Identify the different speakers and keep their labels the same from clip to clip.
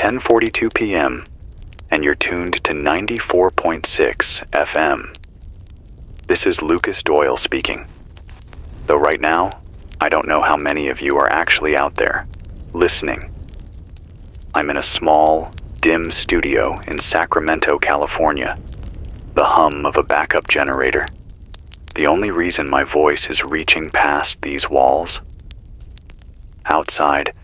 Speaker 1: 10:42 p.m., and you're tuned to 94.6 FM. This is Lucas Doyle speaking. Though right now, I don't know how many of you are actually out there, listening. I'm in a small, dim studio in Sacramento, California, the hum of a backup generator. The only reason my voice is reaching past these walls. Outside,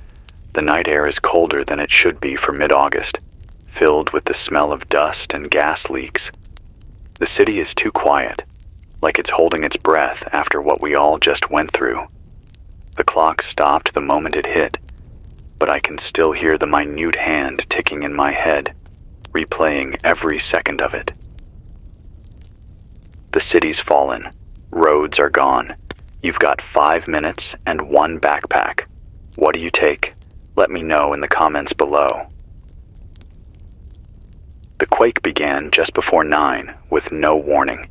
Speaker 1: the night air is colder than it should be for mid-August, filled with the smell of dust and gas leaks. The city is too quiet, like it's holding its breath after what we all just went through. The clock stopped the moment it hit, but I can still hear the minute hand ticking in my head, replaying every second of it. The city's fallen. Roads are gone. You've got 5 minutes and 1 backpack. What do you take? Let me know in the comments below. The quake began just before 9 with no warning.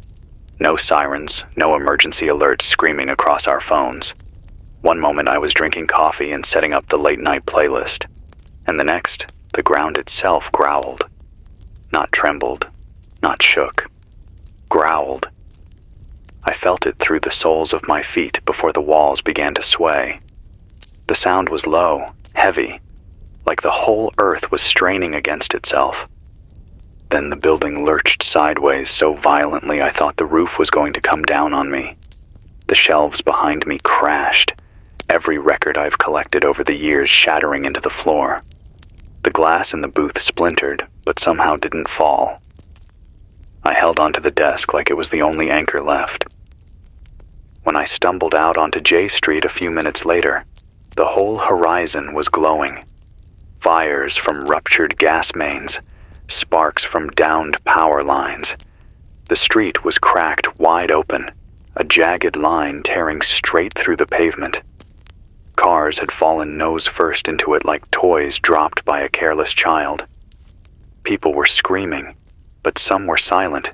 Speaker 1: No sirens, no emergency alerts screaming across our phones. One moment I was drinking coffee and setting up the late-night playlist, and the next, the ground itself growled. Not trembled, not shook. Growled. I felt it through the soles of my feet before the walls began to sway. The sound was low, heavy, like the whole earth was straining against itself. Then the building lurched sideways so violently I thought the roof was going to come down on me. The shelves behind me crashed, every record I've collected over the years shattering into the floor. The glass in the booth splintered, but somehow didn't fall. I held onto the desk like it was the only anchor left. When I stumbled out onto J Street a few minutes later, the whole horizon was glowing. Fires from ruptured gas mains, sparks from downed power lines. The street was cracked wide open, a jagged line tearing straight through the pavement. Cars had fallen nose first into it like toys dropped by a careless child. People were screaming, but some were silent,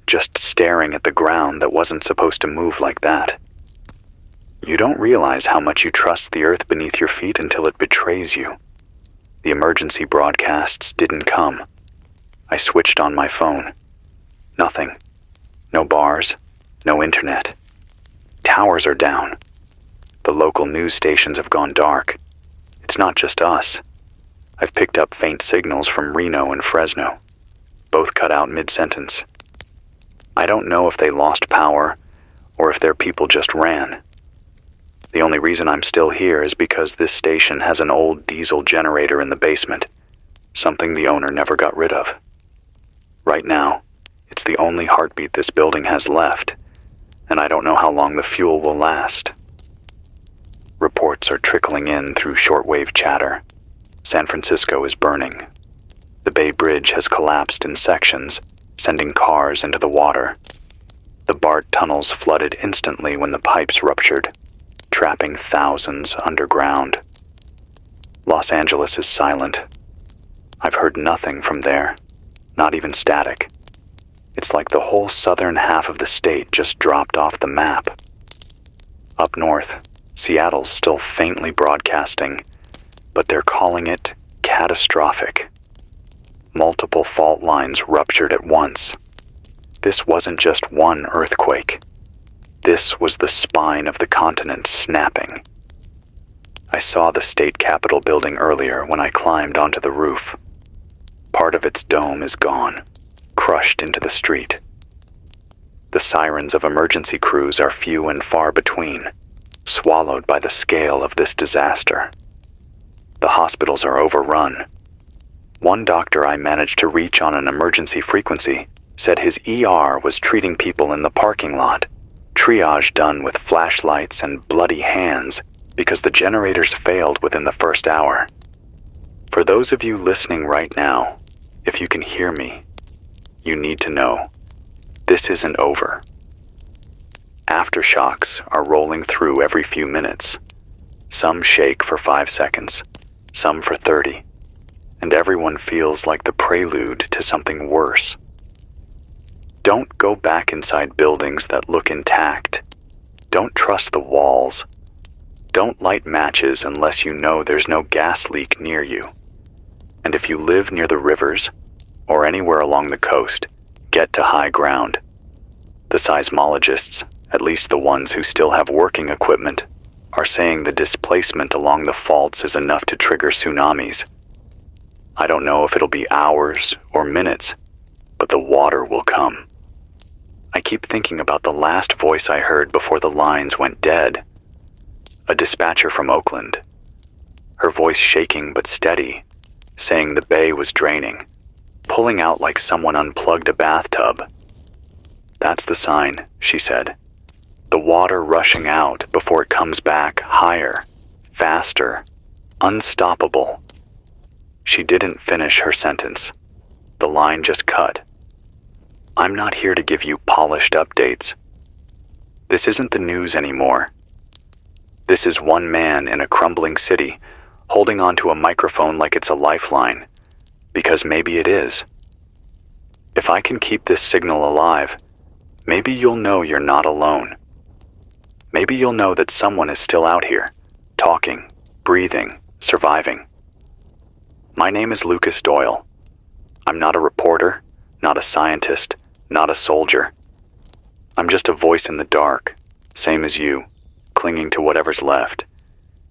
Speaker 1: just staring at the ground that wasn't supposed to move like that. You don't realize how much you trust the earth beneath your feet until it betrays you. The emergency broadcasts didn't come. I switched on my phone. Nothing. No bars, no internet. Towers are down. The local news stations have gone dark. It's not just us. I've picked up faint signals from Reno and Fresno. Both cut out mid-sentence. I don't know if they lost power or if their people just ran. The only reason I'm still here is because this station has an old diesel generator in the basement, something the owner never got rid of. Right now, it's the only heartbeat this building has left, and I don't know how long the fuel will last. Reports are trickling in through shortwave chatter. San Francisco is burning. The Bay Bridge has collapsed in sections, sending cars into the water. The BART tunnels flooded instantly when the pipes ruptured, trapping thousands underground. Los Angeles is silent. I've heard nothing from there, not even static. It's like the whole southern half of the state just dropped off the map. Up north, Seattle's still faintly broadcasting, but they're calling it catastrophic. Multiple fault lines ruptured at once. This wasn't just one earthquake. This was the spine of the continent snapping. I saw the state capitol building earlier when I climbed onto the roof. Part of its dome is gone, crushed into the street. The sirens of emergency crews are few and far between, swallowed by the scale of this disaster. The hospitals are overrun. One doctor I managed to reach on an emergency frequency said his ER was treating people in the parking lot, triage done with flashlights and bloody hands because the generators failed within the first hour. For those of you listening right now, if you can hear me, you need to know, this isn't over. Aftershocks are rolling through every few minutes. Some shake for 5 seconds, some for 30. And everyone feels like the prelude to something worse. Don't go back inside buildings that look intact. Don't trust the walls. Don't light matches unless you know there's no gas leak near you. And if you live near the rivers or anywhere along the coast, get to high ground. The seismologists, at least the ones who still have working equipment, are saying the displacement along the faults is enough to trigger tsunamis. I don't know if it'll be hours or minutes, but the water will come. I keep thinking about the last voice I heard before the lines went dead. A dispatcher from Oakland. Her voice shaking but steady, saying the bay was draining, pulling out like someone unplugged a bathtub. That's the sign, she said. The water rushing out before it comes back higher, faster, unstoppable. She didn't finish her sentence. The line just cut. I'm not here to give you polished updates. This isn't the news anymore. This is one man in a crumbling city holding onto a microphone like it's a lifeline, because maybe it is. If I can keep this signal alive, maybe you'll know you're not alone. Maybe you'll know that someone is still out here, talking, breathing, surviving. My name is Lucas Doyle. I'm not a reporter, not a scientist, not a soldier. I'm just a voice in the dark, same as you, clinging to whatever's left.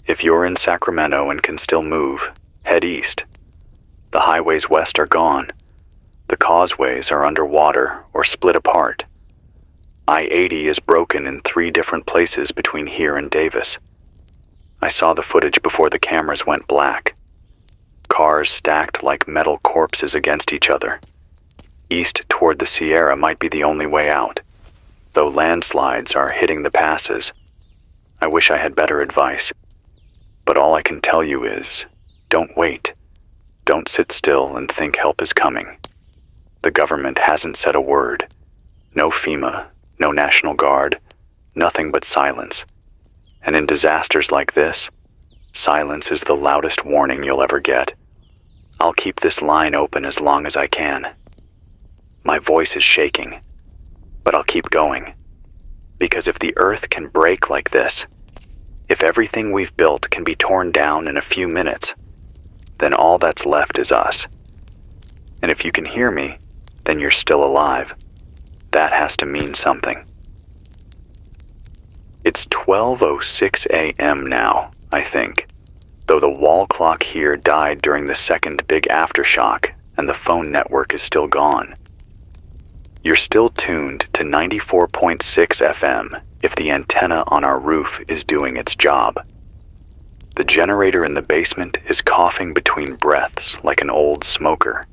Speaker 1: If you're in Sacramento and can still move, head east. The highways west are gone. The causeways are underwater or split apart. I-80 is broken in 3 different places between here and Davis. I saw the footage before the cameras went black. Cars stacked like metal corpses against each other. East toward the Sierra might be the only way out, though landslides are hitting the passes. I wish I had better advice, but all I can tell you is, don't wait. Don't sit still and think help is coming. The government hasn't said a word. No FEMA, no National Guard, nothing but silence. And in disasters like this, silence is the loudest warning you'll ever get. I'll keep this line open as long as I can. My voice is shaking, but I'll keep going. Because if the earth can break like this, if everything we've built can be torn down in a few minutes, then all that's left is us. And if you can hear me, then you're still alive. That has to mean something. It's 12:06 a.m. now, I think, though the wall clock here died during the second big aftershock and the phone network is still gone. You're still tuned to 94.6 FM if the antenna on our roof is doing its job. The generator in the basement is coughing between breaths like an old smoker,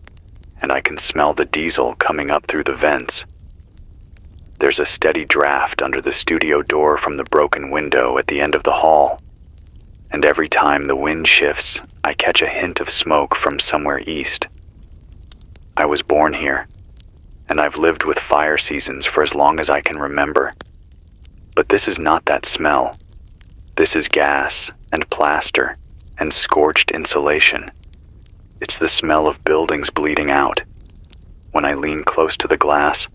Speaker 1: and I can smell the diesel coming up through the vents. There's a steady draft under the studio door from the broken window at the end of the hall, and every time the wind shifts, I catch a hint of smoke from somewhere east. I was born here, and I've lived with fire seasons for as long as I can remember. But this is not that smell. This is gas and plaster and scorched insulation. It's the smell of buildings bleeding out. When I lean close to the glass,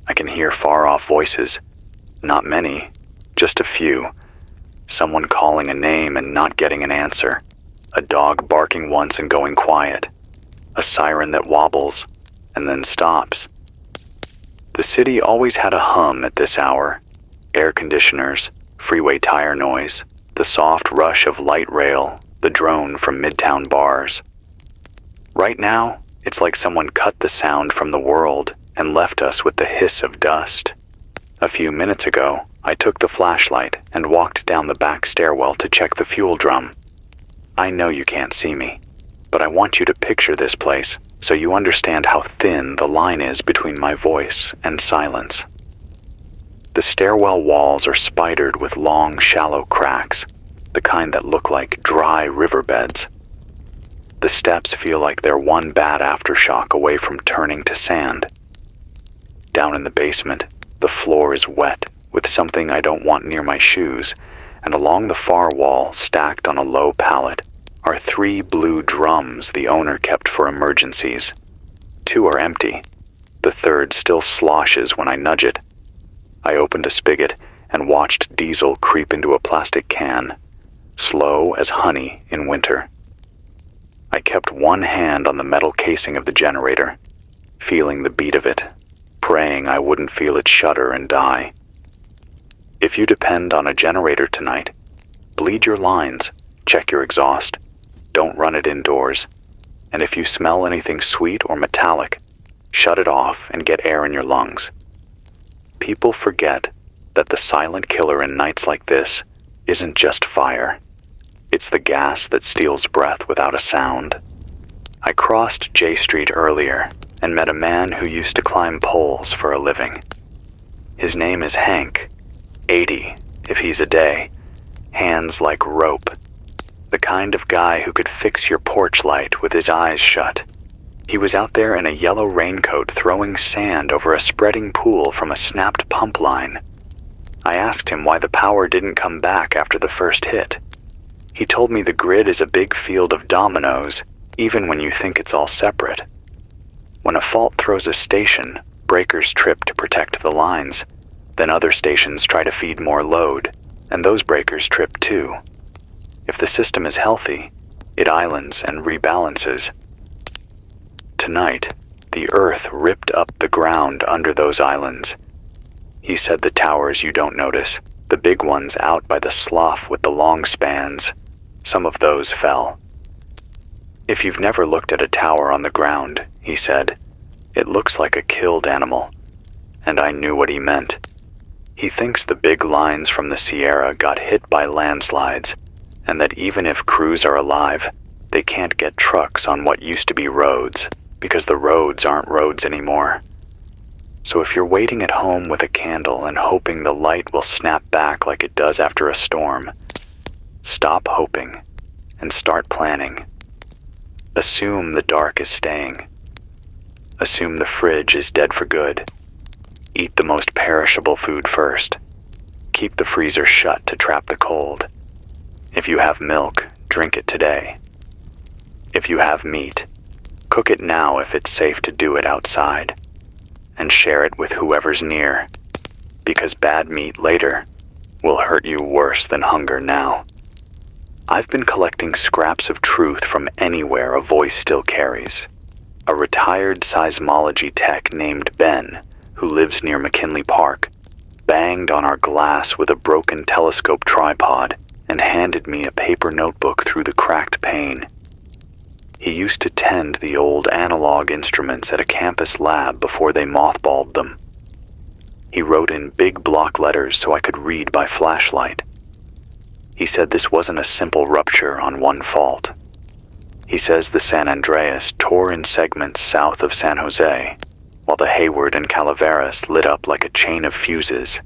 Speaker 1: I can hear far-off voices. Not many, just a few. Someone calling a name and not getting an answer. A dog barking once and going quiet. A siren that wobbles and then stops. The city always had a hum at this hour. Air conditioners, freeway tire noise, the soft rush of light rail, the drone from midtown bars. Right now, it's like someone cut the sound from the world and left us with the hiss of dust. A few minutes ago, I took the flashlight and walked down the back stairwell to check the fuel drum. I know you can't see me, but I want you to picture this place so you understand how thin the line is between my voice and silence. The stairwell walls are spidered with long, shallow cracks, the kind that look like dry riverbeds. The steps feel like they're one bad aftershock away from turning to sand. Down in the basement, the floor is wet with something I don't want near my shoes, and along the far wall, stacked on a low pallet, are 3 blue drums the owner kept for emergencies. 2 are empty. The third still sloshes when I nudge it. I opened a spigot and watched diesel creep into a plastic can, slow as honey in winter. I kept one hand on the metal casing of the generator, feeling the beat of it, praying I wouldn't feel it shudder and die. If you depend on a generator tonight, bleed your lines, check your exhaust, don't run it indoors, and if you smell anything sweet or metallic, shut it off and get air in your lungs. People forget that the silent killer in nights like this isn't just fire. It's the gas that steals breath without a sound. I crossed J Street earlier and met a man who used to climb poles for a living. His name is Hank, 80 if he's a day, hands like rope, the kind of guy who could fix your porch light with his eyes shut. He was out there in a yellow raincoat throwing sand over a spreading pool from a snapped pump line. I asked him why the power didn't come back after the first hit. He told me the grid is a big field of dominoes, even when you think it's all separate. When a fault throws a station, breakers trip to protect the lines. Then other stations try to feed more load, and those breakers trip too. If the system is healthy, it islands and rebalances. Tonight, the earth ripped up the ground under those islands. He said the towers you don't notice, the big ones out by the slough with the long spans, some of those fell. If you've never looked at a tower on the ground, he said, it looks like a killed animal. And I knew what he meant. He thinks the big lines from the Sierra got hit by landslides, and that even if crews are alive, they can't get trucks on what used to be roads, because the roads aren't roads anymore. So if you're waiting at home with a candle and hoping the light will snap back like it does after a storm, stop hoping and start planning. Assume the dark is staying. Assume the fridge is dead for good. Eat the most perishable food first. Keep the freezer shut to trap the cold. If you have milk, drink it today. If you have meat, cook it now if it's safe to do it outside. And share it with whoever's near, because bad meat later will hurt you worse than hunger now. I've been collecting scraps of truth from anywhere a voice still carries. A retired seismology tech named Ben, who lives near McKinley Park, banged on our glass with a broken telescope tripod and handed me a paper notebook through the cracked pane. He used to tend the old analog instruments at a campus lab before they mothballed them. He wrote in big block letters so I could read by flashlight. He said this wasn't a simple rupture on one fault. He says the San Andreas tore in segments south of San Jose, while the Hayward and Calaveras lit up like a chain of fuses,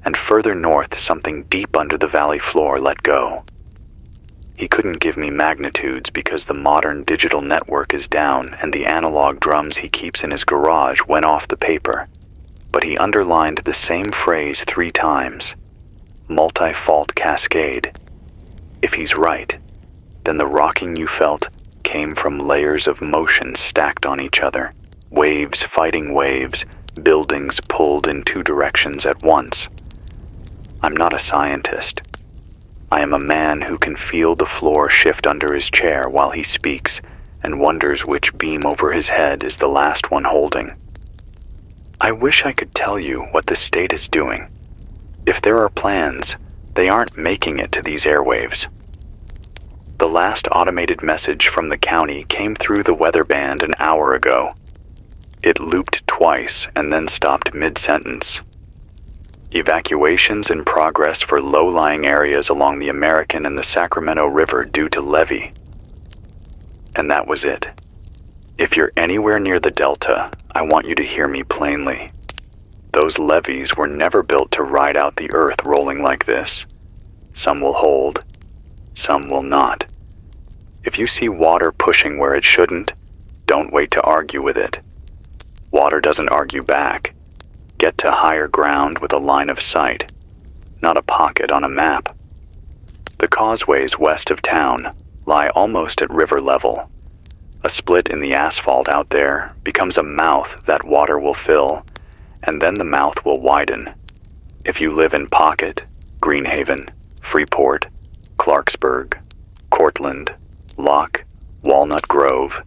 Speaker 1: and further north something deep under the valley floor let go. He couldn't give me magnitudes because the modern digital network is down and the analog drums he keeps in his garage went off the paper, but he underlined the same phrase 3 times, multi-fault cascade. If he's right, then the rocking you felt came from layers of motion stacked on each other, waves fighting waves, buildings pulled in 2 directions at once. I'm not a scientist. I am a man who can feel the floor shift under his chair while he speaks and wonders which beam over his head is the last one holding. I wish I could tell you what the state is doing. If there are plans, they aren't making it to these airwaves. The last automated message from the county came through the weather band an hour ago. It looped twice and then stopped mid-sentence. Evacuations in progress for low-lying areas along the American and the Sacramento River due to levee. And that was it. If you're anywhere near the Delta, I want you to hear me plainly. Those levees were never built to ride out the earth rolling like this. Some will hold, some will not. If you see water pushing where it shouldn't, don't wait to argue with it. Water doesn't argue back. Get to higher ground with a line of sight, not a pocket on a map. The causeways west of town lie almost at river level. A split in the asphalt out there becomes a mouth that water will fill, and then the mouth will widen. If you live in Pocket, Greenhaven, Freeport, Clarksburg, Cortland, Locke, Walnut Grove.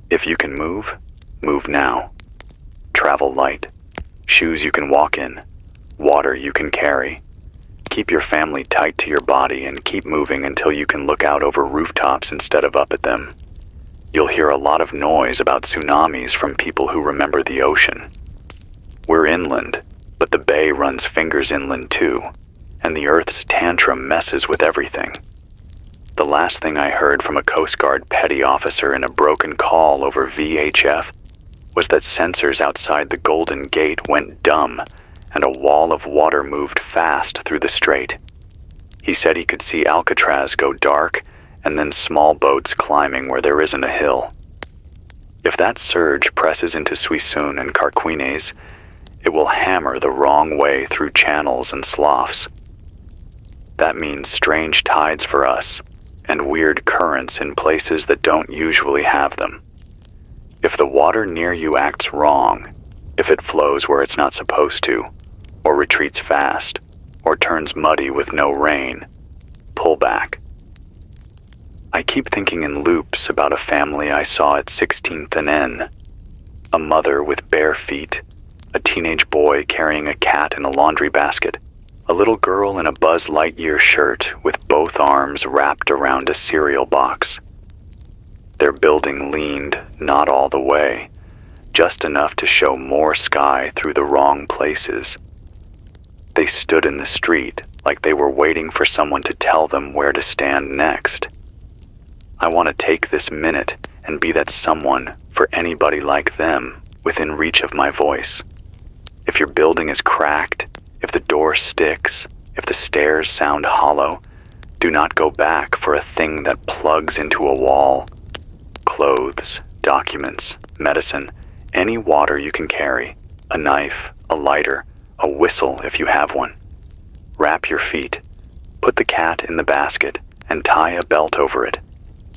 Speaker 1: If you can move, move now. Travel light. Shoes you can walk in. Water you can carry. Keep your family tight to your body and keep moving until you can look out over rooftops instead of up at them. You'll hear a lot of noise about tsunamis from people who remember the ocean. We're inland, but the bay runs fingers inland too, and the Earth's tantrum messes with everything. The last thing I heard from a Coast Guard petty officer in a broken call over VHF was that sensors outside the Golden Gate went dumb and a wall of water moved fast through the strait. He said he could see Alcatraz go dark and then small boats climbing where there isn't a hill. If that surge presses into Suisun and Carquines, it will hammer the wrong way through channels and sloughs. That means strange tides for us and weird currents in places that don't usually have them. If the water near you acts wrong, if it flows where it's not supposed to, or retreats fast, or turns muddy with no rain, pull back. I keep thinking in loops about a family I saw at 16th and N. A mother with bare feet, a teenage boy carrying a cat in a laundry basket, a little girl in a Buzz Lightyear shirt with both arms wrapped around a cereal box. Their building leaned not all the way, just enough to show more sky through the wrong places. They stood in the street like they were waiting for someone to tell them where to stand next. I want to take this minute and be that someone for anybody like them within reach of my voice. If your building is cracked, if the door sticks, if the stairs sound hollow, do not go back for a thing that plugs into a wall. Clothes, documents, medicine, any water you can carry, a knife, a lighter, a whistle if you have one. Wrap your feet, put the cat in the basket, and tie a belt over it.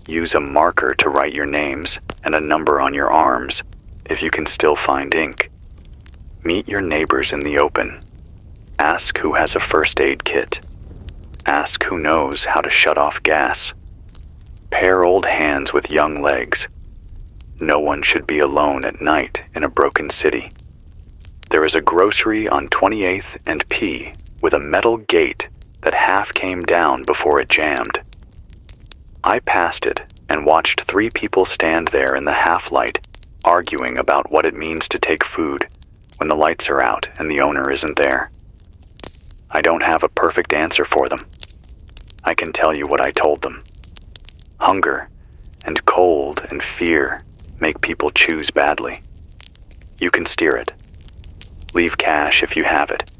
Speaker 1: Use a marker to write your names and a number on your arms, if you can still find ink. Meet your neighbors in the open. Ask who has a first aid kit. Ask who knows how to shut off gas. Pair old hands with young legs. No one should be alone at night in a broken city. There is a grocery on 28th and P with a metal gate that half came down before it jammed. I passed it and watched 3 people stand there in the half-light, arguing about what it means to take food when the lights are out and the owner isn't there. I don't have a perfect answer for them. I can tell you what I told them. Hunger and cold and fear make people choose badly. You can steer it. Leave cash if you have it.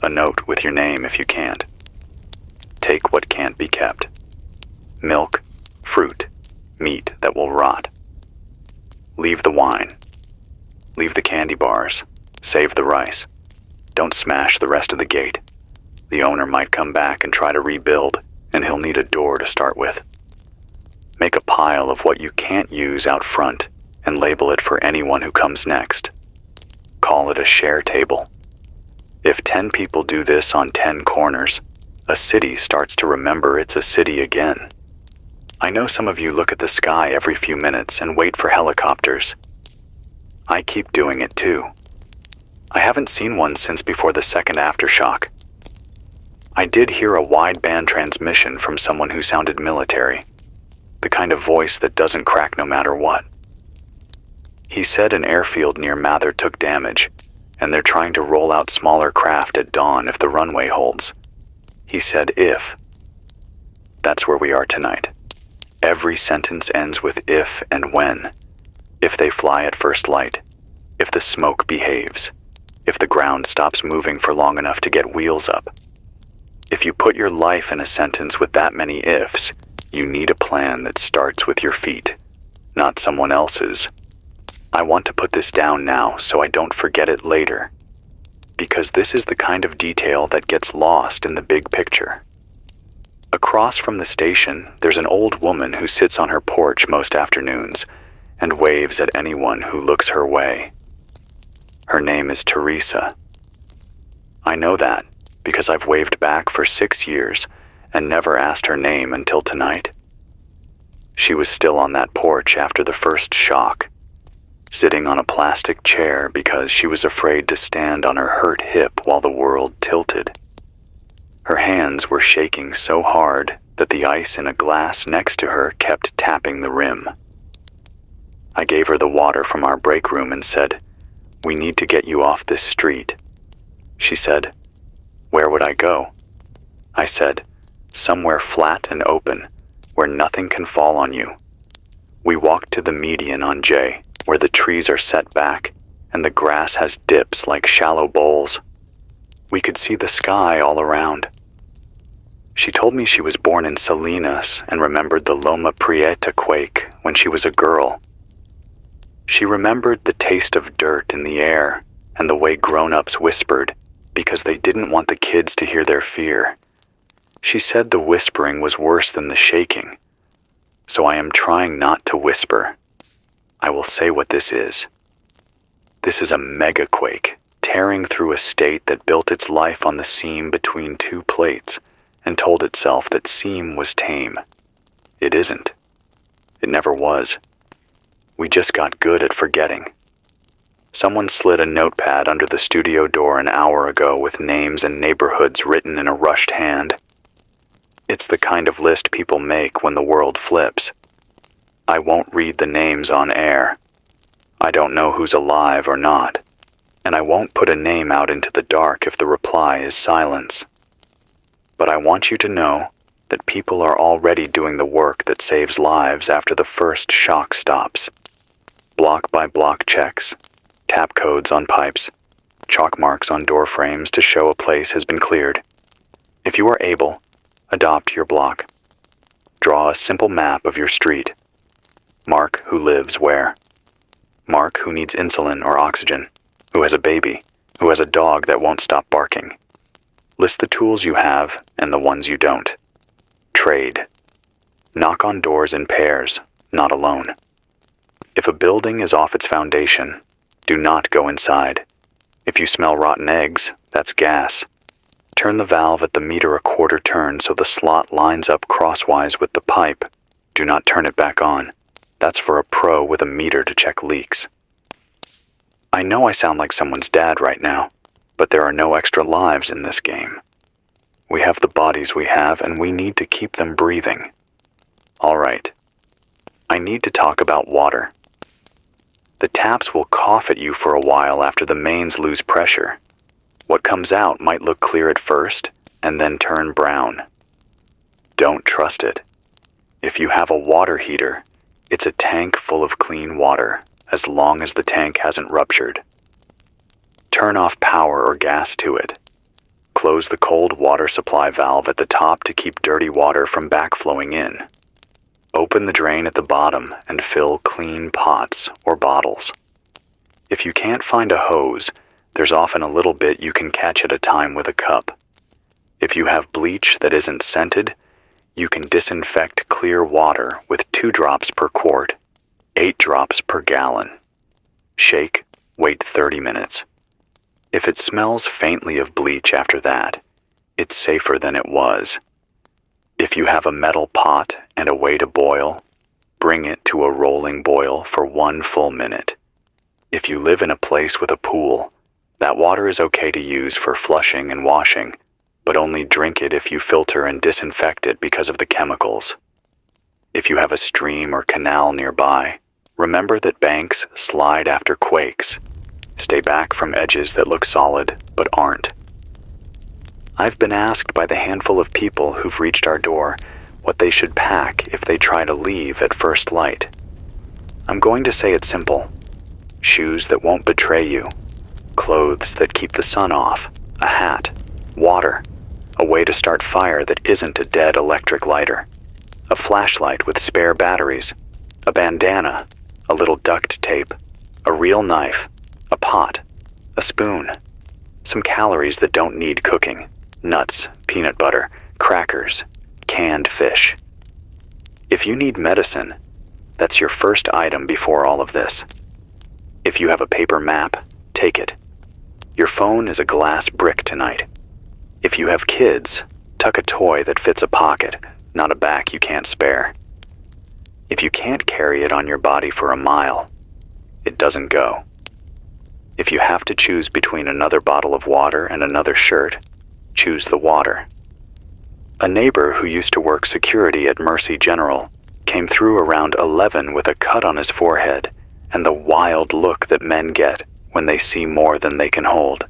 Speaker 1: A note with your name if you can't. Take what can't be kept. Milk, fruit, meat that will rot. Leave the wine. Leave the candy bars. Save the rice. Don't smash the rest of the gate. The owner might come back and try to rebuild, and he'll need a door to start with. Make a pile of what you can't use out front and label it for anyone who comes next. Call it a share table. If 10 people do this on 10 corners, a city starts to remember it's a city again. I know some of you look at the sky every few minutes and wait for helicopters. I keep doing it too. I haven't seen one since before the second aftershock. I did hear a wideband transmission from someone who sounded military, the kind of voice that doesn't crack no matter what. He said an airfield near Mather took damage, and they're trying to roll out smaller craft at dawn if the runway holds. He said if. That's where we are tonight. Every sentence ends with if and when. If they fly at first light. If the smoke behaves. If the ground stops moving for long enough to get wheels up. If you put your life in a sentence with that many ifs, you need a plan that starts with your feet, not someone else's. I want to put this down now so I don't forget it later, because this is the kind of detail that gets lost in the big picture. Across from the station, there's an old woman who sits on her porch most afternoons and waves at anyone who looks her way. Her name is Teresa. I know that because I've waved back for 6 years and never asked her name until tonight. She was still on that porch after the first shock, sitting on a plastic chair because she was afraid to stand on her hurt hip while the world tilted. Her hands were shaking so hard that the ice in a glass next to her kept tapping the rim. I gave her the water from our break room and said, "We need to get you off this street." She said, "Where would I go?" I said, "Somewhere flat and open, where nothing can fall on you." We walked to the median on J, where the trees are set back and the grass has dips like shallow bowls. We could see the sky all around. She told me she was born in Salinas and remembered the Loma Prieta quake when she was a girl. She remembered the taste of dirt in the air and the way grown-ups whispered because they didn't want the kids to hear their fear. She said the whispering was worse than the shaking. So I am trying not to whisper. I will say what this is. This is a megaquake, tearing through a state that built its life on the seam between two plates and told itself that seam was tame. It isn't. It never was. We just got good at forgetting. Someone slid a notepad under the studio door an hour ago with names and neighborhoods written in a rushed hand. It's the kind of list people make when the world flips. I won't read the names on air. I don't know who's alive or not, and I won't put a name out into the dark if the reply is silence. But I want you to know that people are already doing the work that saves lives after the first shock stops. Block by block checks, tap codes on pipes, chalk marks on door frames to show a place has been cleared. If you are able, adopt your block. Draw a simple map of your street. Mark who lives where. Mark who needs insulin or oxygen, who has a baby, who has a dog that won't stop barking. List the tools you have and the ones you don't. Trade. Knock on doors in pairs, not alone. If a building is off its foundation, do not go inside. If you smell rotten eggs, that's gas. Turn the valve at the meter a quarter turn so the slot lines up crosswise with the pipe. Do not turn it back on. That's for a pro with a meter to check leaks. I know I sound like someone's dad right now, but there are no extra lives in this game. We have the bodies we have, and we need to keep them breathing. All right. I need to talk about water. The taps will cough at you for a while after the mains lose pressure. What comes out might look clear at first, and then turn brown. Don't trust it. If you have a water heater, it's a tank full of clean water, as long as the tank hasn't ruptured. Turn off power or gas to it. Close the cold water supply valve at the top to keep dirty water from backflowing in. Open the drain at the bottom and fill clean pots or bottles. If you can't find a hose, there's often a little bit you can catch at a time with a cup. If you have bleach that isn't scented, you can disinfect clear water with 2 drops per quart, 8 drops per gallon. Shake, wait 30 minutes. If it smells faintly of bleach after that, it's safer than it was. If you have a metal pot and a way to boil, bring it to a rolling boil for 1 full minute. If you live in a place with a pool, that water is okay to use for flushing and washing, but only drink it if you filter and disinfect it because of the chemicals. If you have a stream or canal nearby, remember that banks slide after quakes. Stay back from edges that look solid but aren't. I've been asked by the handful of people who've reached our door what they should pack if they try to leave at first light. I'm going to say it's simple. Shoes that won't betray you, clothes that keep the sun off, a hat, water, a way to start fire that isn't a dead electric lighter, a flashlight with spare batteries, a bandana, a little duct tape, a real knife, a pot, a spoon, some calories that don't need cooking, nuts, peanut butter, crackers, canned fish. If you need medicine, that's your first item before all of this. If you have a paper map, take it. Your phone is a glass brick tonight. If you have kids, tuck a toy that fits a pocket, not a back you can't spare. If you can't carry it on your body for a mile, it doesn't go. If you have to choose between another bottle of water and another shirt, choose the water. A neighbor who used to work security at Mercy General came through around 11 with a cut on his forehead and the wild look that men get when they see more than they can hold.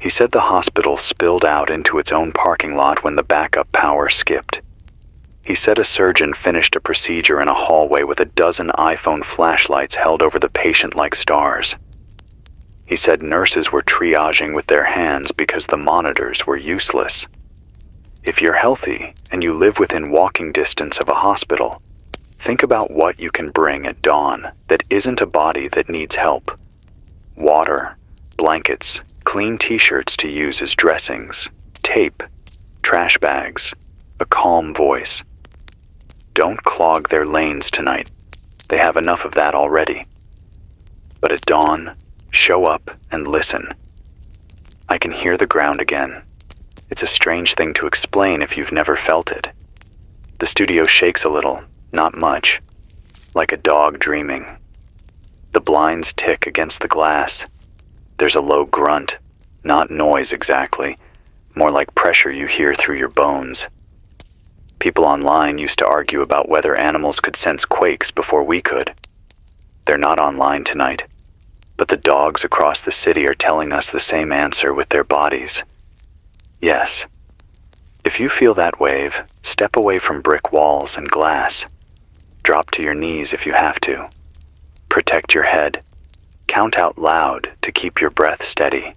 Speaker 1: He said the hospital spilled out into its own parking lot when the backup power skipped. He said a surgeon finished a procedure in a hallway with a dozen iPhone flashlights held over the patient like stars. He said nurses were triaging with their hands because the monitors were useless. If you're healthy and you live within walking distance of a hospital, think about what you can bring at dawn that isn't a body that needs help. Water, blankets, clean t-shirts to use as dressings, tape, trash bags, a calm voice. Don't clog their lanes tonight. They have enough of that already. But at dawn, show up and listen. I can hear the ground again. It's a strange thing to explain if you've never felt it. The studio shakes a little, not much, like a dog dreaming. The blinds tick against the glass. There's a low grunt, not noise exactly, more like pressure you hear through your bones. People online used to argue about whether animals could sense quakes before we could. They're not online tonight, but the dogs across the city are telling us the same answer with their bodies. Yes. If you feel that wave, step away from brick walls and glass. Drop to your knees if you have to. Protect your head. Count out loud to keep your breath steady.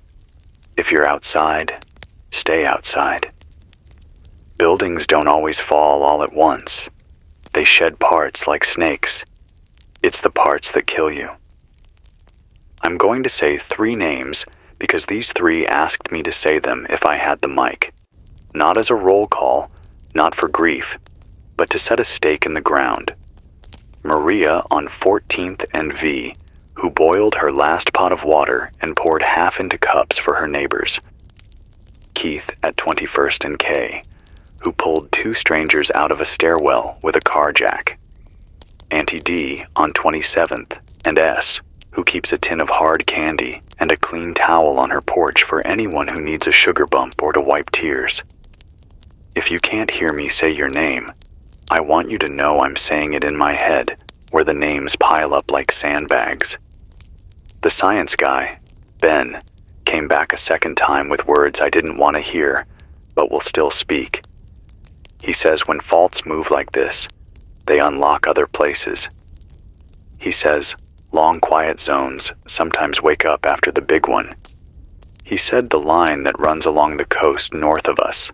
Speaker 1: If you're outside, stay outside. Buildings don't always fall all at once. They shed parts like snakes. It's the parts that kill you. I'm going to say 3 names because these 3 asked me to say them if I had the mic. Not as a roll call, not for grief, but to set a stake in the ground. Maria on 14th and V, who boiled her last pot of water and poured half into cups for her neighbors. Keith at 21st and K, who pulled 2 strangers out of a stairwell with a car jack. Auntie D on 27th and S, who keeps a tin of hard candy and a clean towel on her porch for anyone who needs a sugar bump or to wipe tears. If you can't hear me say your name, I want you to know I'm saying it in my head, where the names pile up like sandbags. The science guy, Ben, came back a second time with words I didn't want to hear, but will still speak. He says when faults move like this, they unlock other places. He says, long quiet zones sometimes wake up after the big one. He said the line that runs along the coast north of us,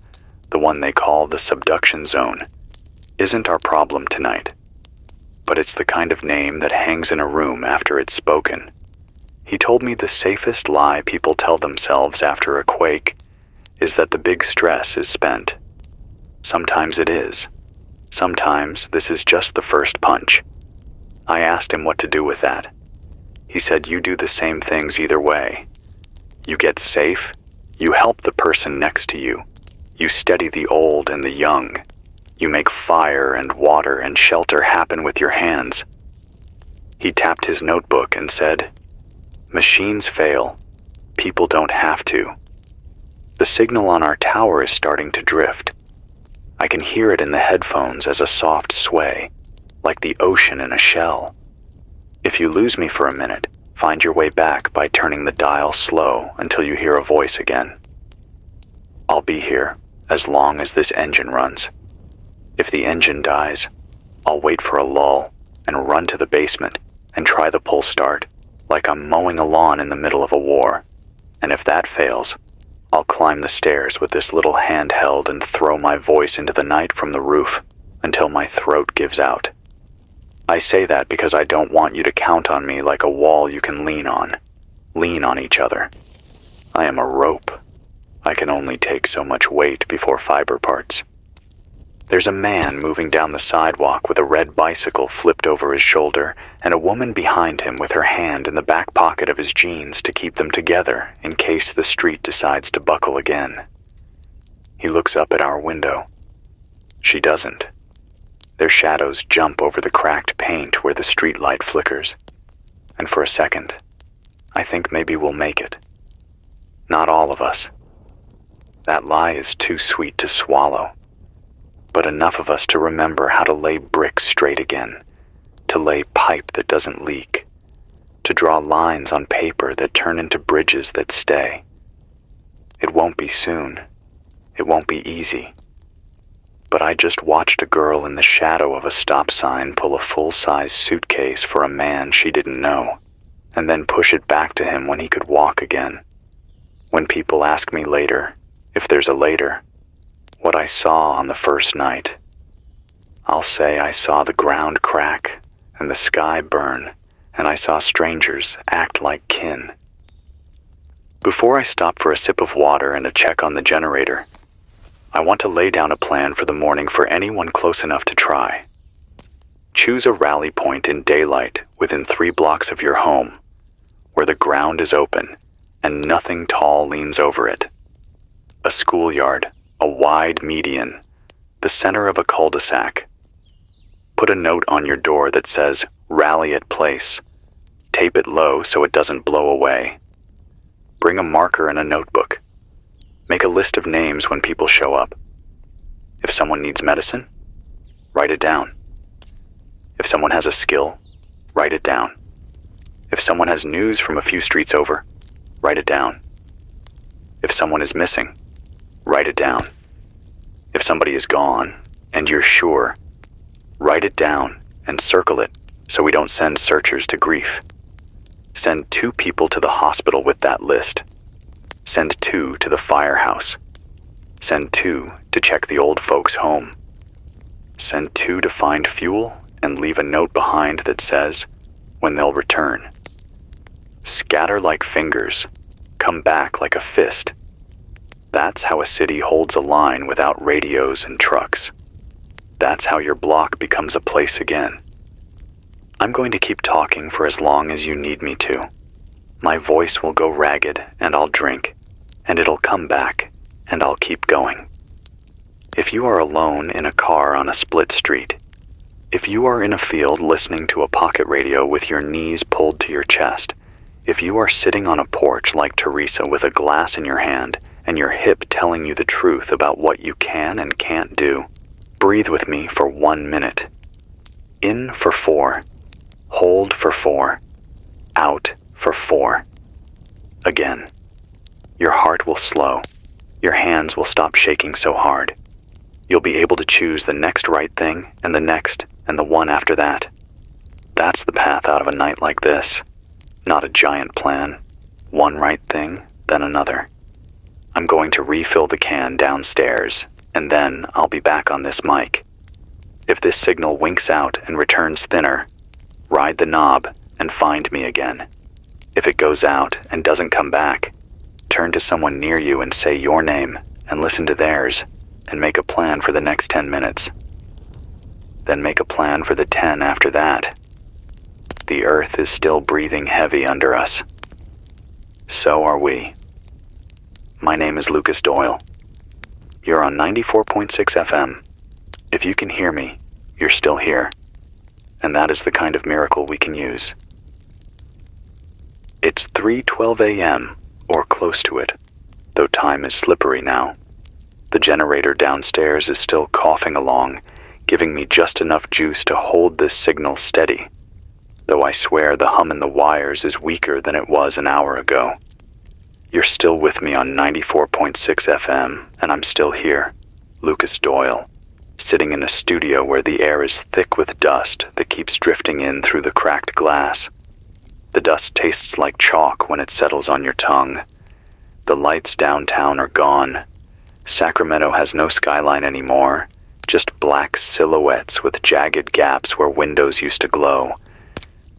Speaker 1: the one they call the subduction zone, isn't our problem tonight. But it's the kind of name that hangs in a room after it's spoken. He told me the safest lie people tell themselves after a quake is that the big stress is spent. Sometimes it is. Sometimes this is just the first punch. I asked him what to do with that. He said you do the same things either way. You get safe, you help the person next to you, you steady the old and the young, you make fire and water and shelter happen with your hands. He tapped his notebook and said, machines fail, people don't have to. The signal on our tower is starting to drift. I can hear it in the headphones as a soft sway, like the ocean in a shell. If you lose me for a minute, find your way back by turning the dial slow until you hear a voice again. I'll be here as long as this engine runs. If the engine dies, I'll wait for a lull and run to the basement and try the pull start, like I'm mowing a lawn in the middle of a war. And if that fails, I'll climb the stairs with this little handheld and throw my voice into the night from the roof until my throat gives out. I say that because I don't want you to count on me like a wall you can lean on. Lean on each other. I am a rope. I can only take so much weight before fiber parts. There's a man moving down the sidewalk with a red bicycle flipped over his shoulder and a woman behind him with her hand in the back pocket of his jeans to keep them together in case the street decides to buckle again. He looks up at our window. She doesn't. Their shadows jump over the cracked paint where the streetlight flickers. And for a second, I think maybe we'll make it. Not all of us. That lie is too sweet to swallow. But enough of us to remember how to lay bricks straight again, to lay pipe that doesn't leak, to draw lines on paper that turn into bridges that stay. It won't be soon. It won't be easy. But I just watched a girl in the shadow of a stop sign pull a full-size suitcase for a man she didn't know, and then push it back to him when he could walk again. When people ask me later, if there's a later, what I saw on the first night, I'll say I saw the ground crack and the sky burn, and I saw strangers act like kin. Before I stop for a sip of water and a check on the generator, I want to lay down a plan for the morning for anyone close enough to try. Choose a rally point in daylight within 3 blocks of your home, where the ground is open and nothing tall leans over it. A schoolyard, a wide median, the center of a cul-de-sac. Put a note on your door that says, "Rally at place." Tape it low so it doesn't blow away. Bring a marker and a notebook. Make a list of names when people show up. If someone needs medicine, write it down. If someone has a skill, write it down. If someone has news from a few streets over, write it down. If someone is missing, write it down. If somebody is gone, and you're sure, write it down and circle it so we don't send searchers to grief. Send 2 people to the hospital with that list. Send 2 to the firehouse. Send 2 to check the old folks' home. Send 2 to find fuel and leave a note behind that says when they'll return. Scatter like fingers, come back like a fist. That's how a city holds a line without radios and trucks. That's how your block becomes a place again. I'm going to keep talking for as long as you need me to. My voice will go ragged and I'll drink, and it'll come back, and I'll keep going. If you are alone in a car on a split street, if you are in a field listening to a pocket radio with your knees pulled to your chest, if you are sitting on a porch like Teresa with a glass in your hand and your hip telling you the truth about what you can and can't do, breathe with me for 1 minute. In for 4. Hold for 4. Out for 4. Again. Your heart will slow. Your hands will stop shaking so hard. You'll be able to choose the next right thing and the next and the one after that. That's the path out of a night like this. Not a giant plan. One right thing, then another. I'm going to refill the can downstairs, and then I'll be back on this mic. If this signal winks out and returns thinner, ride the knob and find me again. If it goes out and doesn't come back, turn to someone near you and say your name and listen to theirs and make a plan for the next 10 minutes. Then make a plan for the 10 after that. The earth is still breathing heavy under us. So are we. My name is Lucas Doyle. You're on 94.6 FM. If you can hear me, you're still here. And that is the kind of miracle we can use. It's 3:12 a.m., or close to it, though time is slippery now. The generator downstairs is still coughing along, giving me just enough juice to hold this signal steady, though I swear the hum in the wires is weaker than it was an hour ago. You're still with me on 94.6 FM, and I'm still here, Lucas Doyle, sitting in a studio where the air is thick with dust that keeps drifting in through the cracked glass. The dust tastes like chalk when it settles on your tongue. The lights downtown are gone. Sacramento has no skyline anymore, just black silhouettes with jagged gaps where windows used to glow.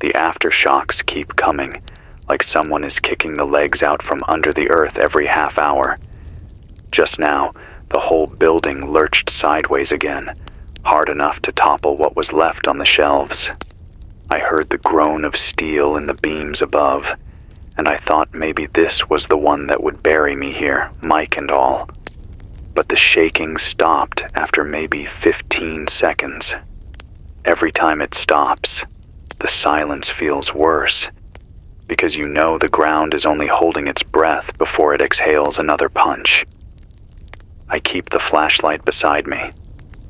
Speaker 1: The aftershocks keep coming, like someone is kicking the legs out from under the earth every half hour. Just now, the whole building lurched sideways again, hard enough to topple what was left on the shelves. I heard the groan of steel in the beams above, and I thought maybe this was the one that would bury me here, mic and all. But the shaking stopped after maybe 15 seconds. Every time it stops, the silence feels worse, because you know the ground is only holding its breath before it exhales another punch. I keep the flashlight beside me,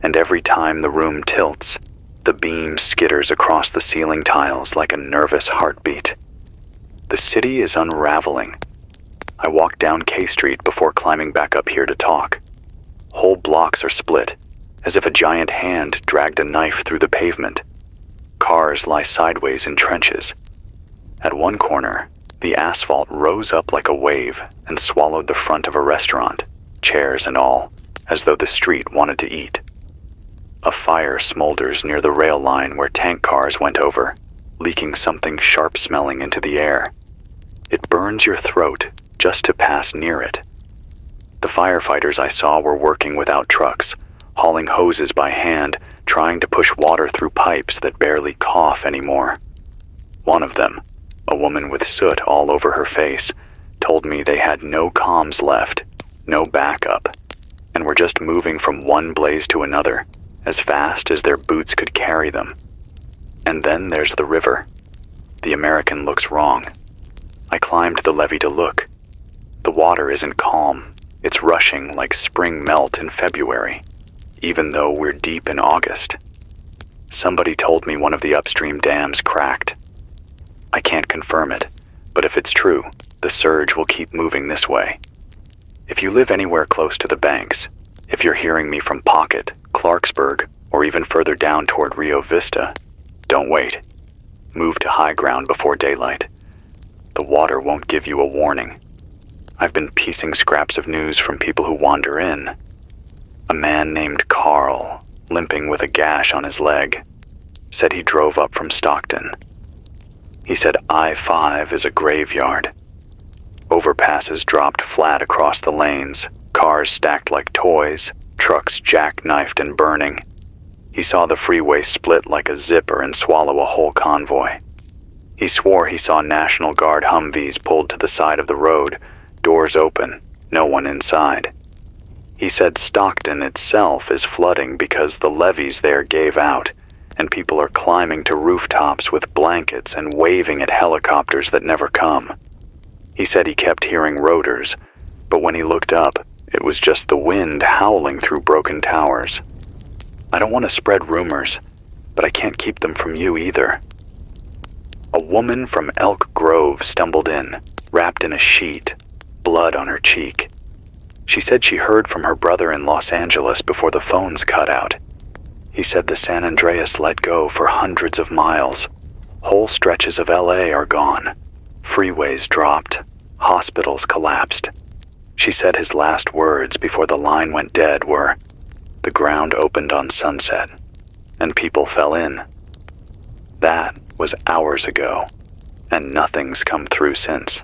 Speaker 1: and every time the room tilts, the beam skitters across the ceiling tiles like a nervous heartbeat. The city is unraveling. I walk down K Street before climbing back up here to talk. Whole blocks are split, as if a giant hand dragged a knife through the pavement. Cars lie sideways in trenches. At one corner, the asphalt rose up like a wave and swallowed the front of a restaurant, chairs and all, as though the street wanted to eat. A fire smolders near the rail line where tank cars went over, leaking something sharp-smelling into the air. It burns your throat just to pass near it. The firefighters I saw were working without trucks, hauling hoses by hand, trying to push water through pipes that barely cough anymore. One of them, a woman with soot all over her face, told me they had no comms left, no backup, and were just moving from one blaze to another, as fast as their boots could carry them. And then there's the river. The American looks wrong. I climbed the levee to look. The water isn't calm. It's rushing like spring melt in February, even though we're deep in August. Somebody told me one of the upstream dams cracked. I can't confirm it, but if it's true, the surge will keep moving this way. If you live anywhere close to the banks, if you're hearing me from Pocket, Clarksburg, or even further down toward Rio Vista, don't wait. Move to high ground before daylight. The water won't give you a warning. I've been piecing scraps of news from people who wander in. A man named Carl, limping with a gash on his leg, said he drove up from Stockton. He said I-5 is a graveyard. Overpasses dropped flat across the lanes, cars stacked like toys, trucks jackknifed and burning. He saw the freeway split like a zipper and swallow a whole convoy. He swore he saw National Guard Humvees pulled to the side of the road, doors open, no one inside. He said Stockton itself is flooding because the levees there gave out, and people are climbing to rooftops with blankets and waving at helicopters that never come. He said he kept hearing rotors, but when he looked up, it was just the wind howling through broken towers. I don't want to spread rumors, but I can't keep them from you either. A woman from Elk Grove stumbled in, wrapped in a sheet, blood on her cheek. She said she heard from her brother in Los Angeles before the phones cut out. He said the San Andreas let go for hundreds of miles. Whole stretches of LA are gone. Freeways dropped. Hospitals collapsed. She said his last words before the line went dead were, "The ground opened on Sunset, and people fell in." That was hours ago, and nothing's come through since.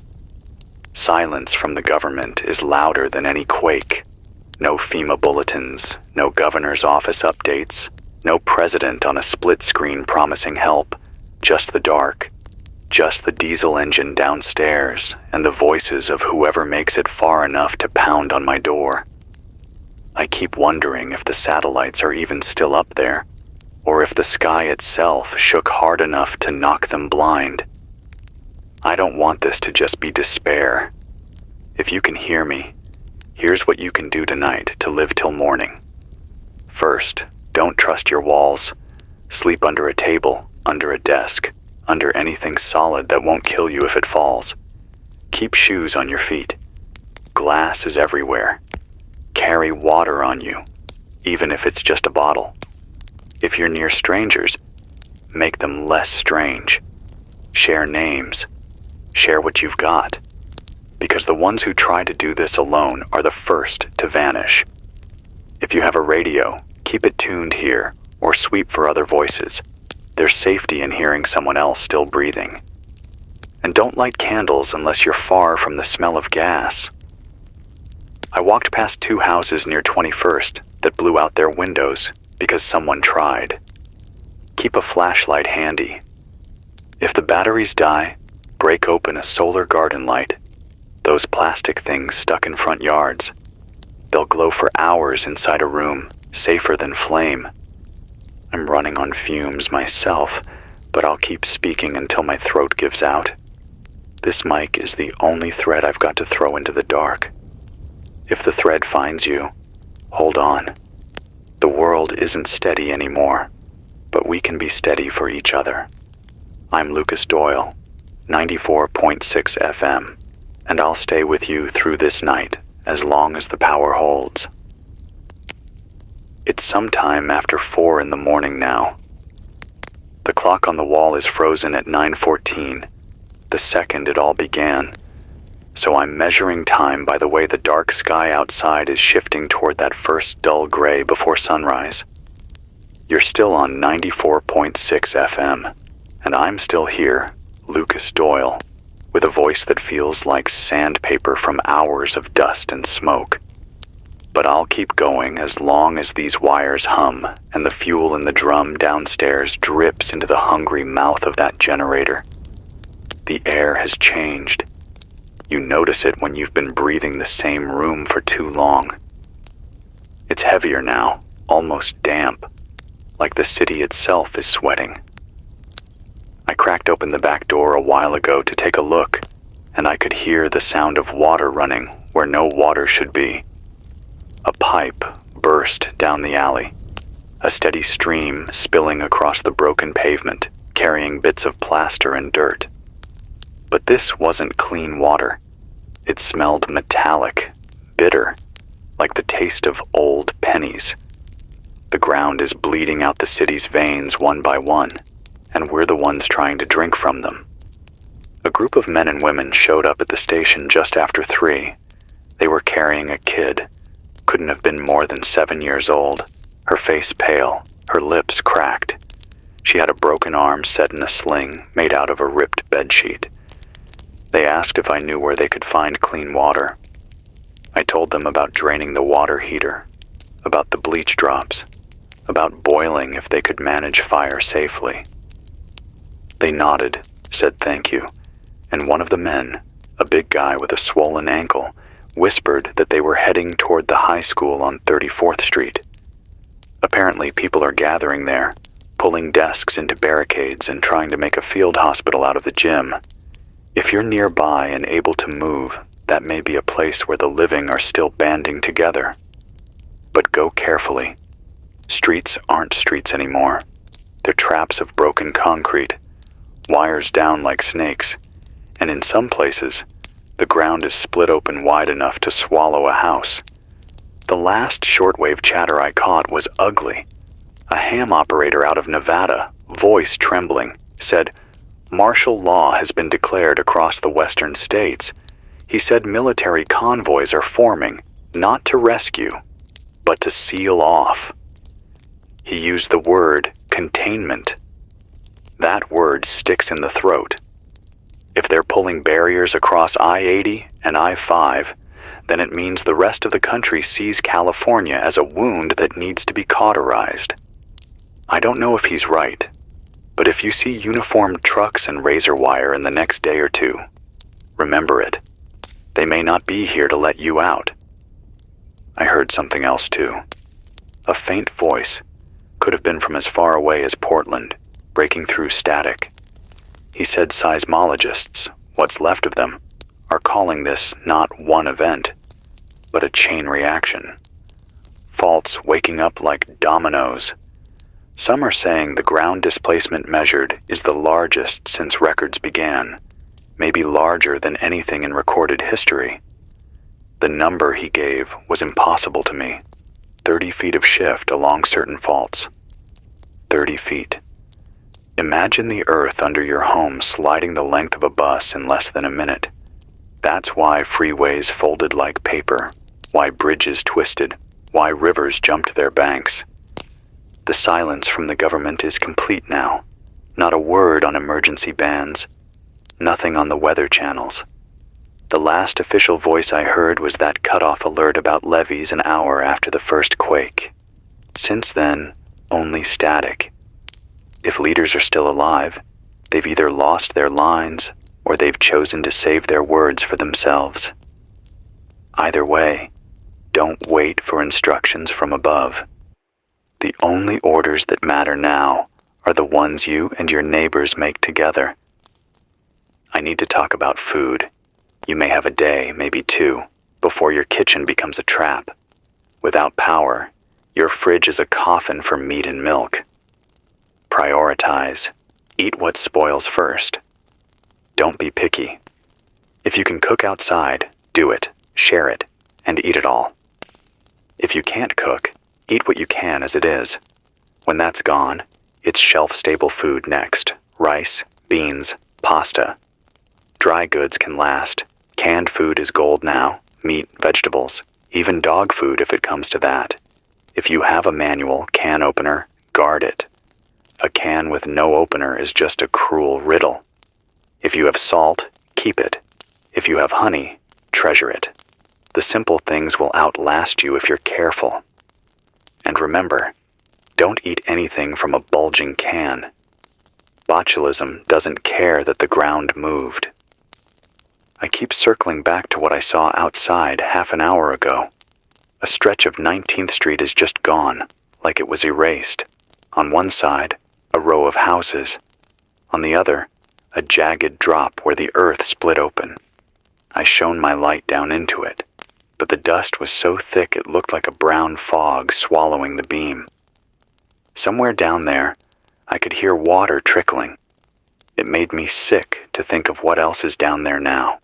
Speaker 1: Silence from the government is louder than any quake. No FEMA bulletins, no governor's office updates, no president on a split screen promising help, just the dark, just the diesel engine downstairs and the voices of whoever makes it far enough to pound on my door. I keep wondering if the satellites are even still up there, or if the sky itself shook hard enough to knock them blind. I don't want this to just be despair. If you can hear me, here's what you can do tonight to live till morning. First, don't trust your walls. Sleep under a table, under a desk, under anything solid that won't kill you if it falls. Keep shoes on your feet. Glass is everywhere. Carry water on you, even if it's just a bottle. If you're near strangers, make them less strange. Share names. Share what you've got. Because the ones who try to do this alone are the first to vanish. If you have a radio, keep it tuned here or sweep for other voices. There's safety in hearing someone else still breathing. And don't light candles unless you're far from the smell of gas. I walked past 2 houses near 21st that blew out their windows because someone tried. Keep a flashlight handy. If the batteries die, break open a solar garden light. Those plastic things stuck in front yards. They'll glow for hours inside a room, safer than flame. I'm running on fumes myself, but I'll keep speaking until my throat gives out. This mic is the only thread I've got to throw into the dark. If the thread finds you, hold on. The world isn't steady anymore, but we can be steady for each other. I'm Lucas Doyle, 94.6 FM, and I'll stay with you through this night as long as the power holds. It's sometime after 4 in the morning now. The clock on the wall is frozen at 9:14, the second it all began, so I'm measuring time by the way the dark sky outside is shifting toward that first dull gray before sunrise. You're still on 94.6 FM, and I'm still here, Lucas Doyle, with a voice that feels like sandpaper from hours of dust and smoke. But I'll keep going as long as these wires hum and the fuel in the drum downstairs drips into the hungry mouth of that generator. The air has changed. You notice it when you've been breathing the same room for too long. It's heavier now, almost damp, like the city itself is sweating. I cracked open the back door a while ago to take a look, and I could hear the sound of water running where no water should be. A pipe burst down the alley, a steady stream spilling across the broken pavement, carrying bits of plaster and dirt. But this wasn't clean water. It smelled metallic, bitter, like the taste of old pennies. The ground is bleeding out the city's veins one by one, and we're the ones trying to drink from them. A group of men and women showed up at the station just after 3. They were carrying a kid. Couldn't have been more than 7 years old, her face pale, her lips cracked. She had a broken arm set in a sling made out of a ripped bedsheet. They asked if I knew where they could find clean water. I told them about draining the water heater, about the bleach drops, about boiling if they could manage fire safely. They nodded, said thank you, and one of the men, a big guy with a swollen ankle, whispered that they were heading toward the high school on 34th Street. Apparently, people are gathering there, pulling desks into barricades and trying to make a field hospital out of the gym. If you're nearby and able to move, that may be a place where the living are still banding together. But go carefully. Streets aren't streets anymore. They're traps of broken concrete, wires down like snakes, and in some places, the ground is split open wide enough to swallow a house. The last shortwave chatter I caught was ugly. A ham operator out of Nevada, voice trembling, said, "Martial law has been declared across the western states." He said military convoys are forming, not to rescue, but to seal off. He used the word containment. That word sticks in the throat. If they're pulling barriers across I-80 and I-5, then it means the rest of the country sees California as a wound that needs to be cauterized. I don't know if he's right, but if you see uniformed trucks and razor wire in the next day or two, remember it. They may not be here to let you out. I heard something else too. A faint voice, could have been from as far away as Portland, breaking through static. He said seismologists, what's left of them, are calling this not one event, but a chain reaction. Faults waking up like dominoes. Some are saying the ground displacement measured is the largest since records began, maybe larger than anything in recorded history. The number he gave was impossible to me. 30 feet of shift along certain faults. 30 feet. Imagine the earth under your home sliding the length of a bus in less than a minute. That's why freeways folded like paper, why bridges twisted, why rivers jumped their banks. The silence from the government is complete now. Not a word on emergency bans. Nothing on the weather channels. The last official voice I heard was that cutoff alert about levees an hour after the first quake. Since then, only static. If leaders are still alive, they've either lost their lines or they've chosen to save their words for themselves. Either way, don't wait for instructions from above. The only orders that matter now are the ones you and your neighbors make together. I need to talk about food. You may have a day, maybe two, before your kitchen becomes a trap. Without power, your fridge is a coffin for meat and milk. Prioritize. Eat what spoils first. Don't be picky. If you can cook outside, do it, share it, and eat it all. If you can't cook, eat what you can as it is. When that's gone, it's shelf-stable food next. Rice, beans, pasta. Dry goods can last. Canned food is gold now. Meat, vegetables, even dog food if it comes to that. If you have a manual can opener, guard it. A can with no opener is just a cruel riddle. If you have salt, keep it. If you have honey, treasure it. The simple things will outlast you if you're careful. And remember, don't eat anything from a bulging can. Botulism doesn't care that the ground moved. I keep circling back to what I saw outside half an hour ago. A stretch of 19th Street is just gone, like it was erased. On one side, a row of houses. On the other, a jagged drop where the earth split open. I shone my light down into it, but the dust was so thick it looked like a brown fog swallowing the beam. Somewhere down there, I could hear water trickling. It made me sick to think of what else is down there now.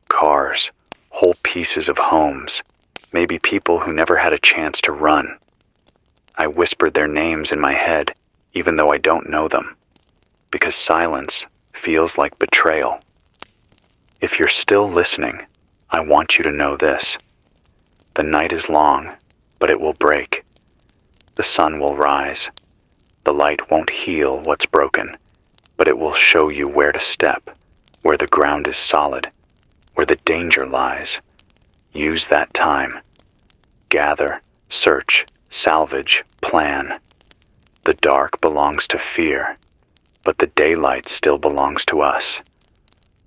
Speaker 1: Cars, whole pieces of homes, maybe people who never had a chance to run. I whispered their names in my head, even though I don't know them, because silence feels like betrayal. If you're still listening, I want you to know this. The night is long, but it will break. The sun will rise. The light won't heal what's broken, but it will show you where to step, where the ground is solid, where the danger lies. Use that time. Gather, search, salvage, plan. The dark belongs to fear, but the daylight still belongs to us.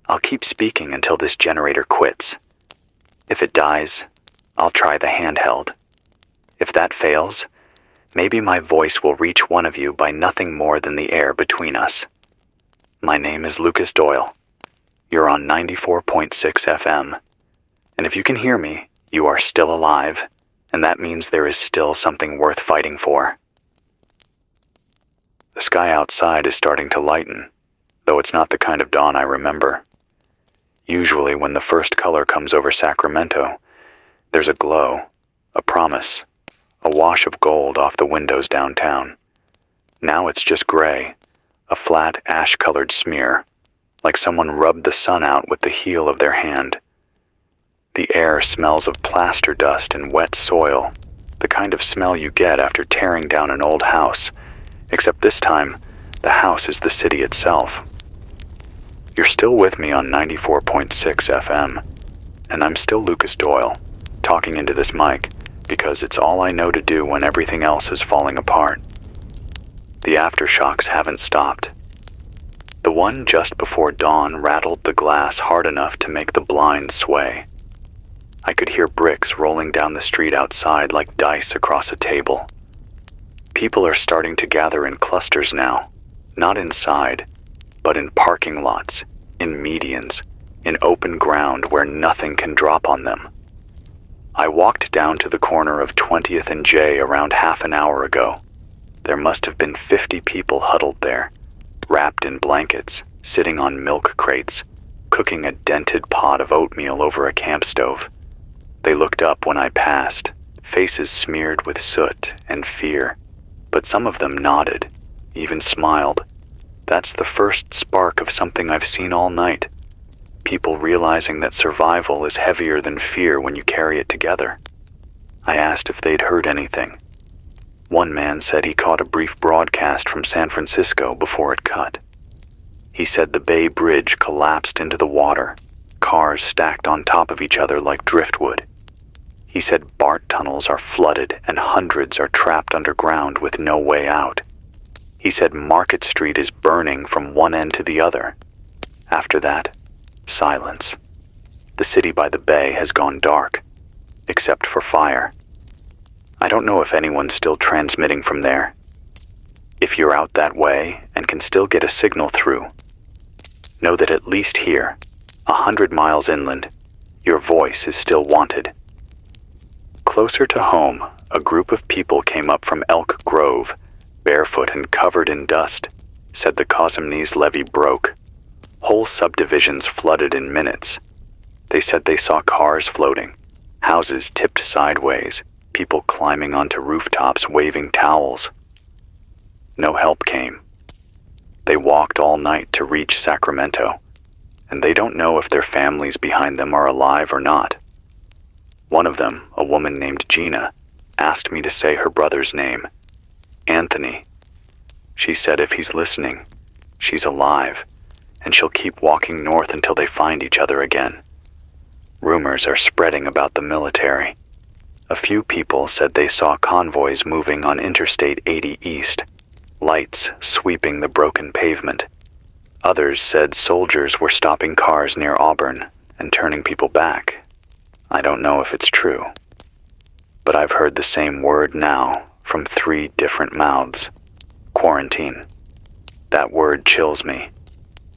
Speaker 1: I'll keep speaking until this generator quits. If it dies, I'll try the handheld. If that fails, maybe my voice will reach one of you by nothing more than the air between us. My name is Lucas Doyle. You're on 94.6 FM. And if you can hear me, you are still alive, and that means there is still something worth fighting for. The sky outside is starting to lighten, though it's not the kind of dawn I remember. Usually when the first color comes over Sacramento, there's a glow, a promise, a wash of gold off the windows downtown. Now it's just gray, a flat ash-colored smear, like someone rubbed the sun out with the heel of their hand. The air smells of plaster dust and wet soil, the kind of smell you get after tearing down an old house, except this time, the house is the city itself. You're still with me on 94.6 FM, and I'm still Lucas Doyle, talking into this mic, because it's all I know to do when everything else is falling apart. The aftershocks haven't stopped. The one just before dawn rattled the glass hard enough to make the blinds sway. I could hear bricks rolling down the street outside like dice across a table. People are starting to gather in clusters now, not inside, but in parking lots, in medians, in open ground where nothing can drop on them. I walked down to the corner of 20th and J around half an hour ago. There must have been 50 people huddled there, wrapped in blankets, sitting on milk crates, cooking a dented pot of oatmeal over a camp stove. They looked up when I passed, faces smeared with soot and fear, but some of them nodded, even smiled. That's the first spark of something I've seen all night. People realizing that survival is heavier than fear when you carry it together. I asked if they'd heard anything. One man said he caught a brief broadcast from San Francisco before it cut. He said the Bay Bridge collapsed into the water, cars stacked on top of each other like driftwood. He said BART tunnels are flooded and hundreds are trapped underground with no way out. He said Market Street is burning from one end to the other. After that, silence. The city by the bay has gone dark, except for fire. I don't know if anyone's still transmitting from there. If you're out that way and can still get a signal through, know that at least here, 100 miles inland, your voice is still wanted. Closer to home, a group of people came up from Elk Grove, barefoot and covered in dust, said the Cosumnes levee broke. Whole subdivisions flooded in minutes. They said they saw cars floating, houses tipped sideways, people climbing onto rooftops waving towels. No help came. They walked all night to reach Sacramento, and they don't know if their families behind them are alive or not. One of them, a woman named Gina, asked me to say her brother's name, Anthony. She said if he's listening, she's alive, and she'll keep walking north until they find each other again. Rumors are spreading about the military. A few people said they saw convoys moving on Interstate 80 East, lights sweeping the broken pavement. Others said soldiers were stopping cars near Auburn and turning people back. I don't know if it's true, but I've heard the same word now from 3 different mouths. Quarantine. That word chills me.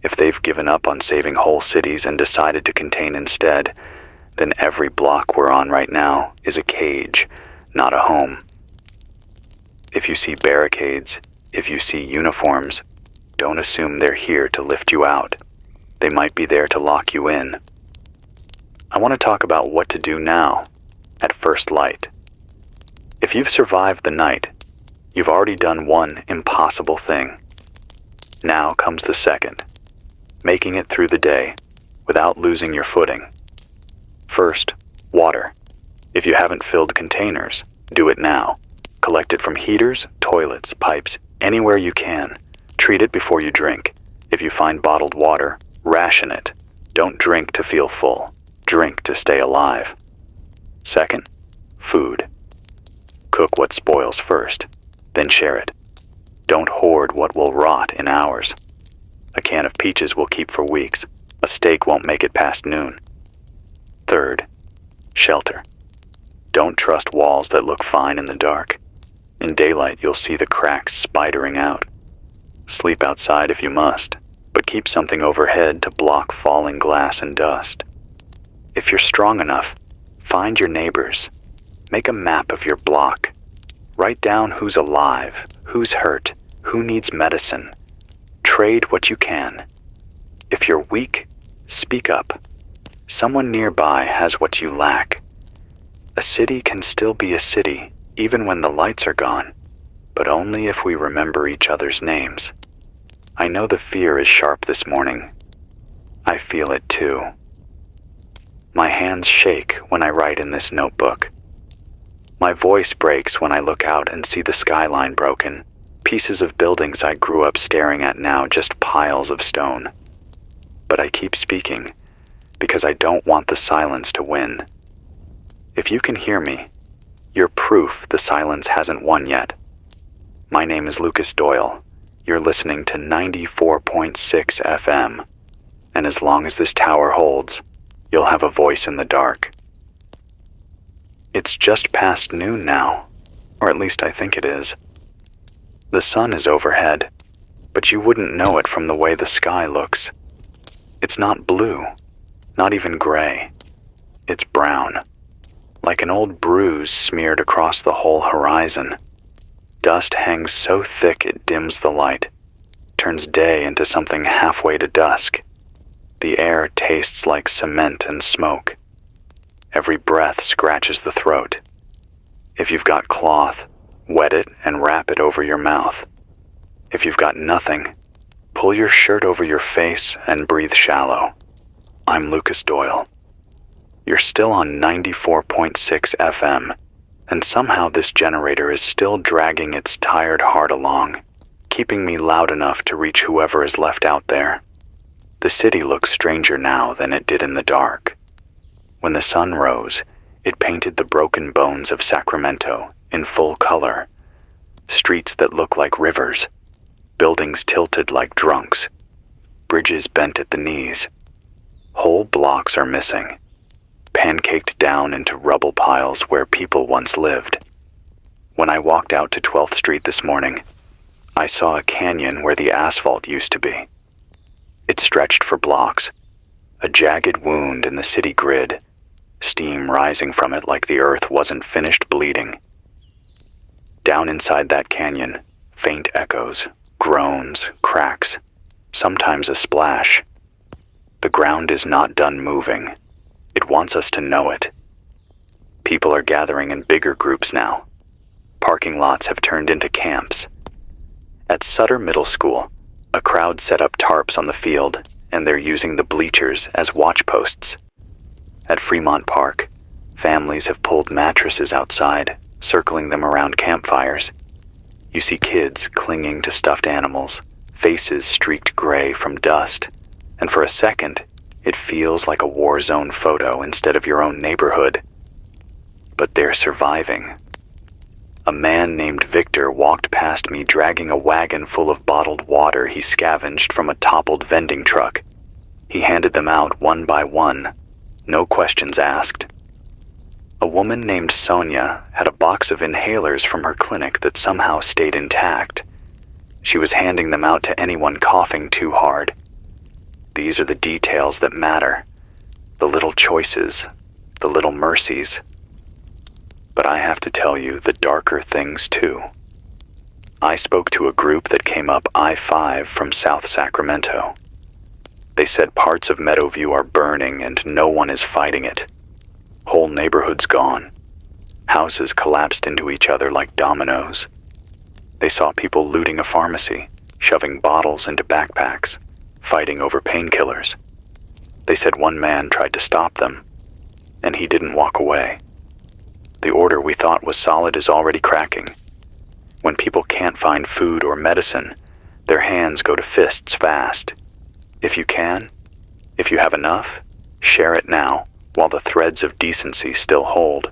Speaker 1: If they've given up on saving whole cities and decided to contain instead, then every block we're on right now is a cage, not a home. If you see barricades, if you see uniforms, don't assume they're here to lift you out. They might be there to lock you in. I want to talk about what to do now, at first light. If you've survived the night, you've already done one impossible thing. Now comes the second, making it through the day without losing your footing. First, water. If you haven't filled containers, do it now. Collect it from heaters, toilets, pipes, anywhere you can. Treat it before you drink. If you find bottled water, ration it. Don't drink to feel full. Drink to stay alive. Second, food. Cook what spoils first, then share it. Don't hoard what will rot in hours. A can of peaches will keep for weeks. A steak won't make it past noon. Third, shelter. Don't trust walls that look fine in the dark. In daylight, you'll see the cracks spidering out. Sleep outside if you must, but keep something overhead to block falling glass and dust. If you're strong enough, find your neighbors. Make a map of your block. Write down who's alive, who's hurt, who needs medicine. Trade what you can. If you're weak, speak up. Someone nearby has what you lack. A city can still be a city, even when the lights are gone, but only if we remember each other's names. I know the fear is sharp this morning. I feel it too. My hands shake when I write in this notebook. My voice breaks when I look out and see the skyline broken, pieces of buildings I grew up staring at now just piles of stone. But I keep speaking, because I don't want the silence to win. If you can hear me, you're proof the silence hasn't won yet. My name is Lucas Doyle. You're listening to 94.6 FM. And as long as this tower holds, you'll have a voice in the dark. It's just past noon now, or at least I think it is. The sun is overhead, but you wouldn't know it from the way the sky looks. It's not blue, not even gray. It's brown, like an old bruise smeared across the whole horizon. Dust hangs so thick it dims the light, turns day into something halfway to dusk. The air tastes like cement and smoke. Every breath scratches the throat. If you've got cloth, wet it and wrap it over your mouth. If you've got nothing, pull your shirt over your face and breathe shallow. I'm Lucas Doyle. You're still on 94.6 FM, and somehow this generator is still dragging its tired heart along, keeping me loud enough to reach whoever is left out there. The city looks stranger now than it did in the dark. When the sun rose, it painted the broken bones of Sacramento in full color. Streets that look like rivers, buildings tilted like drunks, bridges bent at the knees. Whole blocks are missing, pancaked down into rubble piles where people once lived. When I walked out to 12th Street this morning, I saw a canyon where the asphalt used to be. It stretched for blocks, a jagged wound in the city grid, steam rising from it like the earth wasn't finished bleeding. Down inside that canyon, faint echoes, groans, cracks, sometimes a splash. The ground is not done moving. It wants us to know it. People are gathering in bigger groups now. Parking lots have turned into camps. At Sutter Middle School, a crowd set up tarps on the field, and they're using the bleachers as watch posts. At Fremont Park, families have pulled mattresses outside, circling them around campfires. You see kids clinging to stuffed animals, faces streaked gray from dust, and for a second, it feels like a war zone photo instead of your own neighborhood. But they're surviving. A man named Victor walked past me dragging a wagon full of bottled water he scavenged from a toppled vending truck. He handed them out one by one, no questions asked. A woman named Sonia had a box of inhalers from her clinic that somehow stayed intact. She was handing them out to anyone coughing too hard. These are the details that matter, the little choices, the little mercies. But I have to tell you the darker things too. I spoke to a group that came up I-5 from South Sacramento. They said parts of Meadowview are burning and no one is fighting it. Whole neighborhoods gone. Houses collapsed into each other like dominoes. They saw people looting a pharmacy, shoving bottles into backpacks, fighting over painkillers. They said one man tried to stop them, and he didn't walk away. The order we thought was solid is already cracking. When people can't find food or medicine, their hands go to fists fast. If you can, if you have enough, share it now while the threads of decency still hold.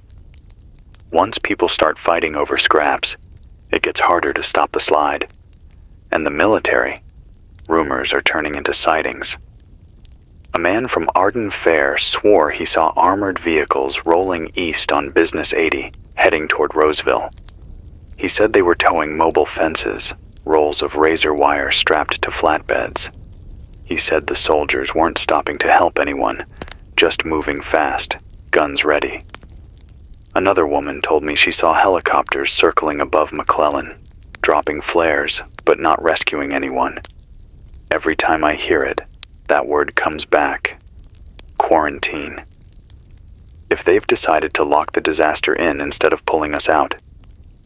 Speaker 1: Once people start fighting over scraps, it gets harder to stop the slide. And the military, rumors are turning into sightings. A man from Arden Fair swore he saw armored vehicles rolling east on Business 80, heading toward Roseville. He said they were towing mobile fences, rolls of razor wire strapped to flatbeds. He said the soldiers weren't stopping to help anyone, just moving fast, guns ready. Another woman told me she saw helicopters circling above McClellan, dropping flares, but not rescuing anyone. Every time I hear it, that word comes back. Quarantine. If they've decided to lock the disaster in instead of pulling us out,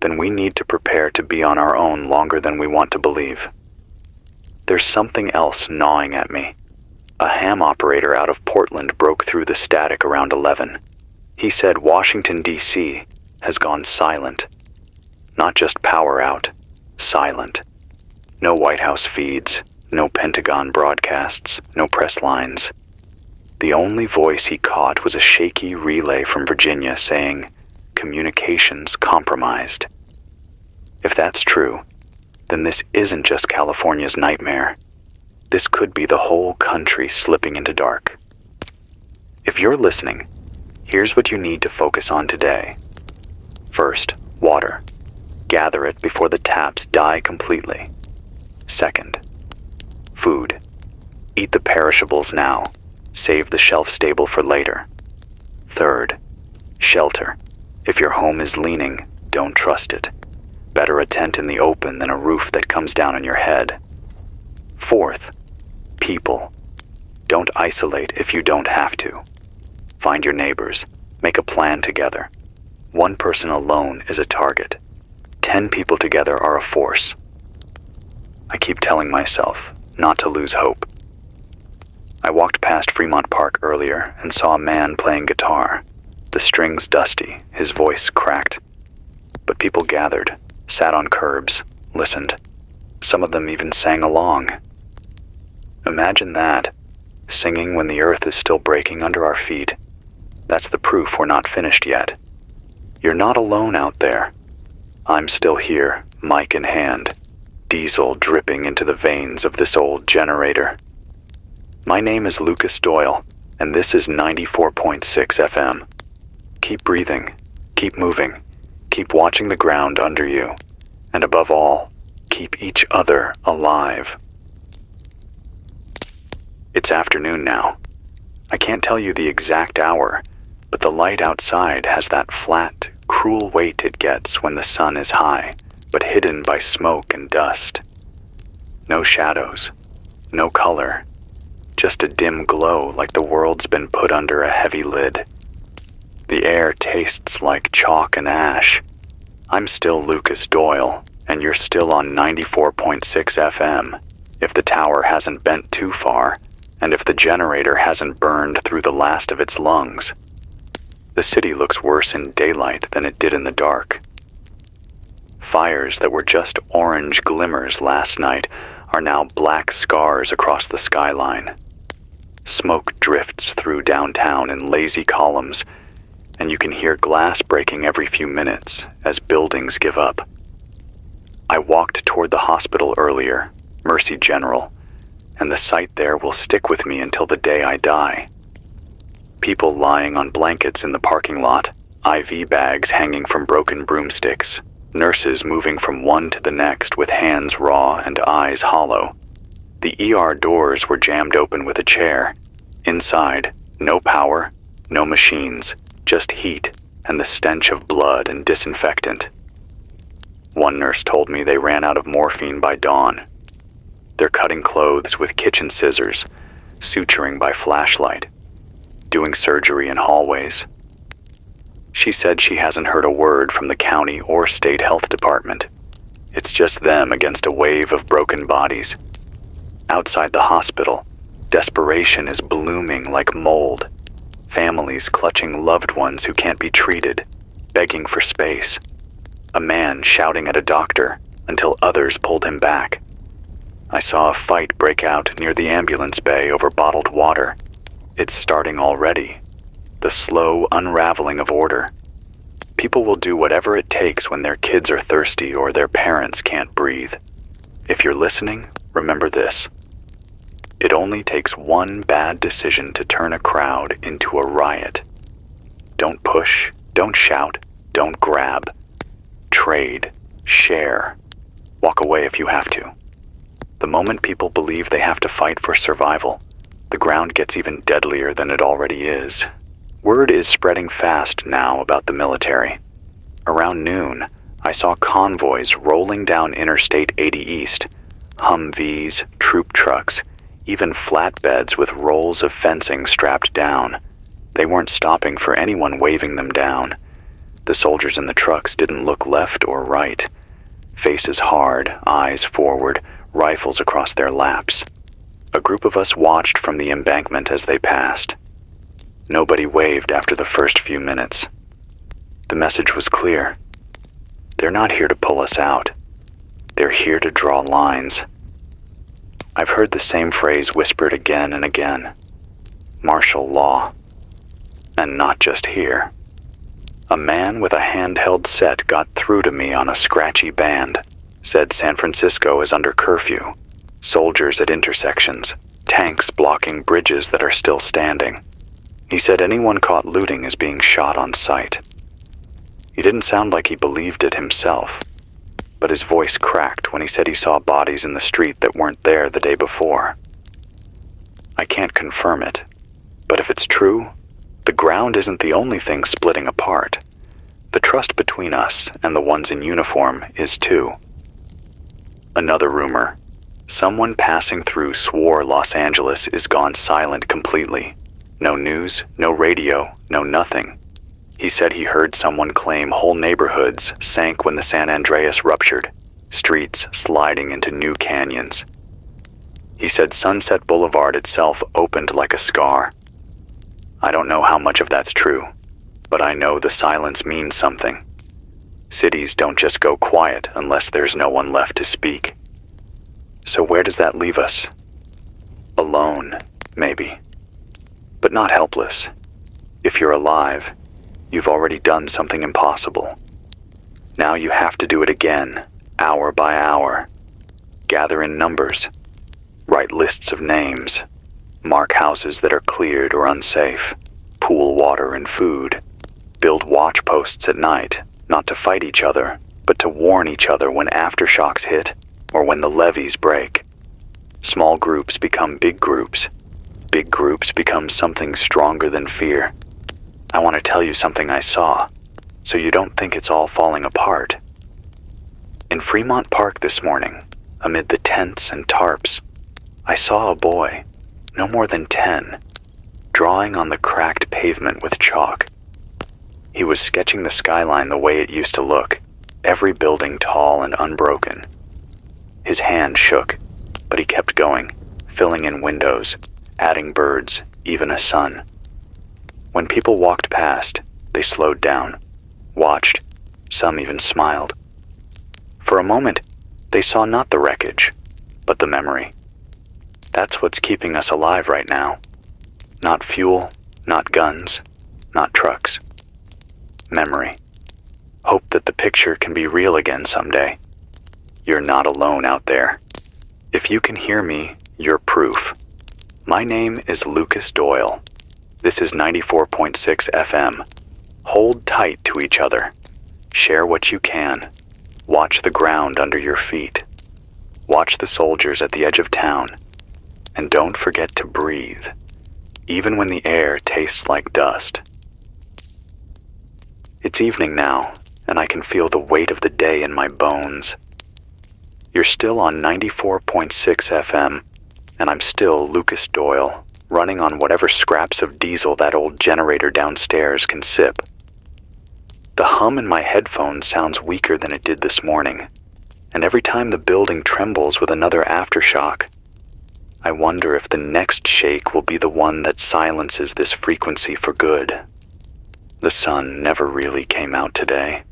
Speaker 1: then we need to prepare to be on our own longer than we want to believe. There's something else gnawing at me. A ham operator out of Portland broke through the static around 11. He said Washington, D.C. has gone silent. Not just power out, silent. No White House feeds, no Pentagon broadcasts, no press lines. The only voice he caught was a shaky relay from Virginia saying, "Communications compromised." If that's true, then this isn't just California's nightmare. This could be the whole country slipping into dark. If you're listening, here's what you need to focus on today. First, water. Gather it before the taps die completely. Second, food. Eat the perishables now. Save the shelf-stable for later. Third, shelter. If your home is leaning, don't trust it. Better a tent in the open than a roof that comes down on your head. Fourth, people. Don't isolate if you don't have to. Find your neighbors. Make a plan together. One person alone is a target. 10 people together are a force. I keep telling myself not to lose hope. I walked past Fremont Park earlier and saw a man playing guitar. The strings dusty, his voice cracked. But people gathered, sat on curbs, listened. Some of them even sang along. Imagine that, singing when the earth is still breaking under our feet. That's the proof we're not finished yet. You're not alone out there. I'm still here, mic in hand, diesel dripping into the veins of this old generator. My name is Lucas Doyle, and this is 94.6 FM. Keep breathing, keep moving, Keep watching the ground under you, and above all, keep each other alive. It's afternoon now. I can't tell you the exact hour, but the light outside has that flat, cruel weight it gets when the sun is high, but hidden by smoke and dust. No shadows, no color, just a dim glow like the world's been put under a heavy lid. The air tastes like chalk and ash. I'm still Lucas Doyle, and you're still on 94.6 FM, if the tower hasn't bent too far, and if the generator hasn't burned through the last of its lungs. The city looks worse in daylight than it did in the dark. Fires that were just orange glimmers last night are now black scars across the skyline. Smoke drifts through downtown in lazy columns, and you can hear glass breaking every few minutes as buildings give up. I walked toward the hospital earlier, Mercy General, and the sight there will stick with me until the day I die. People lying on blankets in the parking lot, IV bags hanging from broken broomsticks, nurses moving from one to the next with hands raw and eyes hollow. The ER doors were jammed open with a chair. Inside, no power, no machines, just heat and the stench of blood and disinfectant. One nurse told me they ran out of morphine by dawn. They're cutting clothes with kitchen scissors, suturing by flashlight, doing surgery in hallways. She said she hasn't heard a word from the county or state health department. It's just them against a wave of broken bodies. Outside the hospital, desperation is blooming like mold. Families clutching loved ones who can't be treated, begging for space. A man shouting at a doctor until others pulled him back. I saw a fight break out near the ambulance bay over bottled water. It's starting already. The slow unraveling of order. People will do whatever it takes when their kids are thirsty or their parents can't breathe. If you're listening, remember this. It only takes one bad decision to turn a crowd into a riot. Don't push, don't shout, don't grab. Trade, share, walk away if you have to. The moment people believe they have to fight for survival, the ground gets even deadlier than it already is. Word is spreading fast now about the military. Around noon, I saw convoys rolling down Interstate 80 East, Humvees, troop trucks, even flatbeds with rolls of fencing strapped down. They weren't stopping for anyone waving them down. The soldiers in the trucks didn't look left or right. Faces hard, eyes forward, rifles across their laps. A group of us watched from the embankment as they passed. Nobody waved after the first few minutes. The message was clear. They're not here to pull us out. They're here to draw lines. I've heard the same phrase whispered again and again. Martial law. And not just here. A man with a handheld set got through to me on a scratchy band. Said San Francisco is under curfew. Soldiers at intersections. Tanks blocking bridges that are still standing. He said anyone caught looting is being shot on sight. He didn't sound like he believed it himself, but his voice cracked when he said he saw bodies in the street that weren't there the day before. I can't confirm it, but if it's true, the ground isn't the only thing splitting apart. The trust between us and the ones in uniform is too. Another rumor. Someone passing through swore Los Angeles is gone silent completely. No news, no radio, no nothing. He said he heard someone claim whole neighborhoods sank when the San Andreas ruptured, streets sliding into new canyons. He said Sunset Boulevard itself opened like a scar. I don't know how much of that's true, but I know the silence means something. Cities don't just go quiet unless there's no one left to speak. So where does that leave us? Alone, maybe. But not helpless. If you're alive, you've already done something impossible. Now you have to do it again, hour by hour. Gather in numbers. Write lists of names. Mark houses that are cleared or unsafe. Pool water and food. Build watch posts at night. not to fight each other, but to warn each other when aftershocks hit or when the levees break. Small groups become big groups. Big groups become something stronger than fear. I want to tell you something I saw, so you don't think it's all falling apart. In Fremont Park this morning, amid the tents and tarps, I saw a boy, no more than 10, drawing on the cracked pavement with chalk. He was sketching the skyline the way it used to look, every building tall and unbroken. His hand shook, but he kept going, filling in windows, adding birds, even a sun. When people walked past, they slowed down, watched, some even smiled. For a moment, they saw not the wreckage, but the memory. That's what's keeping us alive right now. Not fuel, not guns, not trucks. Memory. Hope that the picture can be real again someday. You're not alone out there. If you can hear me, you're proof. My name is Lucas Doyle. This is 94.6 FM. Hold tight to each other. Share what you can. Watch the ground under your feet. Watch the soldiers at the edge of town. And don't forget to breathe, even when the air tastes like dust. It's evening now, and I can feel the weight of the day in my bones. You're still on 94.6 FM, and I'm still Lucas Doyle, running on whatever scraps of diesel that old generator downstairs can sip. The hum in my headphones sounds weaker than it did this morning, and every time the building trembles with another aftershock, I wonder if the next shake will be the one that silences this frequency for good. The sun never really came out today.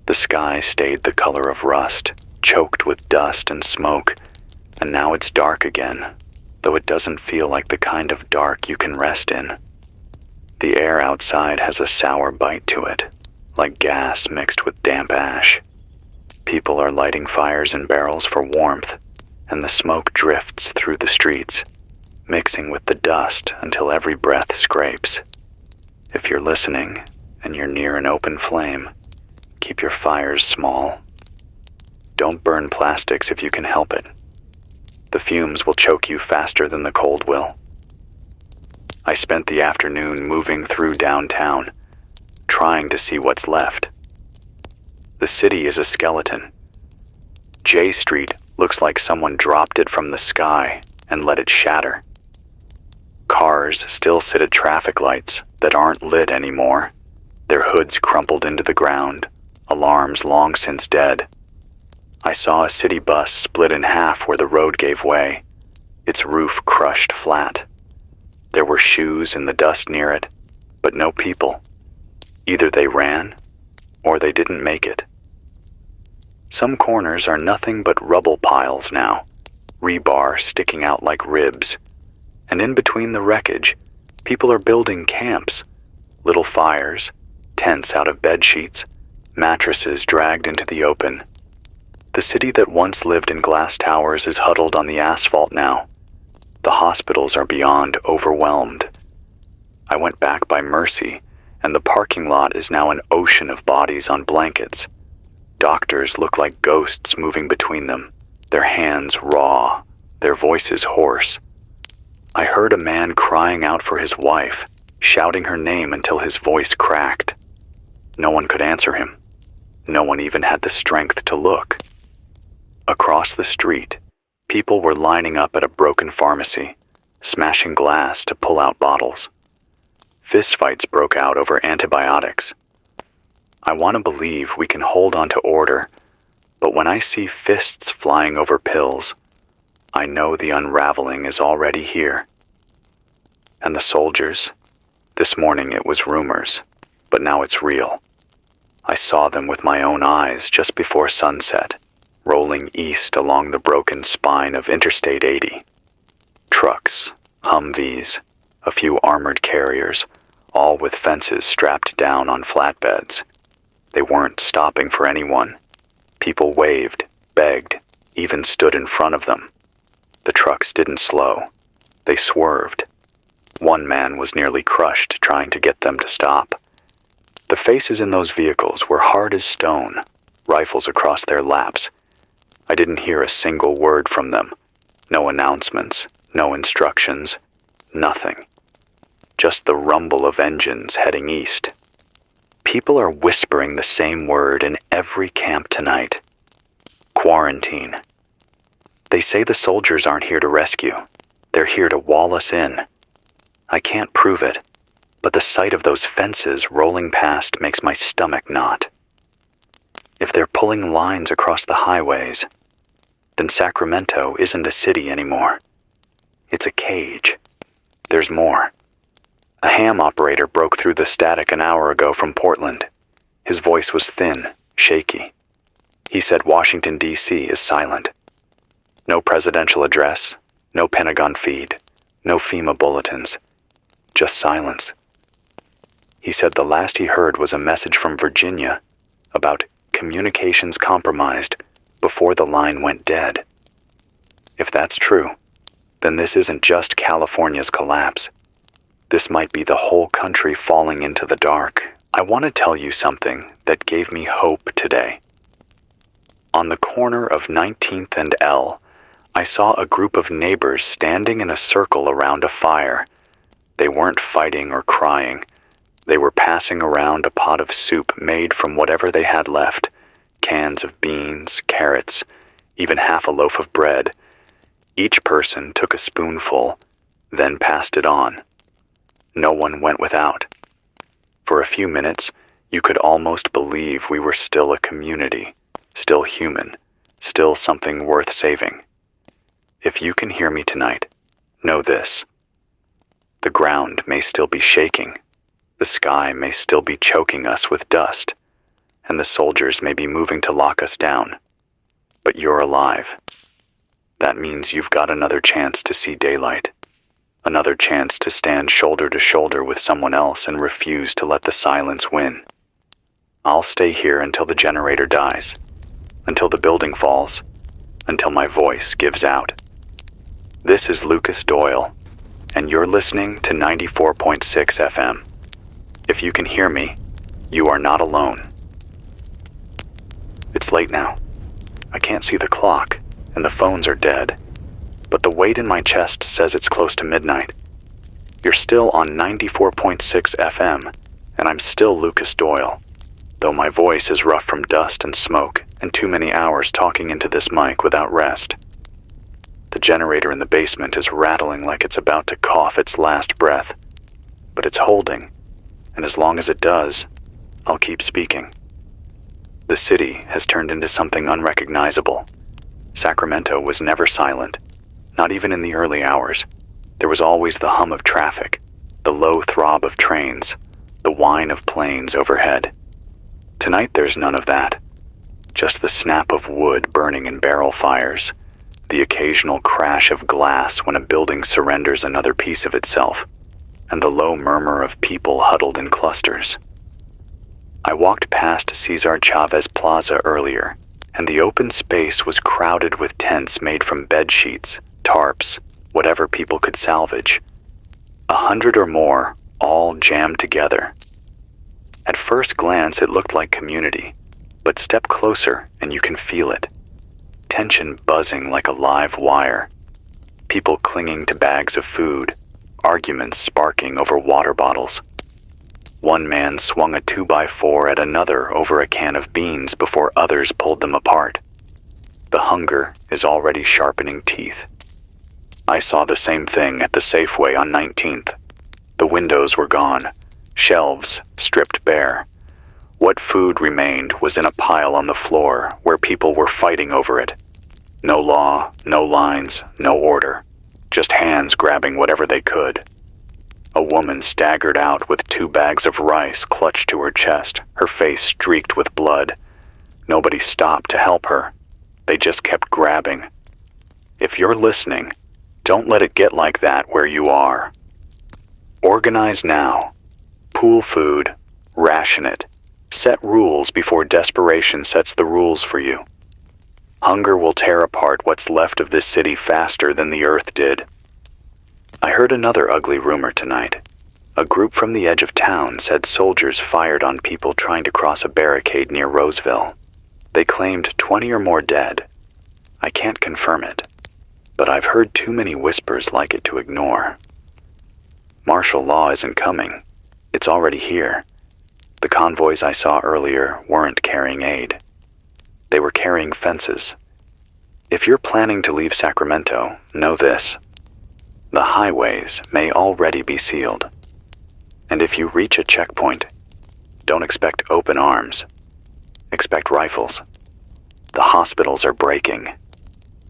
Speaker 1: The sky stayed the color of rust, choked with dust and smoke, and now it's dark again, though it doesn't feel like the kind of dark you can rest in. The air outside has a sour bite to it, like gas mixed with damp ash. People are lighting fires in barrels for warmth, and the smoke drifts through the streets, mixing with the dust until every breath scrapes. If you're listening and you're near an open flame, keep your fires small. Don't burn plastics if you can help it. The fumes will choke you faster than the cold will. I spent the afternoon moving through downtown, trying to see what's left. The city is a skeleton. J Street looks like someone dropped it from the sky and let it shatter. Cars still sit at traffic lights that aren't lit anymore, their hoods crumpled into the ground, alarms long since dead. I saw a city bus split in half where the road gave way, its roof crushed flat. There were shoes in the dust near it, but no people. Either they ran, or they didn't make it. Some corners are nothing but rubble piles now, rebar sticking out like ribs. And in between the wreckage, people are building camps, little fires, tents out of bed sheets, mattresses dragged into the open. The city that once lived in glass towers is huddled on the asphalt now. The hospitals are beyond overwhelmed. I went back by Mercy, and the parking lot is now an ocean of bodies on blankets. Doctors look like ghosts moving between them, their hands raw, their voices hoarse. I heard a man crying out for his wife, shouting her name until his voice cracked. No one could answer him. No one even had the strength to look. Across the street, people were lining up at a broken pharmacy, smashing glass to pull out bottles. Fistfights broke out over antibiotics. I want to believe we can hold on to order, but when I see fists flying over pills, I know the unraveling is already here. And the soldiers? This morning it was rumors, but now it's real. I saw them with my own eyes just before sunset, rolling east along the broken spine of Interstate 80. Trucks, Humvees, a few armored carriers, all with fences strapped down on flatbeds. They weren't stopping for anyone. People waved, begged, even stood in front of them. The trucks didn't slow. They swerved. One man was nearly crushed trying to get them to stop. The faces in those vehicles were hard as stone, rifles across their laps. I didn't hear a single word from them. No announcements, no instructions, nothing. Just the rumble of engines heading east. People are whispering the same word in every camp tonight. Quarantine. They say the soldiers aren't here to rescue. They're here to wall us in. I can't prove it, but the sight of those fences rolling past makes my stomach knot. If they're pulling lines across the highways, then Sacramento isn't a city anymore. It's a cage. There's more. A ham operator broke through the static an hour ago from Portland. His voice was thin, shaky. He said Washington, D.C. is silent. No presidential address, no Pentagon feed, no FEMA bulletins. Just silence. He said the last he heard was a message from Virginia about communications compromised before the line went dead. If that's true, then this isn't just California's collapse. This might be the whole country falling into the dark. I want to tell you something that gave me hope today. On the corner of 19th and L, I saw a group of neighbors standing in a circle around a fire. They weren't fighting or crying. They were passing around a pot of soup made from whatever they had left. Cans of beans, carrots, even half a loaf of bread. Each person took a spoonful, then passed it on. No one went without. For a few minutes, you could almost believe we were still a community, still human, still something worth saving. If you can hear me tonight, know this. The ground may still be shaking, the sky may still be choking us with dust, and the soldiers may be moving to lock us down. But you're alive. That means you've got another chance to see daylight. Another chance to stand shoulder to shoulder with someone else and refuse to let the silence win. I'll stay here until the generator dies, until the building falls, until my voice gives out. This is Lucas Doyle, and you're listening to 94.6 FM. If you can hear me, you are not alone. It's late now. I can't see the clock, and the phones are dead. But the weight in my chest says it's close to midnight. You're still on 94.6 FM, and I'm still Lucas Doyle, though my voice is rough from dust and smoke and too many hours talking into this mic without rest. The generator in the basement is rattling like it's about to cough its last breath, but it's holding, and as long as it does, I'll keep speaking. The city has turned into something unrecognizable. Sacramento was never silent. Not even in the early hours. There was always the hum of traffic, the low throb of trains, the whine of planes overhead. Tonight there's none of that. Just the snap of wood burning in barrel fires, the occasional crash of glass when a building surrenders another piece of itself, and the low murmur of people huddled in clusters. I walked past Cesar Chavez Plaza earlier, and the open space was crowded with tents made from bed sheets, tarps, whatever people could salvage. 100 or more, all jammed together. At first glance, it looked like community, but step closer and you can feel it. Tension buzzing like a live wire. People clinging to bags of food, arguments sparking over water bottles. One man swung a 2x4 at another over a can of beans before others pulled them apart. The hunger is already sharpening teeth. I saw the same thing at the Safeway on 19th. The windows were gone, shelves stripped bare. What food remained was in a pile on the floor where people were fighting over it. No law, no lines, no order. Just hands grabbing whatever they could. A woman staggered out with 2 bags of rice clutched to her chest, her face streaked with blood. Nobody stopped to help her. They just kept grabbing. If you're listening, don't let it get like that where you are. Organize now. Pool food. Ration it. Set rules before desperation sets the rules for you. Hunger will tear apart what's left of this city faster than the earth did. I heard another ugly rumor tonight. A group from the edge of town said soldiers fired on people trying to cross a barricade near Roseville. They claimed 20 or more dead. I can't confirm it, but I've heard too many whispers like it to ignore. Martial law isn't coming. It's already here. The convoys I saw earlier weren't carrying aid. They were carrying fences. If you're planning to leave Sacramento, know this. The highways may already be sealed. And if you reach a checkpoint, don't expect open arms. Expect rifles. The hospitals are breaking.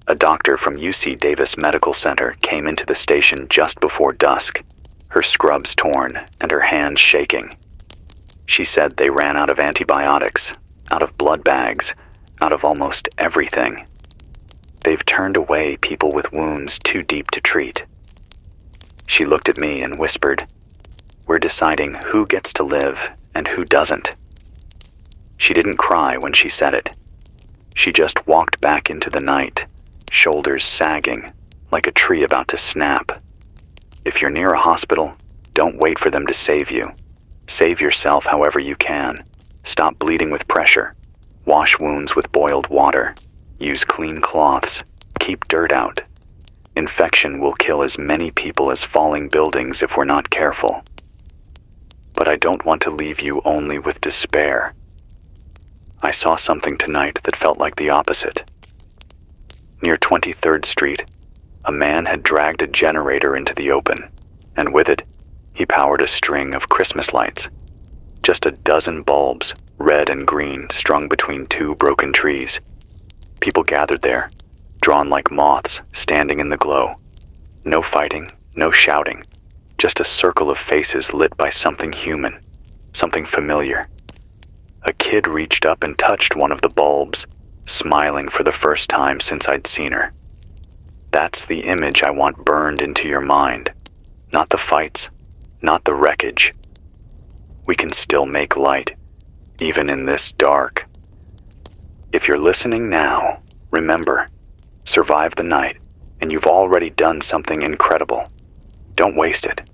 Speaker 1: A doctor from UC Davis Medical Center came into the station just before dusk, her scrubs torn and her hands shaking. She said they ran out of antibiotics, out of blood bags, out of almost everything. They've turned away people with wounds too deep to treat. She looked at me and whispered, "We're deciding who gets to live and who doesn't." She didn't cry when she said it. She just walked back into the night, shoulders sagging, like a tree about to snap. If you're near a hospital, don't wait for them to save you. Save yourself however you can. Stop bleeding with pressure. Wash wounds with boiled water. Use clean cloths. Keep dirt out. Infection will kill as many people as falling buildings if we're not careful. But I don't want to leave you only with despair. I saw something tonight that felt like the opposite. Near 23rd Street, a man had dragged a generator into the open, and with it, he powered a string of Christmas lights. Just a dozen bulbs, red and green, strung between two broken trees. People gathered there, drawn like moths, standing in the glow. No fighting, no shouting, just a circle of faces lit by something human, something familiar. A kid reached up and touched one of the bulbs, smiling for the first time since I'd seen her. That's the image I want burned into your mind. Not the fights, not the wreckage. We can still make light, even in this dark. If you're listening now, remember, survive the night, and you've already done something incredible. Don't waste it.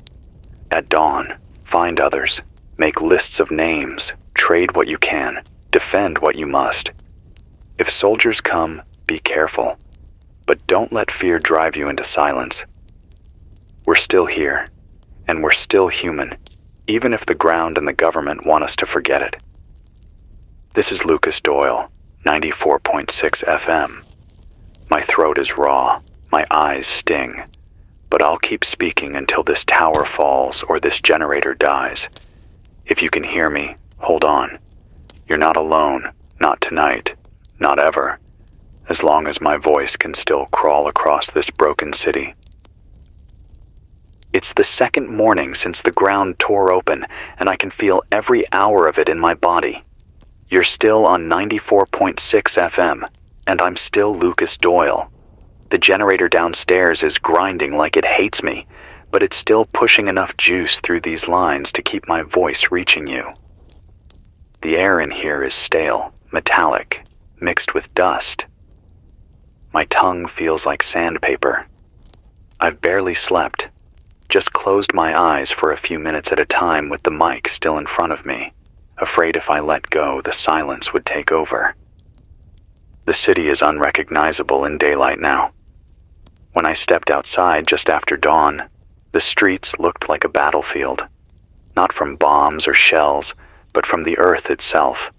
Speaker 1: At dawn, find others, make lists of names, trade what you can, defend what you must. If soldiers come, be careful, but don't let fear drive you into silence. We're still here, and we're still human, even if the ground and the government want us to forget it. This is Lucas Doyle, 94.6 FM. My throat is raw, my eyes sting, but I'll keep speaking until this tower falls or this generator dies. If you can hear me, hold on. You're not alone, not tonight, not ever, as long as my voice can still crawl across this broken city. It's the second morning since the ground tore open, and I can feel every hour of it in my body. You're still on 94.6 FM, and I'm still Lucas Doyle. The generator downstairs is grinding like it hates me, but it's still pushing enough juice through these lines to keep my voice reaching you. The air in here is stale, metallic, mixed with dust. My tongue feels like sandpaper. I've barely slept. Just closed my eyes for a few minutes at a time with the mic still in front of me, afraid if I let go, the silence would take over. The city is unrecognizable in daylight now. When I stepped outside just after dawn, the streets looked like a battlefield, not from bombs or shells, but from the earth itself.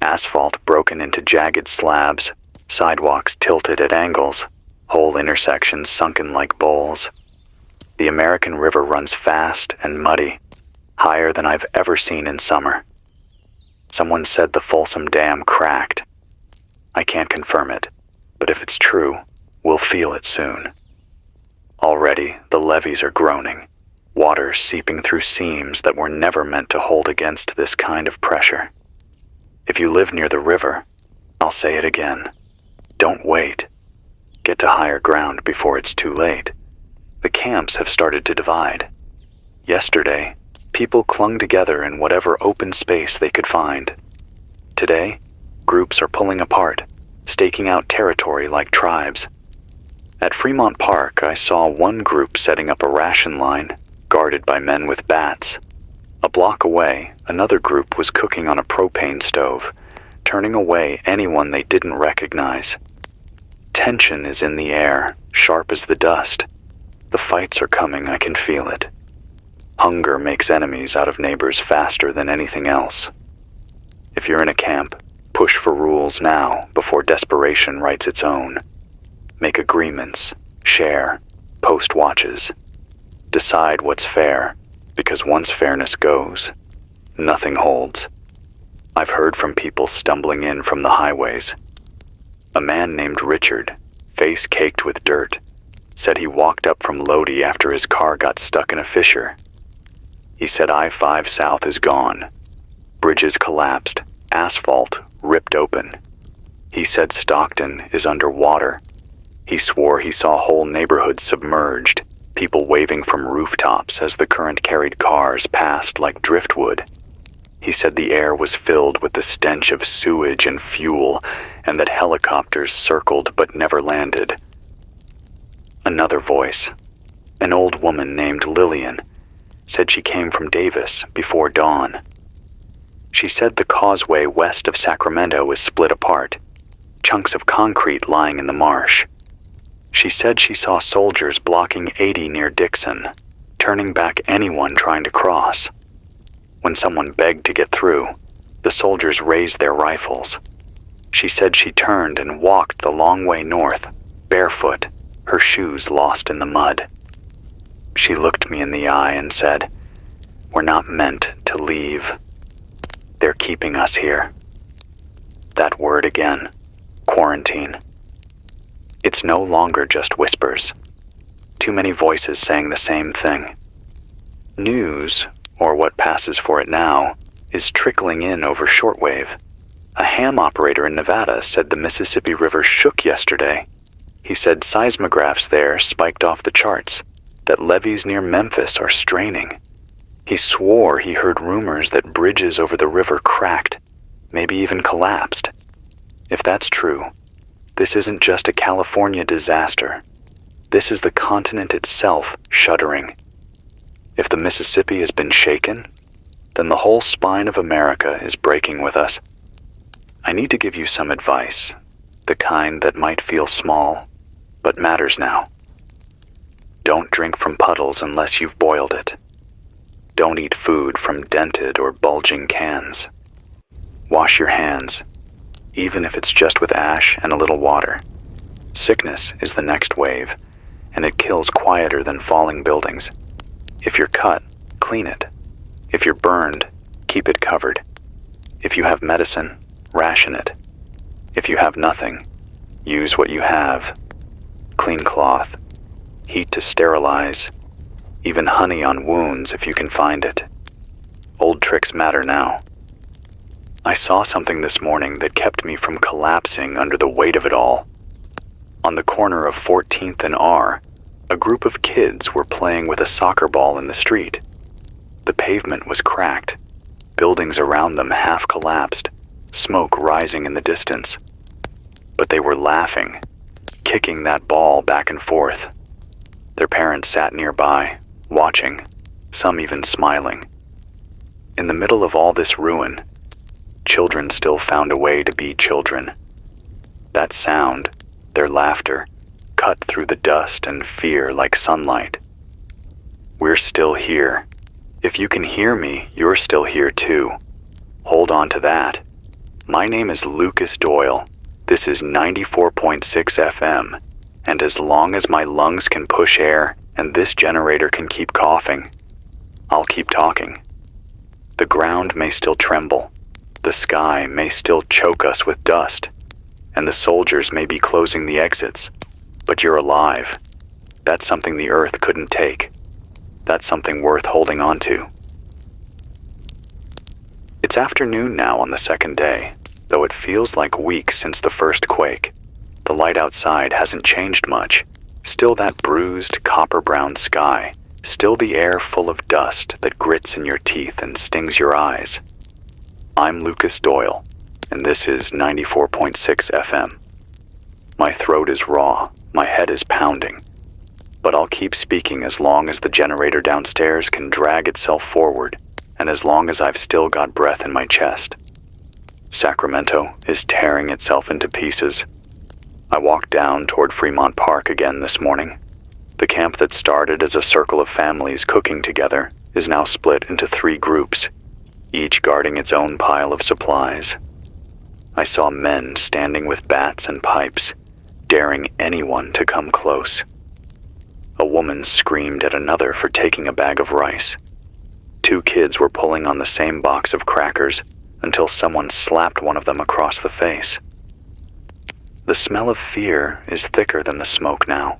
Speaker 1: Asphalt broken into jagged slabs, sidewalks tilted at angles, whole intersections sunken like bowls. The American River runs fast and muddy, higher than I've ever seen in summer. Someone said the Folsom Dam cracked. I can't confirm it, but if it's true, we'll feel it soon. Already, the levees are groaning, water seeping through seams that were never meant to hold against this kind of pressure. If you live near the river, I'll say it again. Don't wait. Get to higher ground before it's too late. The camps have started to divide. Yesterday, people clung together in whatever open space they could find. Today, groups are pulling apart, staking out territory like tribes. At Fremont Park, I saw one group setting up a ration line, guarded by men with bats. A block away, another group was cooking on a propane stove, turning away anyone they didn't recognize. Tension is in the air, sharp as the dust. The fights are coming, I can feel it. Hunger makes enemies out of neighbors faster than anything else. If you're in a camp, push for rules now before desperation writes its own. Make agreements, share, post watches. Decide what's fair, because once fairness goes, nothing holds. I've heard from people stumbling in from the highways. A man named Richard, face caked with dirt, said he walked up from Lodi after his car got stuck in a fissure. He said I-5 South is gone. Bridges collapsed, asphalt ripped open. He said Stockton is underwater. He swore he saw whole neighborhoods submerged, people waving from rooftops as the current carried cars passed like driftwood. He said the air was filled with the stench of sewage and fuel, and that helicopters circled but never landed. Another voice, an old woman named Lillian, said she came from Davis before dawn. She said the causeway west of Sacramento is split apart, chunks of concrete lying in the marsh. She said she saw soldiers blocking 80 near Dixon, turning back anyone trying to cross. When someone begged to get through, the soldiers raised their rifles. She said she turned and walked the long way north, barefoot, her shoes lost in the mud. She looked me in the eye and said, "We're not meant to leave. They're keeping us here." That word again, quarantine. It's no longer just whispers. Too many voices saying the same thing. News, or what passes for it now, is trickling in over shortwave. A ham operator in Nevada said the Mississippi River shook yesterday. He said seismographs there spiked off the charts, that levees near Memphis are straining. He swore he heard rumors that bridges over the river cracked, maybe even collapsed. If that's true, this isn't just a California disaster. This is the continent itself shuddering. If the Mississippi has been shaken, then the whole spine of America is breaking with us. I need to give you some advice, the kind that might feel small, but matters now. Don't drink from puddles unless you've boiled it. Don't eat food from dented or bulging cans. Wash your hands, even if it's just with ash and a little water. Sickness is the next wave, and it kills quieter than falling buildings. If you're cut, clean it. If you're burned, keep it covered. If you have medicine, ration it. If you have nothing, use what you have. Clean cloth, heat to sterilize, even honey on wounds if you can find it. Old tricks matter now. I saw something this morning that kept me from collapsing under the weight of it all. On the corner of 14th and R, a group of kids were playing with a soccer ball in the street. The pavement was cracked, buildings around them half collapsed, smoke rising in the distance. But they were laughing, kicking that ball back and forth. Their parents sat nearby, watching, some even smiling. In the middle of all this ruin, children still found a way to be children. That sound, their laughter, cut through the dust and fear like sunlight. We're still here. If you can hear me, you're still here too. Hold on to that. My name is Lucas Doyle. This is 94.6 FM, and as long as my lungs can push air and this generator can keep coughing, I'll keep talking. The ground may still tremble, the sky may still choke us with dust, and the soldiers may be closing the exits, but you're alive. That's something the earth couldn't take. That's something worth holding on to. It's afternoon now on the second day, though it feels like weeks since the first quake. The light outside hasn't changed much. Still that bruised, copper-brown sky. Still the air full of dust that grits in your teeth and stings your eyes. I'm Lucas Doyle, and this is 94.6 FM. My throat is raw, my head is pounding. But I'll keep speaking as long as the generator downstairs can drag itself forward, and as long as I've still got breath in my chest. Sacramento is tearing itself into pieces. I walked down toward Fremont Park again this morning. The camp that started as a circle of families cooking together is now split into 3 groups, each guarding its own pile of supplies. I saw men standing with bats and pipes, daring anyone to come close. A woman screamed at another for taking a bag of rice. 2 kids were pulling on the same box of crackers until someone slapped one of them across the face. The smell of fear is thicker than the smoke now.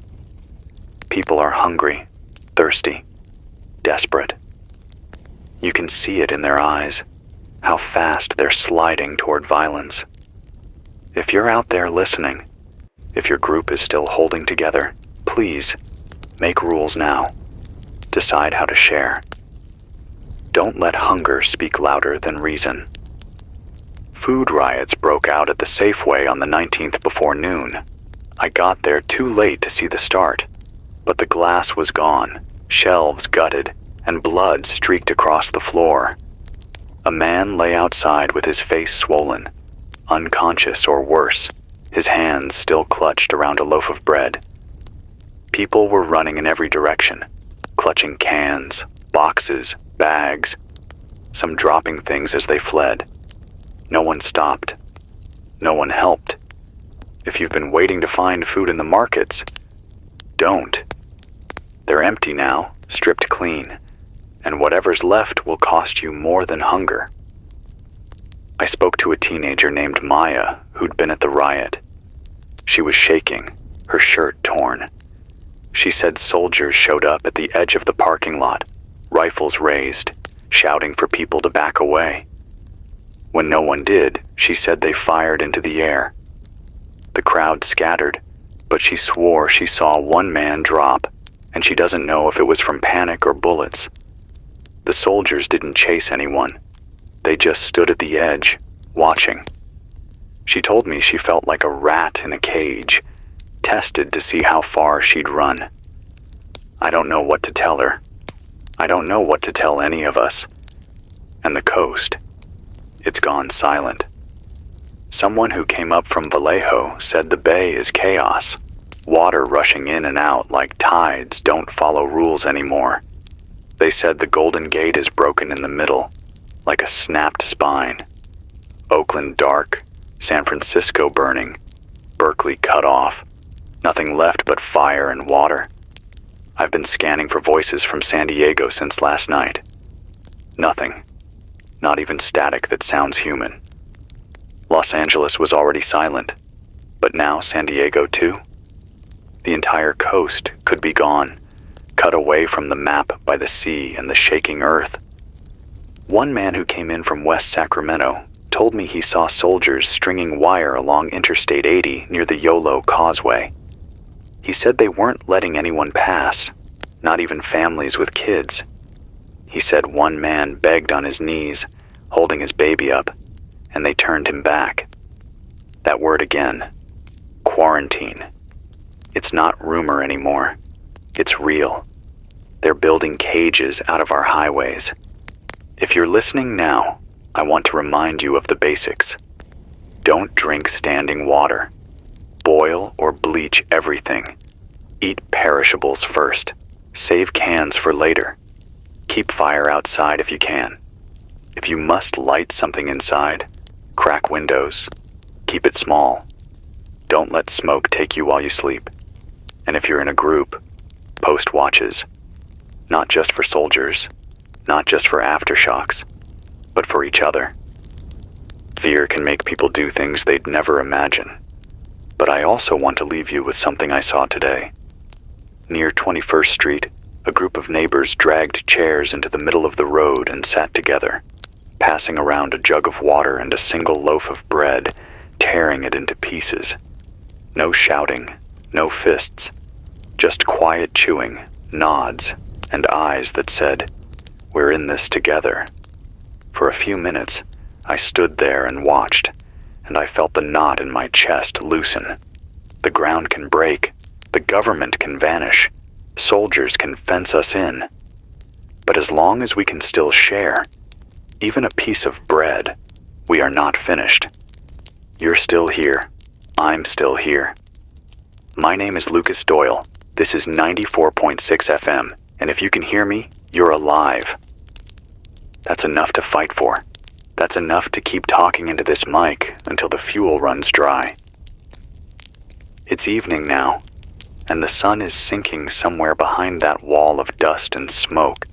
Speaker 1: People are hungry, thirsty, desperate. You can see it in their eyes, how fast they're sliding toward violence. If you're out there listening, if your group is still holding together, please, make rules now. Decide how to share. Don't let hunger speak louder than reason. Food riots broke out at the Safeway on the 19th before noon. I got there too late to see the start, but the glass was gone, shelves gutted, and blood streaked across the floor. A man lay outside with his face swollen, unconscious or worse, his hands still clutched around a loaf of bread. People were running in every direction, clutching cans, boxes, bags, some dropping things as they fled. No one stopped. No one helped. If you've been waiting to find food in the markets, don't. They're empty now, stripped clean, and whatever's left will cost you more than hunger. I spoke to a teenager named Maya who'd been at the riot. She was shaking, her shirt torn. She said soldiers showed up at the edge of the parking lot, rifles raised, shouting for people to back away. When no one did, she said they fired into the air. The crowd scattered, but she swore she saw one man drop, and she doesn't know if it was from panic or bullets. The soldiers didn't chase anyone. They just stood at the edge, watching. She told me she felt like a rat in a cage, tested to see how far she'd run. I don't know what to tell her. I don't know what to tell any of us. And the coast, it's gone silent. Someone who came up from Vallejo said the bay is chaos. Water rushing in and out like tides don't follow rules anymore. They said the Golden Gate is broken in the middle, like a snapped spine. Oakland dark, San Francisco burning, Berkeley cut off. Nothing left but fire and water. I've been scanning for voices from San Diego since last night. Nothing. Not even static that sounds human. Los Angeles was already silent, but now San Diego too? The entire coast could be gone, cut away from the map by the sea and the shaking earth. One man who came in from West Sacramento told me he saw soldiers stringing wire along Interstate 80 near the Yolo Causeway. He said they weren't letting anyone pass, not even families with kids. He said one man begged on his knees, holding his baby up, and they turned him back. That word again, quarantine. It's not rumor anymore. It's real. They're building cages out of our highways. If you're listening now, I want to remind you of the basics. Don't drink standing water. Boil or bleach everything. Eat perishables first. Save cans for later. Keep fire outside if you can. If you must light something inside, crack windows. Keep it small. Don't let smoke take you while you sleep. And if you're in a group, post watches. Not just for soldiers, not just for aftershocks, but for each other. Fear can make people do things they'd never imagine. But I also want to leave you with something I saw today. Near 21st Street, a group of neighbors dragged chairs into the middle of the road and sat together, passing around a jug of water and a single loaf of bread, tearing it into pieces. No shouting, no fists, just quiet chewing, nods, and eyes that said, "We're in this together." For a few minutes, I stood there and watched, and I felt the knot in my chest loosen. The ground can break, the government can vanish, Soldiers can fence us in. But as long as we can still share, even a piece of bread, we are not finished. You're still here. I'm still here. My name is Lucas Doyle. This is 94.6 FM, and if you can hear me, you're alive. That's enough to fight for. That's enough to keep talking into this mic until the fuel runs dry. It's evening now, and the sun is sinking somewhere behind that wall of dust and smoke,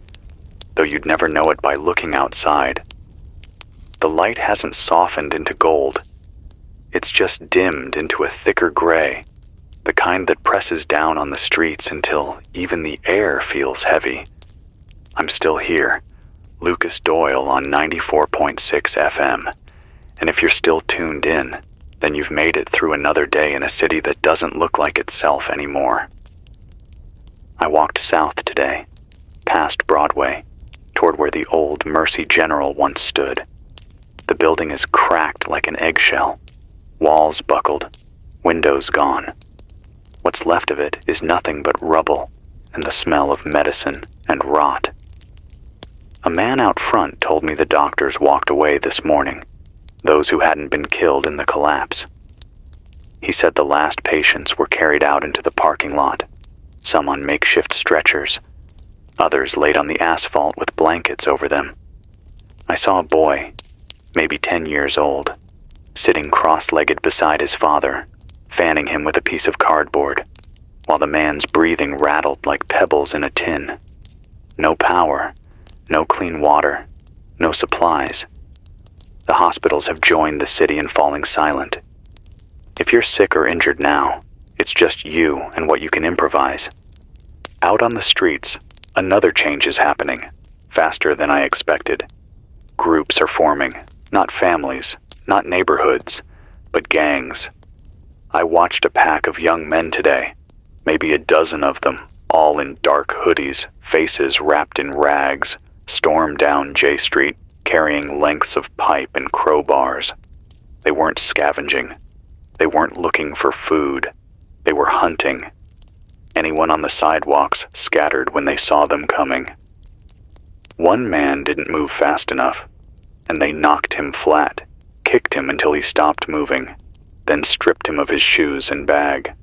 Speaker 1: though you'd never know it by looking outside. The light hasn't softened into gold. It's just dimmed into a thicker gray, the kind that presses down on the streets until even the air feels heavy. I'm still here, Lucas Doyle on 94.6 FM, and if you're still tuned in, then you've made it through another day in a city that doesn't look like itself anymore. I walked south today, past Broadway, toward where the old Mercy General once stood. The building is cracked like an eggshell, walls buckled, windows gone. What's left of it is nothing but rubble and the smell of medicine and rot. A man out front told me the doctors walked away this morning, those who hadn't been killed in the collapse. He said the last patients were carried out into the parking lot, some on makeshift stretchers, others laid on the asphalt with blankets over them. I saw a boy, maybe 10 years old, sitting cross-legged beside his father, fanning him with a piece of cardboard, while the man's breathing rattled like pebbles in a tin. No power, no clean water, no supplies. The hospitals have joined the city in falling silent. If you're sick or injured now, it's just you and what you can improvise. Out on the streets, another change is happening, faster than I expected. Groups are forming, not families, not neighborhoods, but gangs. I watched a pack of young men today, maybe a dozen of them, all in dark hoodies, faces wrapped in rags, storm down J Street, carrying lengths of pipe and crowbars. They weren't scavenging. They weren't looking for food. They were hunting. Anyone on the sidewalks scattered when they saw them coming. One man didn't move fast enough, and they knocked him flat, kicked him until he stopped moving, then stripped him of his shoes and bag.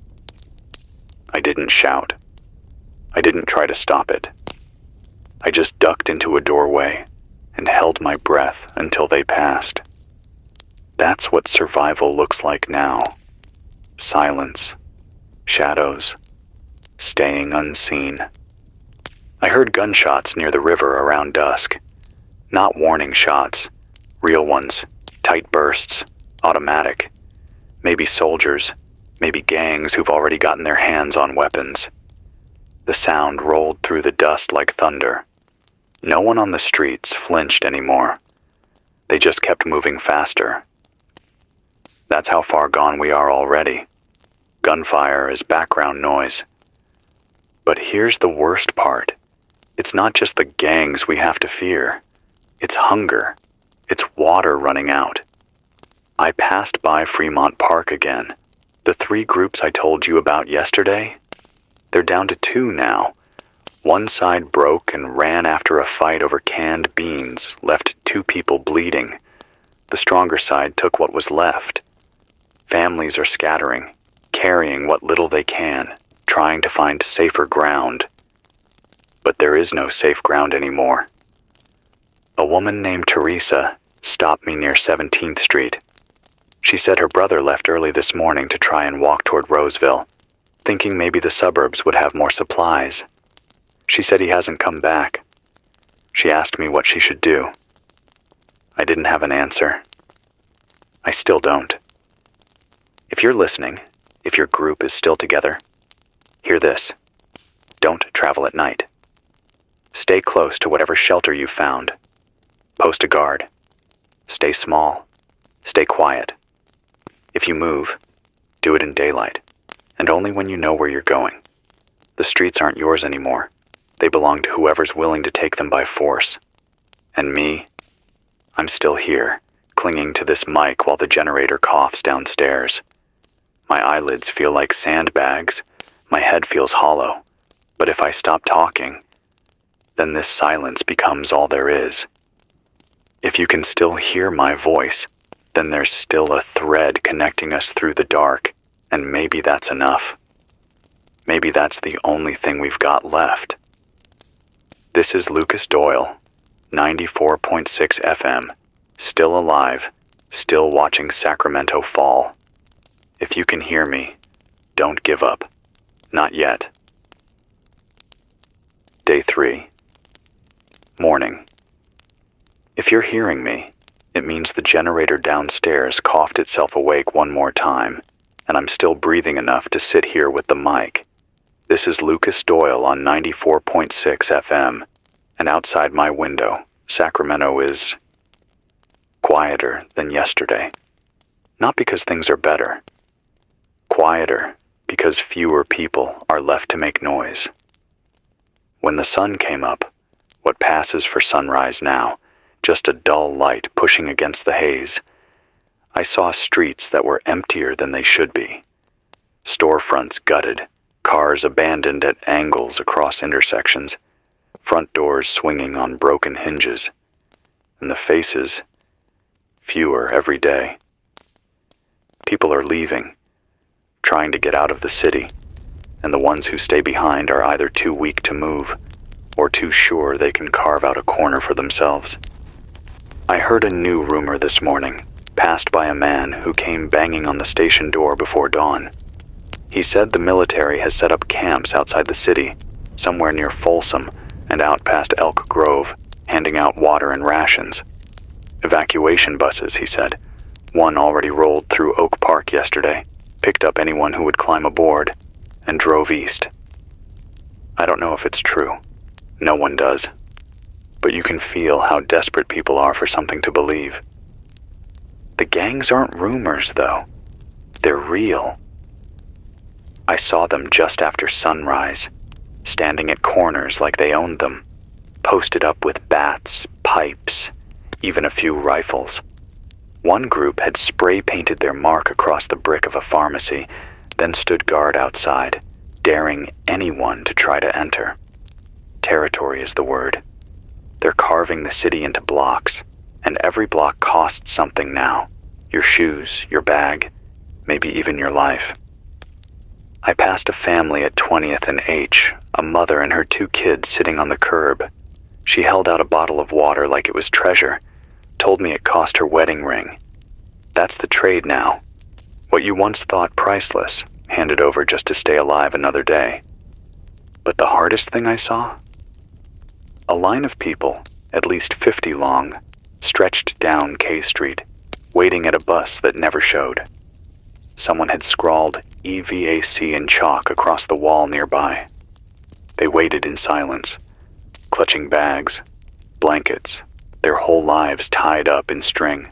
Speaker 1: I didn't shout. I didn't try to stop it. I just ducked into a doorway and held my breath until they passed. That's what survival looks like now. Silence, shadows, staying unseen. I heard gunshots near the river around dusk. Not warning shots, real ones, tight bursts, automatic. Maybe soldiers, maybe gangs who've already gotten their hands on weapons. The sound rolled through the dust like thunder. No one on the streets flinched anymore. They just kept moving faster. That's how far gone we are already. Gunfire is background noise. But here's the worst part. It's not just the gangs we have to fear. It's hunger. It's water running out. I passed by Fremont Park again. The 3 groups I told you about yesterday, they're down to 2 now. One side broke and ran after a fight over canned beans, left 2 people bleeding. The stronger side took what was left. Families are scattering, carrying what little they can, trying to find safer ground. But there is no safe ground anymore. A woman named Teresa stopped me near 17th Street. She said her brother left early this morning to try and walk toward Roseville, thinking maybe the suburbs would have more supplies. She said he hasn't come back. She asked me what she should do. I didn't have an answer. I still don't. If you're listening, if your group is still together, hear this. Don't travel at night. Stay close to whatever shelter you found. Post a guard. Stay small. Stay quiet. If you move, do it in daylight, and only when you know where you're going. The streets aren't yours anymore. They belong to whoever's willing to take them by force. And me, I'm still here, clinging to this mic while the generator coughs downstairs. My eyelids feel like sandbags. My head feels hollow. But if I stop talking, then this silence becomes all there is. If you can still hear my voice, then there's still a thread connecting us through the dark, and maybe that's enough. Maybe that's the only thing we've got left. This is Lucas Doyle, 94.6 FM, still alive, still watching Sacramento fall. If you can hear me, don't give up. Not yet. Day 3. Morning. If you're hearing me, it means the generator downstairs coughed itself awake one more time, and I'm still breathing enough to sit here with the mic. This is Lucas Doyle on 94.6 FM, and outside my window, Sacramento is quieter than yesterday. Not because things are better. Quieter because fewer people are left to make noise. When the sun came up, what passes for sunrise now, just a dull light pushing against the haze, I saw streets that were emptier than they should be. Storefronts gutted, cars abandoned at angles across intersections, front doors swinging on broken hinges, and the faces, fewer every day. People are leaving, trying to get out of the city, and the ones who stay behind are either too weak to move or too sure they can carve out a corner for themselves. I heard a new rumor this morning, passed by a man who came banging on the station door before dawn. He said the military has set up camps outside the city, somewhere near Folsom and out past Elk Grove, handing out water and rations. Evacuation buses, he said. One already rolled through Oak Park yesterday, picked up anyone who would climb aboard, and drove east. I don't know if it's true. No one does. But you can feel how desperate people are for something to believe. The gangs aren't rumors, though. They're real. I saw them just after sunrise, standing at corners like they owned them, posted up with bats, pipes, even a few rifles. One group had spray-painted their mark across the brick of a pharmacy, then stood guard outside, daring anyone to try to enter. Territory is the word. They're carving the city into blocks, and every block costs something now. Your shoes, your bag, maybe even your life. I passed a family at 20th and H, a mother and her 2 kids sitting on the curb. She held out a bottle of water like it was treasure, told me it cost her wedding ring. That's the trade now. What you once thought priceless, handed over just to stay alive another day. But the hardest thing I saw? A line of people, at least 50 long, stretched down K Street, waiting at a bus that never showed. Someone had scrawled EVAC in chalk across the wall nearby. They waited in silence, clutching bags, blankets, their whole lives tied up in string.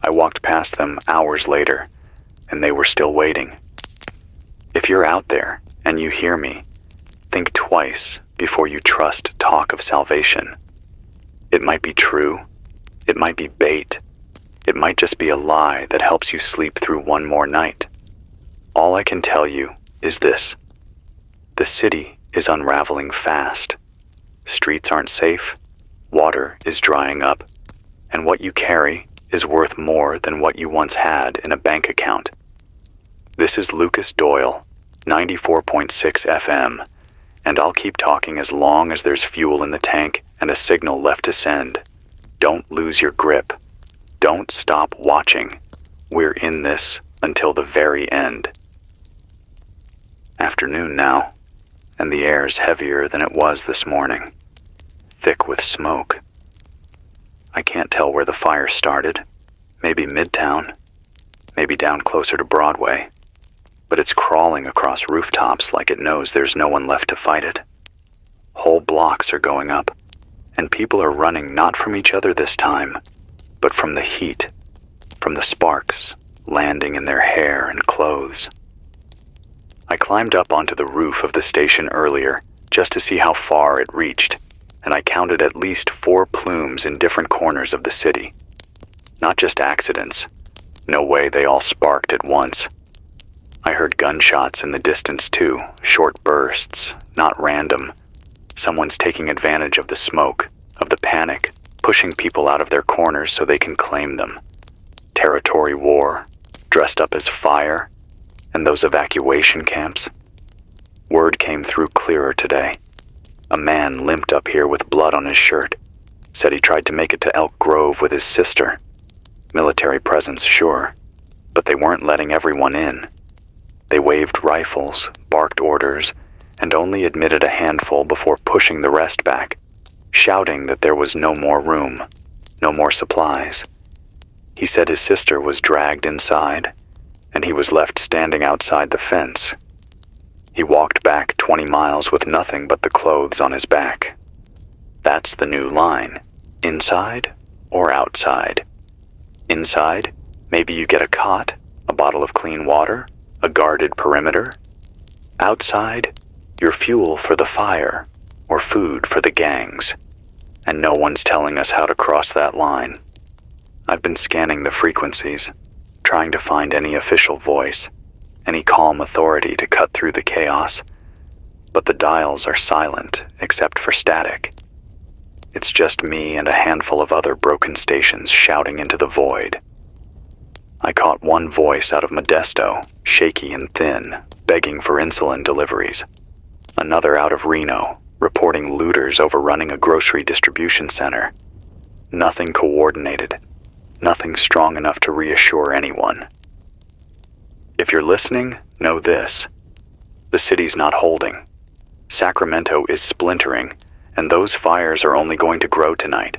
Speaker 1: I walked past them hours later, and they were still waiting. If you're out there and you hear me, think twice before you trust talk of salvation. It might be true, it might be bait, it might just be a lie that helps you sleep through one more night. All I can tell you is this. The city is unraveling fast. Streets aren't safe, water is drying up, and what you carry is worth more than what you once had in a bank account. This is Lucas Doyle, 94.6 FM, and I'll keep talking as long as there's fuel in the tank and a signal left to send. Don't lose your grip. Don't stop watching. We're in this until the very end. Afternoon now, and the air's heavier than it was this morning, thick with smoke. I can't tell where the fire started. Maybe Midtown, maybe down closer to Broadway, but it's crawling across rooftops like it knows there's no one left to fight it. Whole blocks are going up, and people are running not from each other this time, but from the heat, from the sparks landing in their hair and clothes. I climbed up onto the roof of the station earlier just to see how far it reached, and I counted at least 4 plumes in different corners of the city. Not just accidents. No way they all sparked at once. I heard gunshots in the distance too, short bursts, not random. Someone's taking advantage of the smoke, of the panic, pushing people out of their corners so they can claim them. Territory war, dressed up as fire, and those evacuation camps. Word came through clearer today. A man limped up here with blood on his shirt. Said he tried to make it to Elk Grove with his sister. Military presence, sure, but they weren't letting everyone in. They waved rifles, barked orders, and only admitted a handful before pushing the rest back, shouting that there was no more room, no more supplies. He said his sister was dragged inside, and he was left standing outside the fence. He walked back 20 miles with nothing but the clothes on his back. That's the new line. Inside or outside? Inside, maybe you get a cot, a bottle of clean water, a guarded perimeter. Outside, your fuel for the fire or food for the gangs. And no one's telling us how to cross that line. I've been scanning the frequencies, trying to find any official voice, any calm authority to cut through the chaos, but the dials are silent except for static. It's just me and a handful of other broken stations shouting into the void. I caught one voice out of Modesto, shaky and thin, begging for insulin deliveries. Another out of Reno, reporting looters overrunning a grocery distribution center. Nothing coordinated, nothing strong enough to reassure anyone. If you're listening, know this. The city's not holding. Sacramento is splintering, and those fires are only going to grow tonight.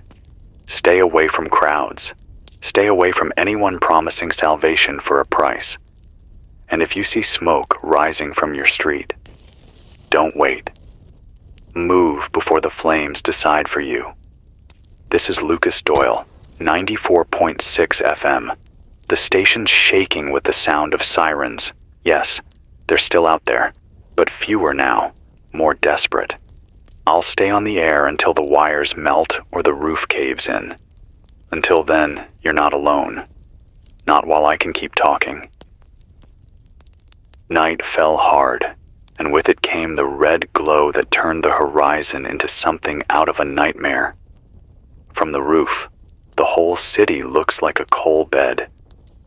Speaker 1: Stay away from crowds. Stay away from anyone promising salvation for a price. And if you see smoke rising from your street, don't wait. Move before the flames decide for you. This is Lucas Doyle, 94.6 FM. The station's shaking with the sound of sirens. Yes, they're still out there, but fewer now, more desperate. I'll stay on the air until the wires melt or the roof caves in. Until then, you're not alone. Not while I can keep talking. Night fell hard, and with it came the red glow that turned the horizon into something out of a nightmare. From the roof, the whole city looks like a coal bed.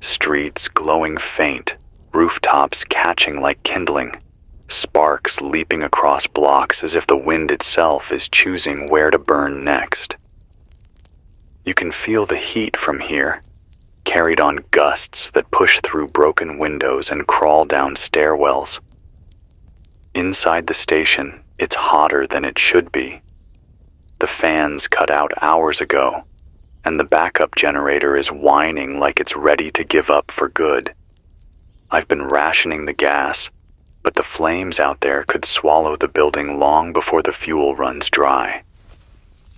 Speaker 1: Streets glowing faint, rooftops catching like kindling, sparks leaping across blocks as if the wind itself is choosing where to burn next. You can feel the heat from here, carried on gusts that push through broken windows and crawl down stairwells. Inside the station, it's hotter than it should be. The fans cut out hours ago, and the backup generator is whining like it's ready to give up for good. I've been rationing the gas, but the flames out there could swallow the building long before the fuel runs dry.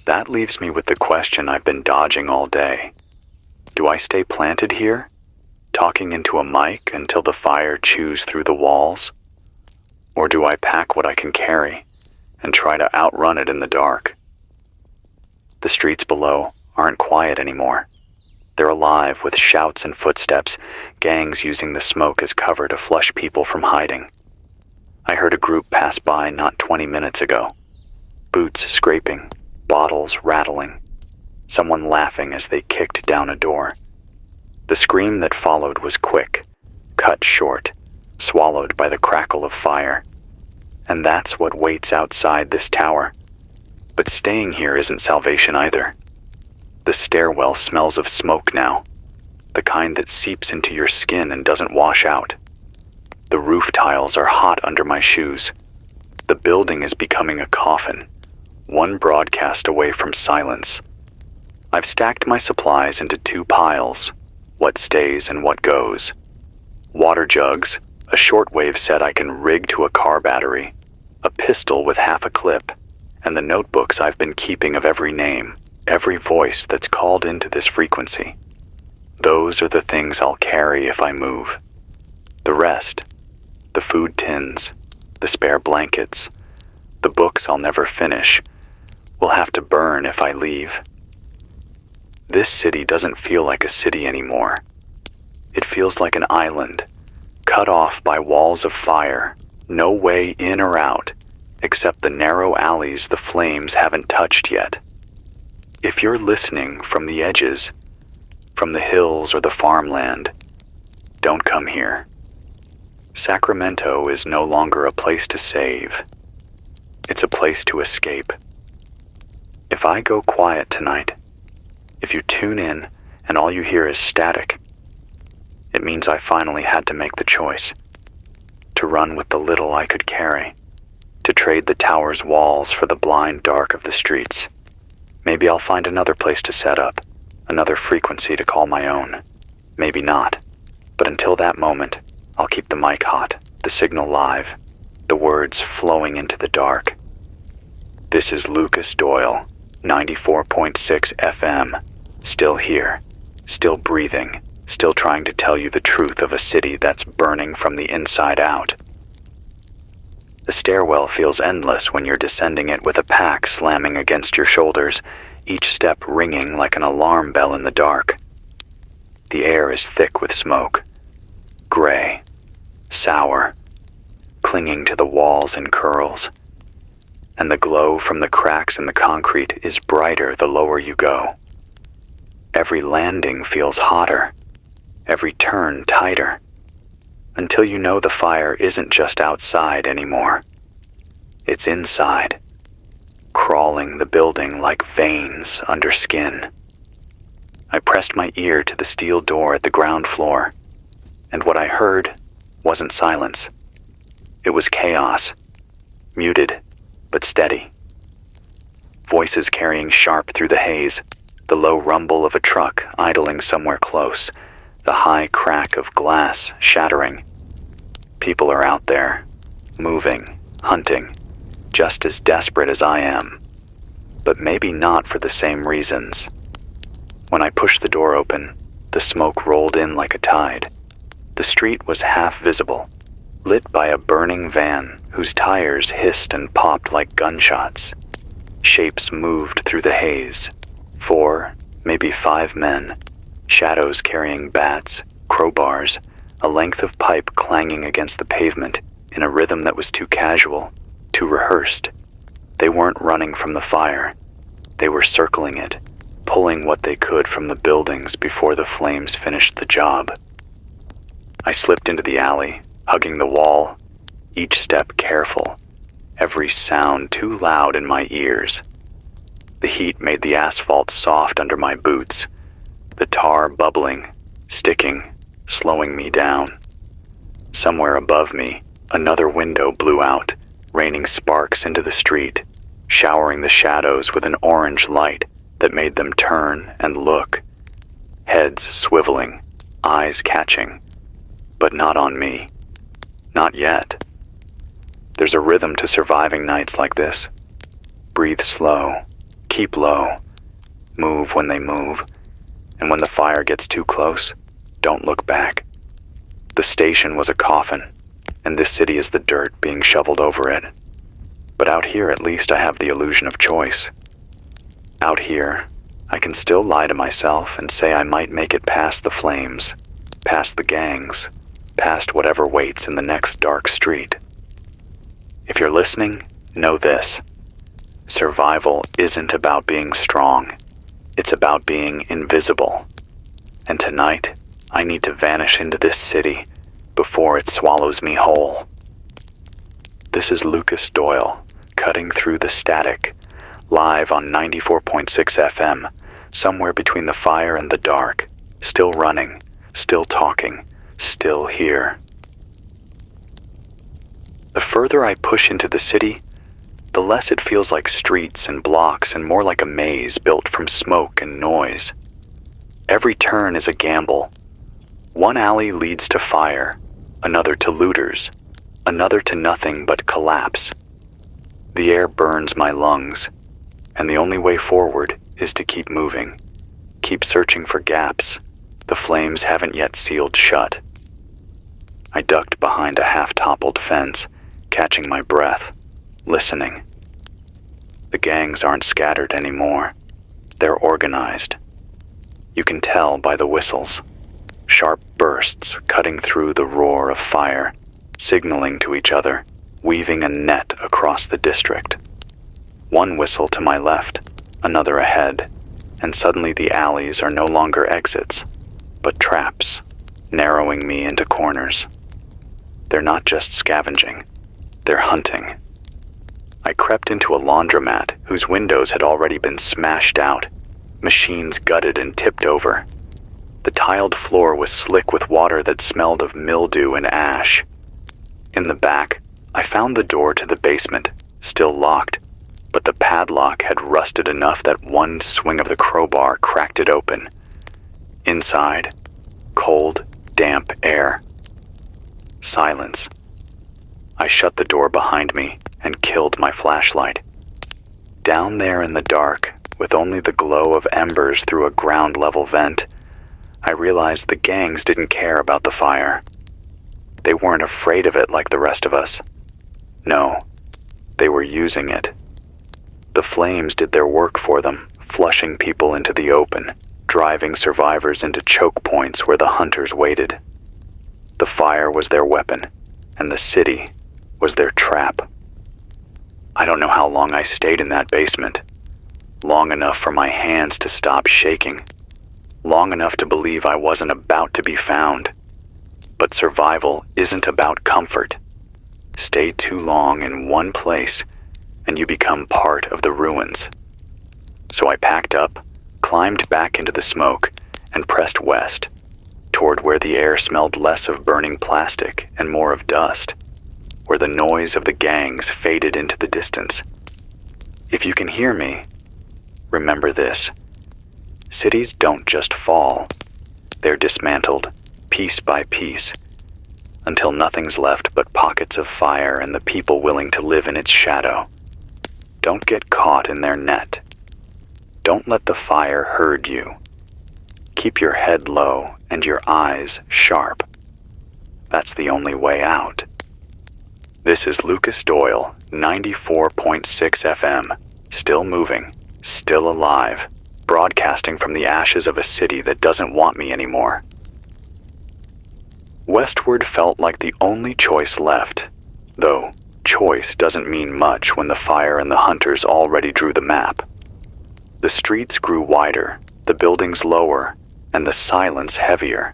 Speaker 1: That leaves me with the question I've been dodging all day. Do I stay planted here, talking into a mic until the fire chews through the walls? Or do I pack what I can carry and try to outrun it in the dark? The streets below aren't quiet anymore. They're alive with shouts and footsteps, gangs using the smoke as cover to flush people from hiding. I heard a group pass by not 20 minutes ago. Boots scraping, bottles rattling, someone laughing as they kicked down a door. The scream that followed was quick, cut short, swallowed by the crackle of fire. And that's what waits outside this tower. But staying here isn't salvation either. The stairwell smells of smoke now, the kind that seeps into your skin and doesn't wash out. The roof tiles are hot under my shoes. The building is becoming a coffin, one broadcast away from silence. I've stacked my supplies into 2 piles, what stays and what goes. Water jugs, a shortwave set I can rig to a car battery, a pistol with half a clip, and the notebooks I've been keeping of every name, every voice that's called into this frequency. Those are the things I'll carry if I move. The rest, the food tins, the spare blankets, the books I'll never finish, will have to burn if I leave. This city doesn't feel like a city anymore. It feels like an island, cut off by walls of fire, no way in or out, except the narrow alleys the flames haven't touched yet. If you're listening from the edges, from the hills or the farmland, don't come here. Sacramento is no longer a place to save. It's a place to escape. If I go quiet tonight, if you tune in and all you hear is static, it means I finally had to make the choice. To run with the little I could carry. To trade the tower's walls for the blind dark of the streets. Maybe I'll find another place to set up, another frequency to call my own. Maybe not. But until that moment, I'll keep the mic hot, the signal live, the words flowing into the dark. This is Lucas Doyle, 94.6 FM, still here, still breathing, still trying to tell you the truth of a city that's burning from the inside out. The stairwell feels endless when you're descending it with a pack slamming against your shoulders, each step ringing like an alarm bell in the dark. The air is thick with smoke, gray, sour, clinging to the walls in curls, and the glow from the cracks in the concrete is brighter the lower you go. Every landing feels hotter, every turn tighter, until you know the fire isn't just outside anymore. It's inside, crawling the building like veins under skin. I pressed my ear to the steel door at the ground floor, and what I heard wasn't silence. It was chaos, muted but steady. Voices carrying sharp through the haze, the low rumble of a truck idling somewhere close, the high crack of glass shattering. People are out there, moving, hunting, just as desperate as I am, but maybe not for the same reasons. When I pushed the door open, the smoke rolled in like a tide. The street was half visible, lit by a burning van whose tires hissed and popped like gunshots. Shapes moved through the haze. 4, maybe 5 men, shadows carrying bats, crowbars, a length of pipe clanging against the pavement in a rhythm that was too casual, too rehearsed. They weren't running from the fire. They were circling it, pulling what they could from the buildings before the flames finished the job. I slipped into the alley, hugging the wall, each step careful, every sound too loud in my ears. The heat made the asphalt soft under my boots, the tar bubbling, sticking, slowing me down. Somewhere above me, another window blew out, raining sparks into the street, showering the shadows with an orange light that made them turn and look, heads swiveling, eyes catching, but not on me. Not yet. There's a rhythm to surviving nights like this. Breathe slow, keep low, move when they move, and when the fire gets too close, don't look back. The station was a coffin, and this city is the dirt being shoveled over it. But out here at least I have the illusion of choice. Out here, I can still lie to myself and say I might make it past the flames, past the gangs, past whatever waits in the next dark street. If you're listening, know this. Survival isn't about being strong. It's about being invisible. And tonight, I need to vanish into this city before it swallows me whole. This is Lucas Doyle, cutting through the static, live on 94.6 FM, somewhere between the fire and the dark, still running, still talking, still here. The further I push into the city, the less it feels like streets and blocks and more like a maze built from smoke and noise. Every turn is a gamble. One alley leads to fire, another to looters, another to nothing but collapse. The air burns my lungs, and the only way forward is to keep moving, keep searching for gaps the flames haven't yet sealed shut. I ducked behind a half-toppled fence, catching my breath, listening. The gangs aren't scattered anymore. They're organized. You can tell by the whistles, sharp bursts cutting through the roar of fire, signaling to each other, weaving a net across the district. One whistle to my left, another ahead, and suddenly the alleys are no longer exits, but traps, narrowing me into corners. They're not just scavenging, they're hunting. I crept into a laundromat whose windows had already been smashed out, machines gutted and tipped over. The tiled floor was slick with water that smelled of mildew and ash. In the back, I found the door to the basement, still locked, but the padlock had rusted enough that one swing of the crowbar cracked it open. Inside, cold, damp air. Silence. I shut the door behind me and killed my flashlight. Down there in the dark, with only the glow of embers through a ground-level vent, I realized the gangs didn't care about the fire. They weren't afraid of it like the rest of us. No, they were using it. The flames did their work for them, flushing people into the open, driving survivors into choke points where the hunters waited. The fire was their weapon, and the city was their trap. I don't know how long I stayed in that basement. Long enough for my hands to stop shaking. Long enough to believe I wasn't about to be found. But survival isn't about comfort. Stay too long in one place, and you become part of the ruins. So I packed up, climbed back into the smoke, and pressed west, toward where the air smelled less of burning plastic and more of dust, where the noise of the gangs faded into the distance. If you can hear me, remember this. Cities don't just fall. They're dismantled, piece by piece, until nothing's left but pockets of fire and the people willing to live in its shadow. Don't get caught in their net. Don't let the fire herd you. Keep your head low and your eyes sharp. That's the only way out. This is Lucas Doyle, 94.6 FM, still moving, still alive, broadcasting from the ashes of a city that doesn't want me anymore. Westward felt like the only choice left, though choice doesn't mean much when the fire and the hunters already drew the map. The streets grew wider, the buildings lower, and the silence heavier.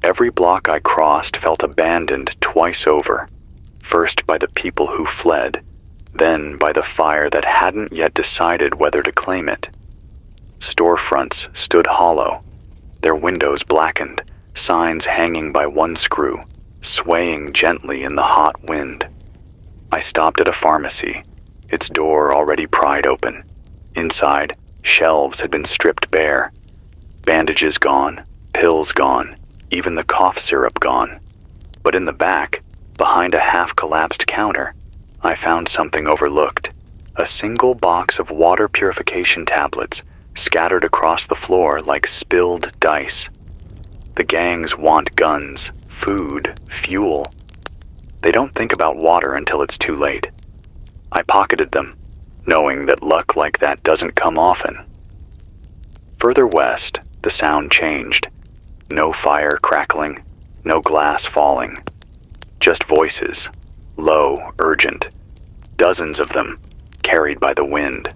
Speaker 1: Every block I crossed felt abandoned twice over, first by the people who fled, then by the fire that hadn't yet decided whether to claim it. Storefronts stood hollow, their windows blackened, signs hanging by one screw, swaying gently in the hot wind. I stopped at a pharmacy, its door already pried open. Inside, shelves had been stripped bare. Bandages gone, pills gone, even the cough syrup gone. But in the back, behind a half-collapsed counter, I found something overlooked. A single box of water purification tablets scattered across the floor like spilled dice. The gangs want guns, food, fuel. They don't think about water until it's too late. I pocketed them, knowing that luck like that doesn't come often. Further west, the sound changed. No fire crackling, no glass falling. Just voices, low, urgent. Dozens of them, carried by the wind.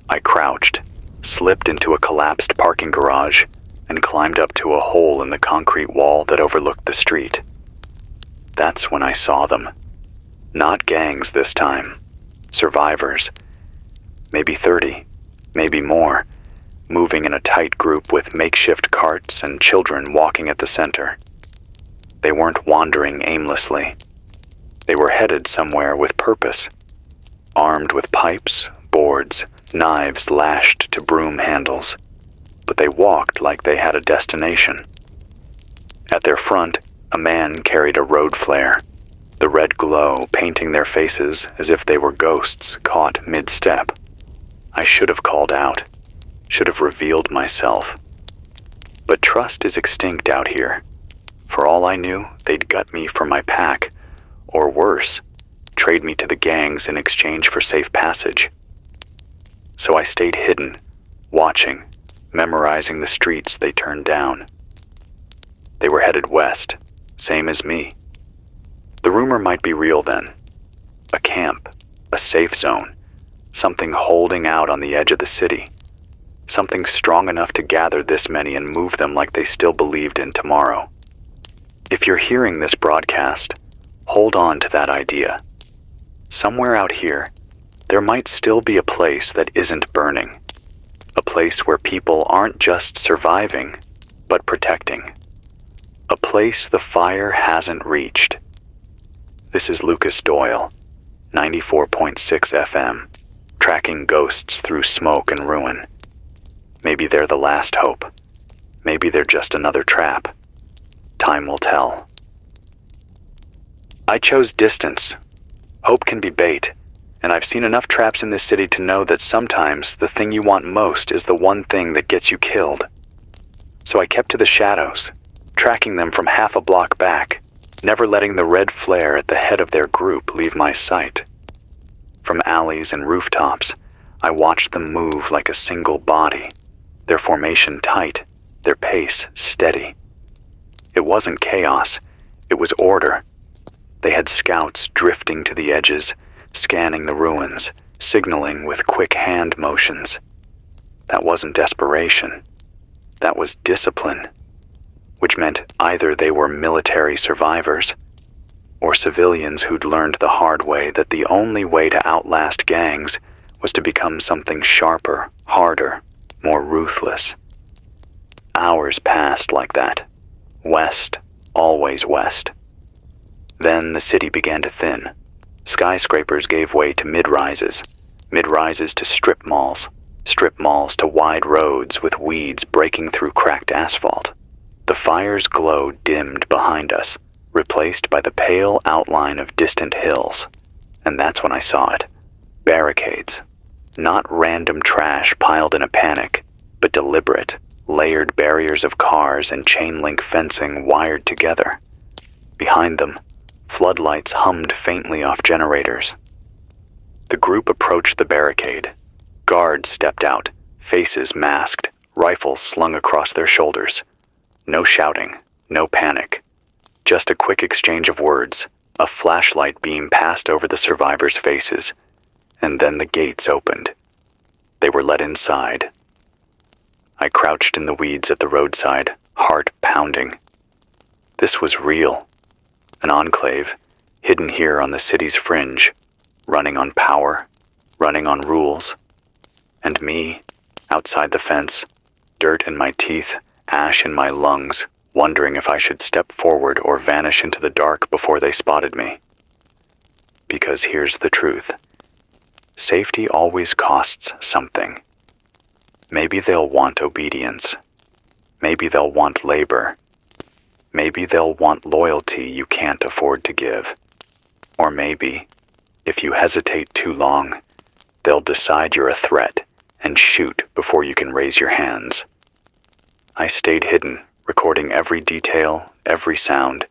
Speaker 1: I crouched, slipped into a collapsed parking garage, and climbed up to a hole in the concrete wall that overlooked the street. That's when I saw them. Not gangs this time. Survivors. Maybe 30, maybe more, moving in a tight group with makeshift carts and children walking at the center. They weren't wandering aimlessly. They were headed somewhere with purpose, armed with pipes, boards, knives lashed to broom handles. But they walked like they had a destination. At their front, a man carried a road flare, the red glow painting their faces as if they were ghosts caught mid-step. I should have called out, should have revealed myself. But trust is extinct out here. For all I knew, they'd gut me for my pack, or worse, trade me to the gangs in exchange for safe passage. So I stayed hidden, watching, memorizing the streets they turned down. They were headed west, same as me. The rumor might be real then. A camp, a safe zone, something holding out on the edge of the city. Something strong enough to gather this many and move them like they still believed in tomorrow. If you're hearing this broadcast, hold on to that idea. Somewhere out here, there might still be a place that isn't burning. A place where people aren't just surviving, but protecting. A place the fire hasn't reached. This is Lucas Doyle, 94.6 FM, tracking ghosts through smoke and ruin. Maybe they're the last hope. Maybe they're just another trap. Time will tell. I chose distance. Hope can be bait, and I've seen enough traps in this city to know that sometimes the thing you want most is the one thing that gets you killed. So I kept to the shadows, tracking them from half a block back, never letting the red flare at the head of their group leave my sight. From alleys and rooftops, I watched them move like a single body, their formation tight, their pace steady. It wasn't chaos, it was order. They had scouts drifting to the edges, scanning the ruins, signaling with quick hand motions. That wasn't desperation. That was discipline, which meant either they were military survivors or civilians who'd learned the hard way that the only way to outlast gangs was to become something sharper, harder, more ruthless. Hours passed like that. West, always west. Then the city began to thin. Skyscrapers gave way to mid-rises to strip malls to wide roads with weeds breaking through cracked asphalt. The fire's glow dimmed behind us, replaced by the pale outline of distant hills. And that's when I saw it. Barricades. Not random trash piled in a panic, but deliberate, layered barriers of cars and chain-link fencing wired together. Behind them, floodlights hummed faintly off generators. The group approached the barricade. Guards stepped out, faces masked, rifles slung across their shoulders. No shouting, no panic. Just a quick exchange of words. A flashlight beam passed over the survivors' faces, and then the gates opened. They were let inside. I crouched in the weeds at the roadside, heart pounding. This was real. An enclave, hidden here on the city's fringe, running on power, running on rules. And me, outside the fence, dirt in my teeth, ash in my lungs, wondering if I should step forward or vanish into the dark before they spotted me. Because here's the truth. Safety always costs something. Maybe they'll want obedience. Maybe they'll want labor. Maybe they'll want loyalty you can't afford to give. Or maybe, if you hesitate too long, they'll decide you're a threat and shoot before you can raise your hands. I stayed hidden, recording every detail, every sound,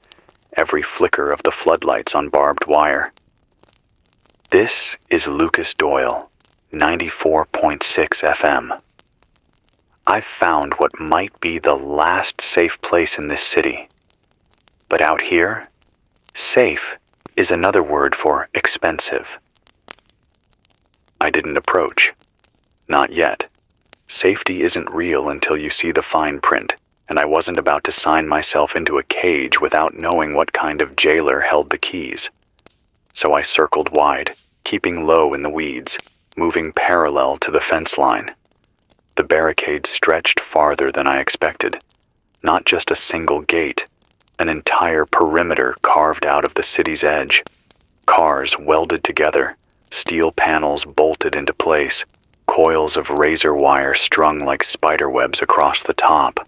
Speaker 1: every flicker of the floodlights on barbed wire. This is Lucas Doyle, 94.6 FM. I've found what might be the last safe place in this city. But out here, safe is another word for expensive. I didn't approach. Not yet. Safety isn't real until you see the fine print, and I wasn't about to sign myself into a cage without knowing what kind of jailer held the keys. So I circled wide, keeping low in the weeds, moving parallel to the fence line. The barricade stretched farther than I expected. Not just a single gate, an entire perimeter carved out of the city's edge. Cars welded together, steel panels bolted into place, coils of razor wire strung like spider webs across the top.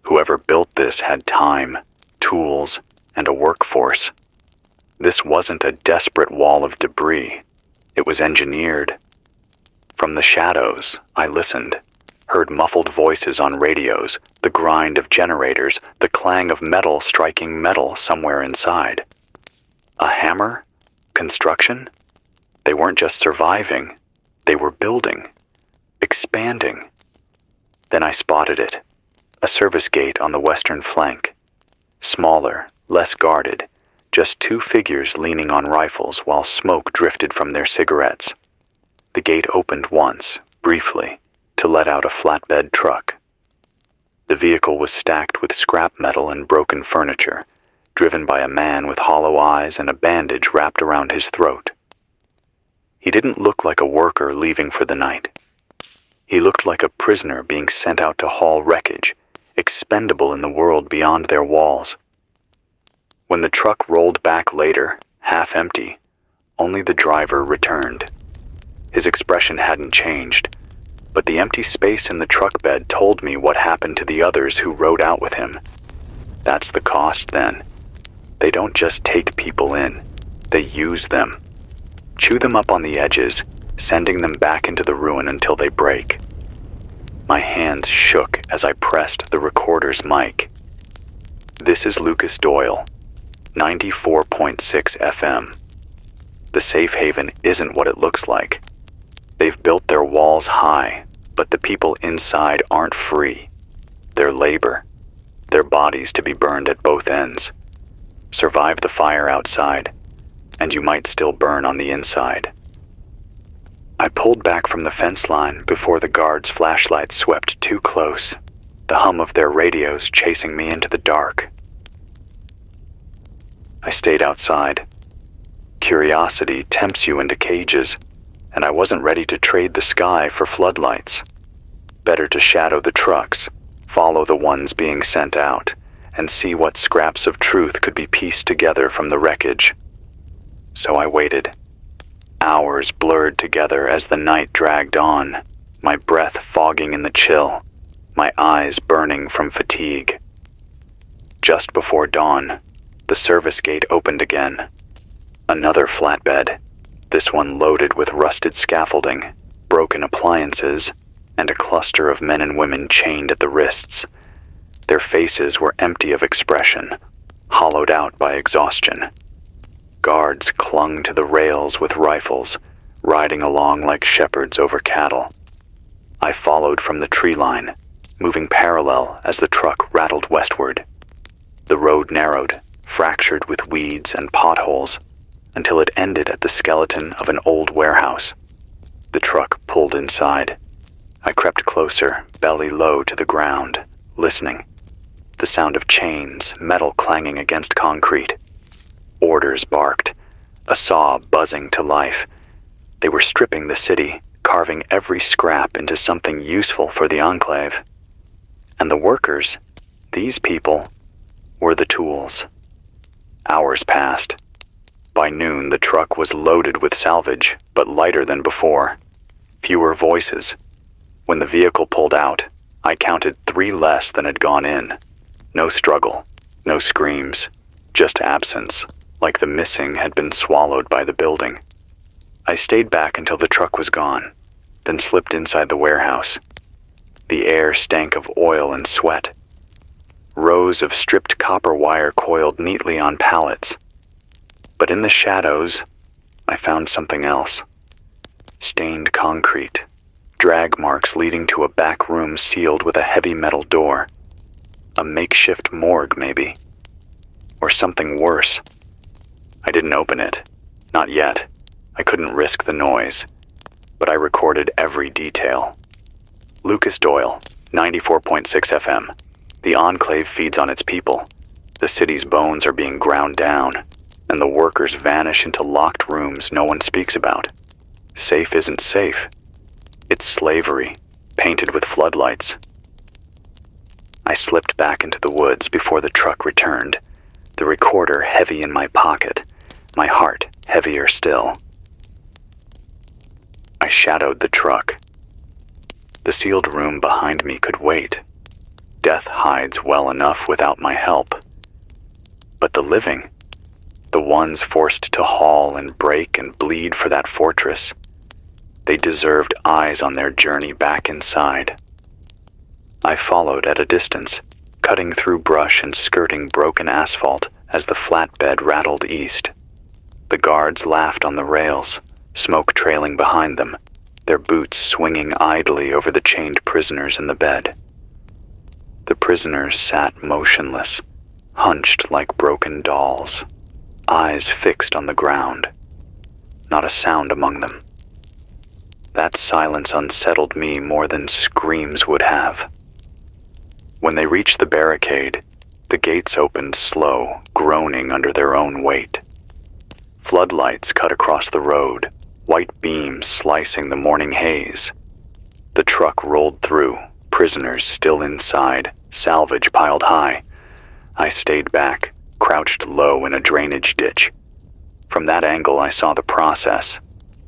Speaker 1: Whoever built this had time, tools, and a workforce. This wasn't a desperate wall of debris. It was engineered. From the shadows, I listened, heard muffled voices on radios, the grind of generators, the clang of metal striking metal somewhere inside. A hammer? Construction? They weren't just surviving, they were building, expanding. Then I spotted it, a service gate on the western flank. Smaller, less guarded, just two figures leaning on rifles while smoke drifted from their cigarettes. The gate opened once, briefly, to let out a flatbed truck. The vehicle was stacked with scrap metal and broken furniture, driven by a man with hollow eyes and a bandage wrapped around his throat. He didn't look like a worker leaving for the night. He looked like a prisoner being sent out to haul wreckage, expendable in the world beyond their walls. When the truck rolled back later, half empty, only the driver returned. His expression hadn't changed, but the empty space in the truck bed told me what happened to the others who rode out with him. That's the cost, then. They don't just take people in, they use them. Chew them up on the edges, sending them back into the ruin until they break. My hands shook as I pressed the recorder's mic. This is Lucas Doyle, 94.6 FM. The safe haven isn't what it looks like. They've built their walls high, but the people inside aren't free. They're labor, their bodies to be burned at both ends. Survive the fire outside, and you might still burn on the inside. I pulled back from the fence line before the guards' flashlights swept too close, the hum of their radios chasing me into the dark. I stayed outside. Curiosity tempts you into cages, and I wasn't ready to trade the sky for floodlights. Better to shadow the trucks, follow the ones being sent out, and see what scraps of truth could be pieced together from the wreckage. So I waited. Hours blurred together as the night dragged on, my breath fogging in the chill, my eyes burning from fatigue. Just before dawn, the service gate opened again. Another flatbed, this one loaded with rusted scaffolding, broken appliances, and a cluster of men and women chained at the wrists. Their faces were empty of expression, hollowed out by exhaustion. Guards clung to the rails with rifles, riding along like shepherds over cattle. I followed from the tree line, moving parallel as the truck rattled westward. The road narrowed, fractured with weeds and potholes, until it ended at the skeleton of an old warehouse. The truck pulled inside. I crept closer, belly low to the ground, listening. The sound of chains, metal clanging against concrete. Orders barked, a saw buzzing to life. They were stripping the city, carving every scrap into something useful for the enclave. And the workers, these people, were the tools. Hours passed. By noon, the truck was loaded with salvage, but lighter than before. Fewer voices. When the vehicle pulled out, I counted 3 less than had gone in. No struggle, no screams, just absence, like the missing had been swallowed by the building. I stayed back until the truck was gone, then slipped inside the warehouse. The air stank of oil and sweat. Rows of stripped copper wire coiled neatly on pallets. But in the shadows, I found something else. Stained concrete, drag marks leading to a back room sealed with a heavy metal door. A makeshift morgue, maybe. Or something worse. I didn't open it. Not yet. I couldn't risk the noise. But I recorded every detail. Lucas Doyle, 94.6 FM. The enclave feeds on its people. The city's bones are being ground down, and the workers vanish into locked rooms no one speaks about. Safe isn't safe. It's slavery, painted with floodlights. I slipped back into the woods before the truck returned, the recorder heavy in my pocket, my heart heavier still. I shadowed the truck. The sealed room behind me could wait. Death hides well enough without my help. But the living, the ones forced to haul and break and bleed for that fortress, they deserved eyes on their journey back inside. I followed at a distance, cutting through brush and skirting broken asphalt as the flatbed rattled east. The guards laughed on the rails, smoke trailing behind them, their boots swinging idly over the chained prisoners in the bed. The prisoners sat motionless, hunched like broken dolls. eyes fixed on the ground, not a sound among them. That silence unsettled me more than screams would have. When they reached the barricade, the gates opened slow, groaning under their own weight. Floodlights cut across the road, white beams slicing the morning haze. The truck rolled through, prisoners still inside, salvage piled high. I stayed back, crouched low in a drainage ditch. From that angle I saw the process.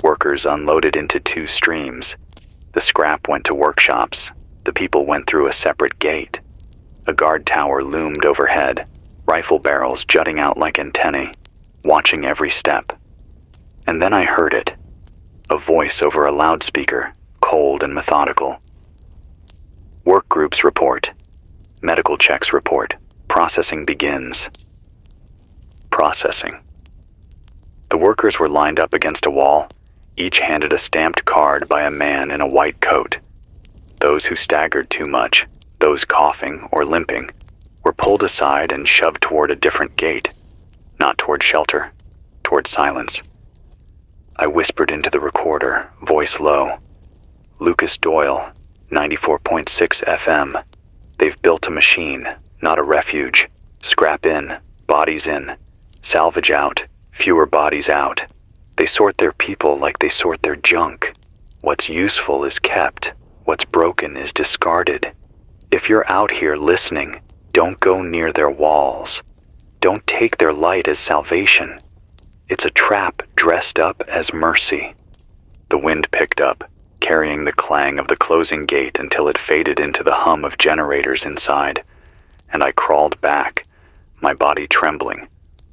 Speaker 1: Workers unloaded into two streams. The scrap went to workshops. The people went through a separate gate. A guard tower loomed overhead, rifle barrels jutting out like antennae, watching every step. And then I heard it, a voice over a loudspeaker, cold and methodical. Work groups report. Medical checks report. Processing begins. Processing. The workers were lined up against a wall, each handed a stamped card by a man in a white coat. Those who staggered too much, those coughing or limping, were pulled aside and shoved toward a different gate, not toward shelter, toward silence. I whispered into the recorder, voice low. Lucas Doyle, 94.6 FM. They've built a machine, not a refuge. Scrap in, bodies in. Salvage out, fewer bodies out. They sort their people like they sort their junk. What's useful is kept. What's broken is discarded. If you're out here listening, don't go near their walls. Don't take their light as salvation. It's a trap dressed up as mercy. The wind picked up, carrying the clang of the closing gate until it faded into the hum of generators inside, and I crawled back, my body trembling,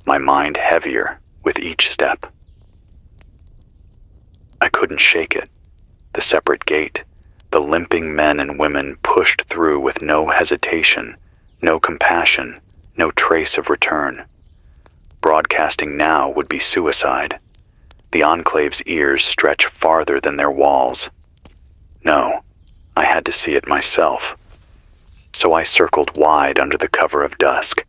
Speaker 1: my mind heavier with each step. I couldn't shake it. The separate gate, the limping men and women pushed through with no hesitation, no compassion, no trace of return. Broadcasting now would be suicide. The Enclave's ears stretch farther than their walls. No, I had to see it myself. So I circled wide under the cover of dusk,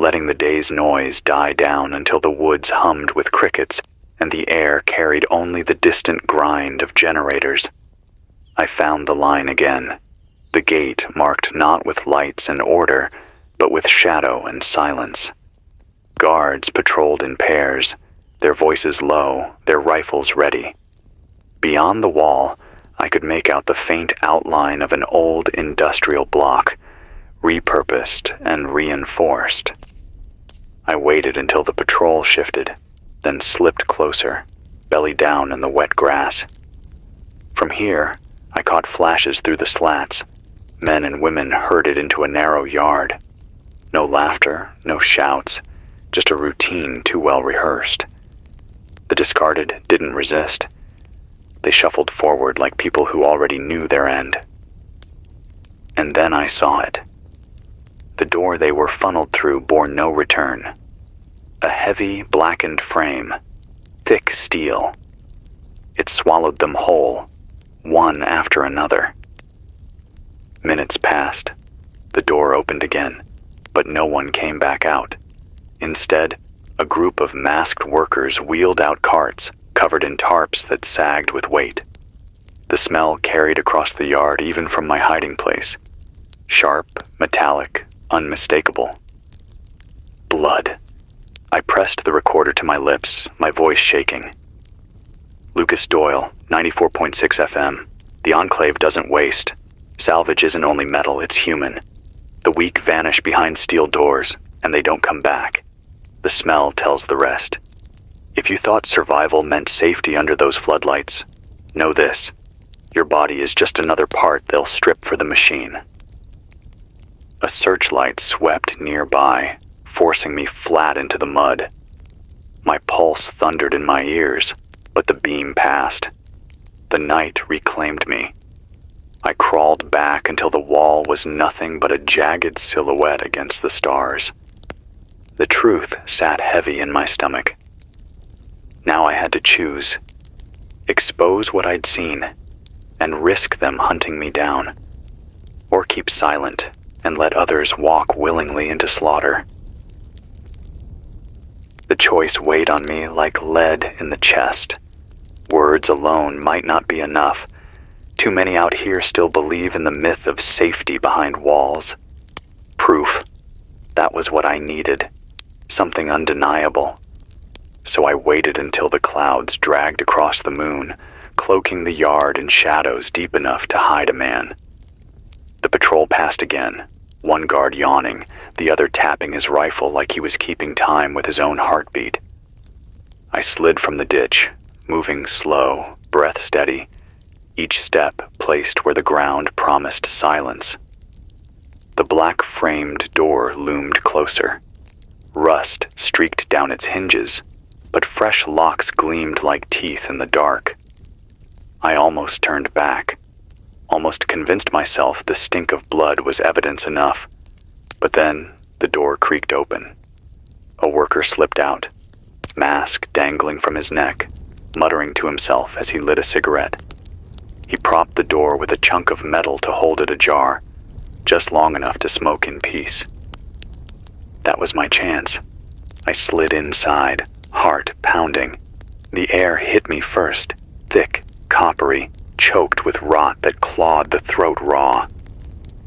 Speaker 1: letting the day's noise die down until the woods hummed with crickets and the air carried only the distant grind of generators. I found the line again, the gate marked not with lights and order, but with shadow and silence. Guards patrolled in pairs, their voices low, their rifles ready. Beyond the wall, I could make out the faint outline of an old industrial block, repurposed and reinforced. I waited until the patrol shifted, then slipped closer, belly down in the wet grass. From here, I caught flashes through the slats. Men and women herded into a narrow yard. No laughter, no shouts, just a routine too well rehearsed. The discarded didn't resist. They shuffled forward like people who already knew their end. And then I saw it. The door they were funneled through bore no return. A heavy, blackened frame, thick steel. It swallowed them whole, one after another. Minutes passed. The door opened again, but no one came back out. Instead, a group of masked workers wheeled out carts, covered in tarps that sagged with weight. The smell carried across the yard even from my hiding place. Sharp, metallic, unmistakable. Blood. I pressed the recorder to my lips, my voice shaking. Lucas Doyle, 94.6 FM. The Enclave doesn't waste. Salvage isn't only metal, it's human. The weak vanish behind steel doors, and they don't come back. The smell tells the rest. If you thought survival meant safety under those floodlights, know this. Your body is just another part they'll strip for the machine. A searchlight swept nearby, forcing me flat into the mud. My pulse thundered in my ears, but the beam passed. The night reclaimed me. I crawled back until the wall was nothing but a jagged silhouette against the stars. The truth sat heavy in my stomach. Now I had to choose. Expose what I'd seen, and risk them hunting me down, or keep silent and let others walk willingly into slaughter. The choice weighed on me like lead in the chest. Words alone might not be enough. Too many out here still believe in the myth of safety behind walls. Proof. That was what I needed. Something undeniable. So I waited until the clouds dragged across the moon, cloaking the yard in shadows deep enough to hide a man. The patrol passed again, one guard yawning, the other tapping his rifle like he was keeping time with his own heartbeat. I slid from the ditch, moving slow, breath steady, each step placed where the ground promised silence. The black-framed door loomed closer. Rust streaked down its hinges, but fresh locks gleamed like teeth in the dark. I almost turned back, almost convinced myself the stink of blood was evidence enough. But then the door creaked open. A worker slipped out, mask dangling from his neck, muttering to himself as he lit a cigarette. He propped the door with a chunk of metal to hold it ajar, just long enough to smoke in peace. That was my chance. I slid inside, heart pounding. The air hit me first, thick, coppery, choked with rot that clawed the throat raw.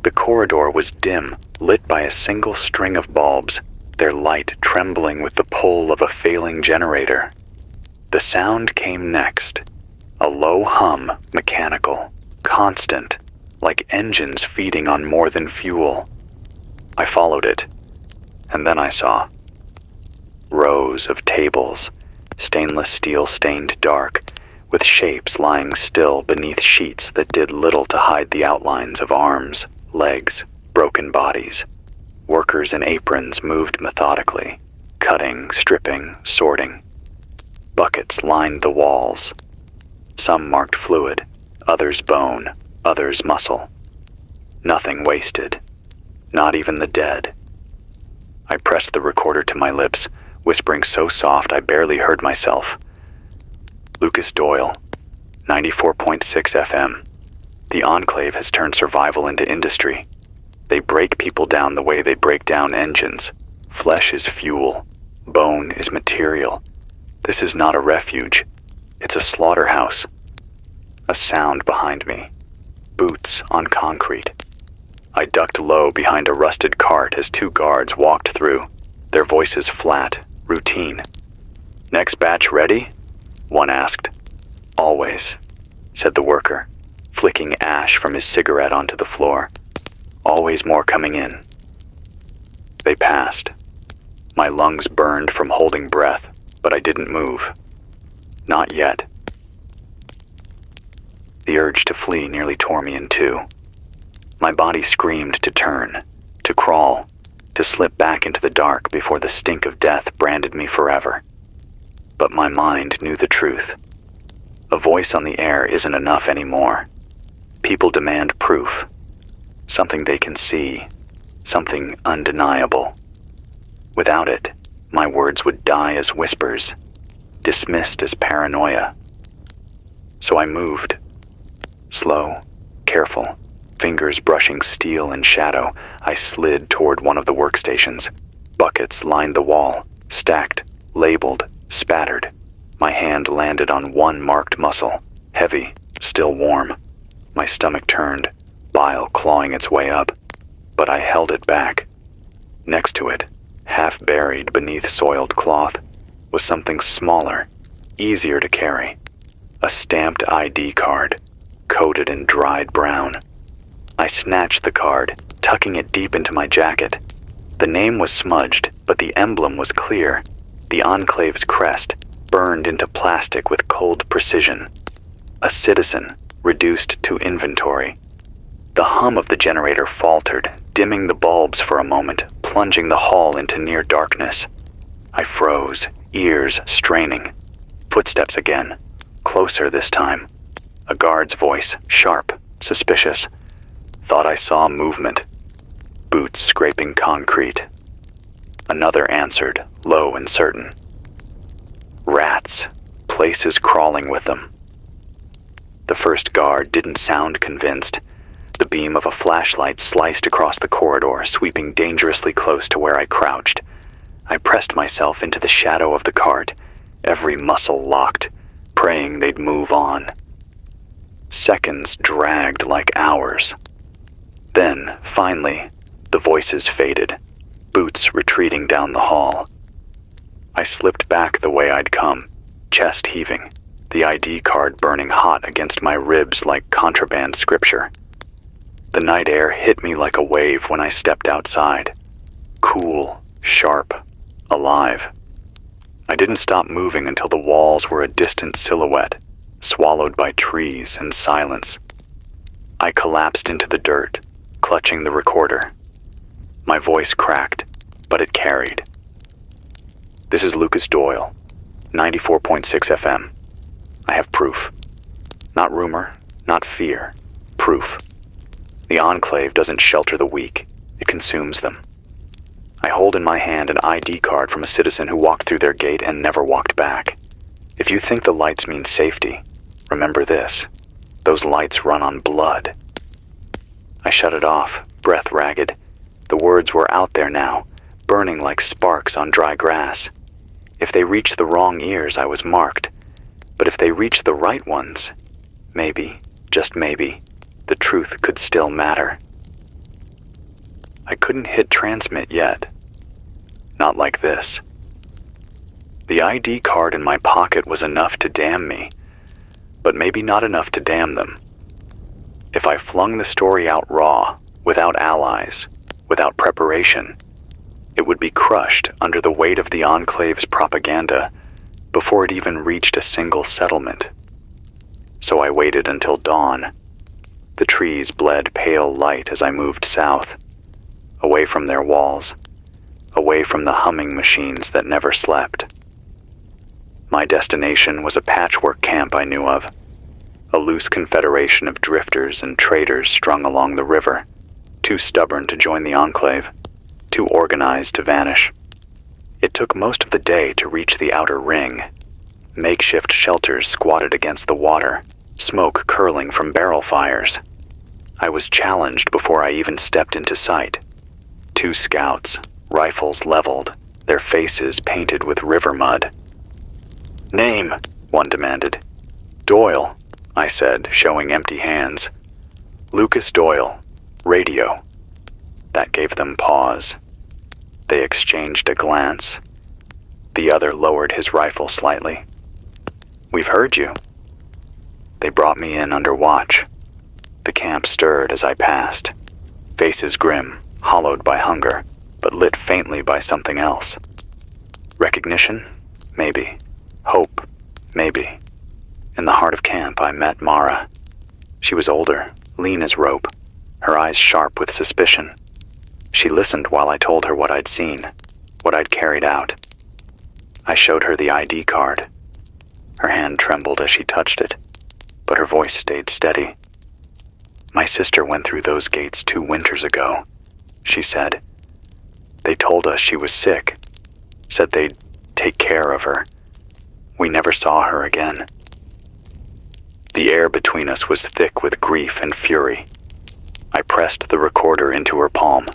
Speaker 1: The corridor was dim, lit by a single string of bulbs, their light trembling with the pull of a failing generator. The sound came next, a low hum, mechanical, constant, like engines feeding on more than fuel. I followed it, and then I saw rows of tables, stainless steel stained dark, with shapes lying still beneath sheets that did little to hide the outlines of arms, legs, broken bodies. Workers in aprons moved methodically, cutting, stripping, sorting. Buckets lined the walls. Some marked fluid, others bone, others muscle. Nothing wasted, not even the dead. I pressed the recorder to my lips, whispering so soft I barely heard myself. Lucas Doyle, 94.6 FM. The Enclave has turned survival into industry. They break people down the way they break down engines. Flesh is fuel. Bone is material. This is not a refuge. It's a slaughterhouse. A sound behind me. Boots on concrete. I ducked low behind a rusted cart as two guards walked through, their voices flat, routine. "Next batch ready?" one asked. "Always," said the worker, flicking ash from his cigarette onto the floor. "Always more coming in." They passed. My lungs burned from holding breath, but I didn't move. Not yet. The urge to flee nearly tore me in two. My body screamed to turn, to crawl, to slip back into the dark before the stink of death branded me forever. But my mind knew the truth. A voice on the air isn't enough anymore. People demand proof. Something they can see. Something undeniable. Without it, my words would die as whispers, dismissed as paranoia. So I moved. Slow, careful, fingers brushing steel and shadow, I slid toward one of the workstations. Buckets lined the wall, stacked, labeled, spattered. My hand landed on one marked muscle, heavy, still warm. My stomach turned, bile clawing its way up, but I held it back. Next to it, half buried beneath soiled cloth, was something smaller, easier to carry. A stamped ID card, coated in dried brown. I snatched the card, tucking it deep into my jacket. The name was smudged, but the emblem was clear. The Enclave's crest, burned into plastic with cold precision. A citizen, reduced to inventory. The hum of the generator faltered, dimming the bulbs for a moment, plunging the hall into near darkness. I froze, ears straining. Footsteps again, closer this time. A guard's voice, sharp, suspicious. Thought I saw movement. Boots scraping concrete. Another answered, low and certain. Rats, places crawling with them. The first guard didn't sound convinced. The beam of a flashlight sliced across the corridor, sweeping dangerously close to where I crouched. I pressed myself into the shadow of the cart, every muscle locked, praying they'd move on. Seconds dragged like hours. Then, finally, the voices faded, boots retreating down the hall. I slipped back the way I'd come, chest heaving, the ID card burning hot against my ribs like contraband scripture. The night air hit me like a wave when I stepped outside. Cool, sharp, alive. I didn't stop moving until the walls were a distant silhouette, swallowed by trees and silence. I collapsed into the dirt, clutching the recorder. My voice cracked, but it carried. This is Lucas Doyle, 94.6 FM. I have proof. Not rumor, not fear. Proof. The Enclave doesn't shelter the weak, it consumes them. I hold in my hand an ID card from a citizen who walked through their gate and never walked back. If you think the lights mean safety, remember this. Those lights run on blood. I shut it off, breath ragged. The words were out there now, burning like sparks on dry grass. If they reached the wrong ears, I was marked. But if they reached the right ones, maybe, just maybe, the truth could still matter. I couldn't hit transmit yet. Not like this. The ID card in my pocket was enough to damn me, but maybe not enough to damn them. If I flung the story out raw, without allies, without preparation, it would be crushed under the weight of the Enclave's propaganda before it even reached a single settlement. So I waited until dawn. The trees bled pale light as I moved south, away from their walls, away from the humming machines that never slept. My destination was a patchwork camp I knew of, a loose confederation of drifters and traders strung along the river, too stubborn to join the Enclave, too organized to vanish. It took most of the day to reach the outer ring. Makeshift shelters squatted against the water, smoke curling from barrel fires. I was challenged before I even stepped into sight. 2 scouts, rifles leveled, their faces painted with river mud. "Name," one demanded. "Doyle," I said, showing empty hands. "Lucas Doyle, radio." That gave them pause. They exchanged a glance. The other lowered his rifle slightly. "We've heard you." They brought me in under watch. The camp stirred as I passed, faces grim, hollowed by hunger, but lit faintly by something else. Recognition? Maybe. Hope? Maybe. In the heart of camp, I met Mara. She was older, lean as rope, her eyes sharp with suspicion. She listened while I told her what I'd seen, what I'd carried out. I showed her the ID card. Her hand trembled as she touched it, but her voice stayed steady. "My sister went through those gates 2 winters ago," she said. "They told us she was sick, said they'd take care of her. We never saw her again." The air between us was thick with grief and fury. I pressed the recorder into her palm.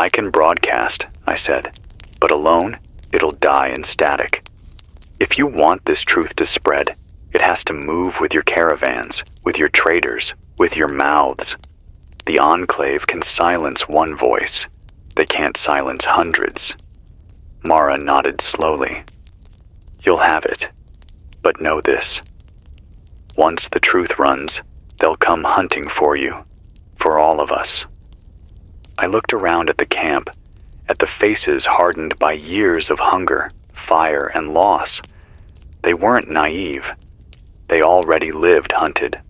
Speaker 1: "I can broadcast," I said, "but alone, it'll die in static. If you want this truth to spread, it has to move with your caravans, with your traders, with your mouths. The Enclave can silence one voice. They can't silence hundreds." Mara nodded slowly. "You'll have it. But know this. Once the truth runs, they'll come hunting for you, for all of us." I looked around at the camp, at the faces hardened by years of hunger, fire, and loss. They weren't naive. They already lived hunted,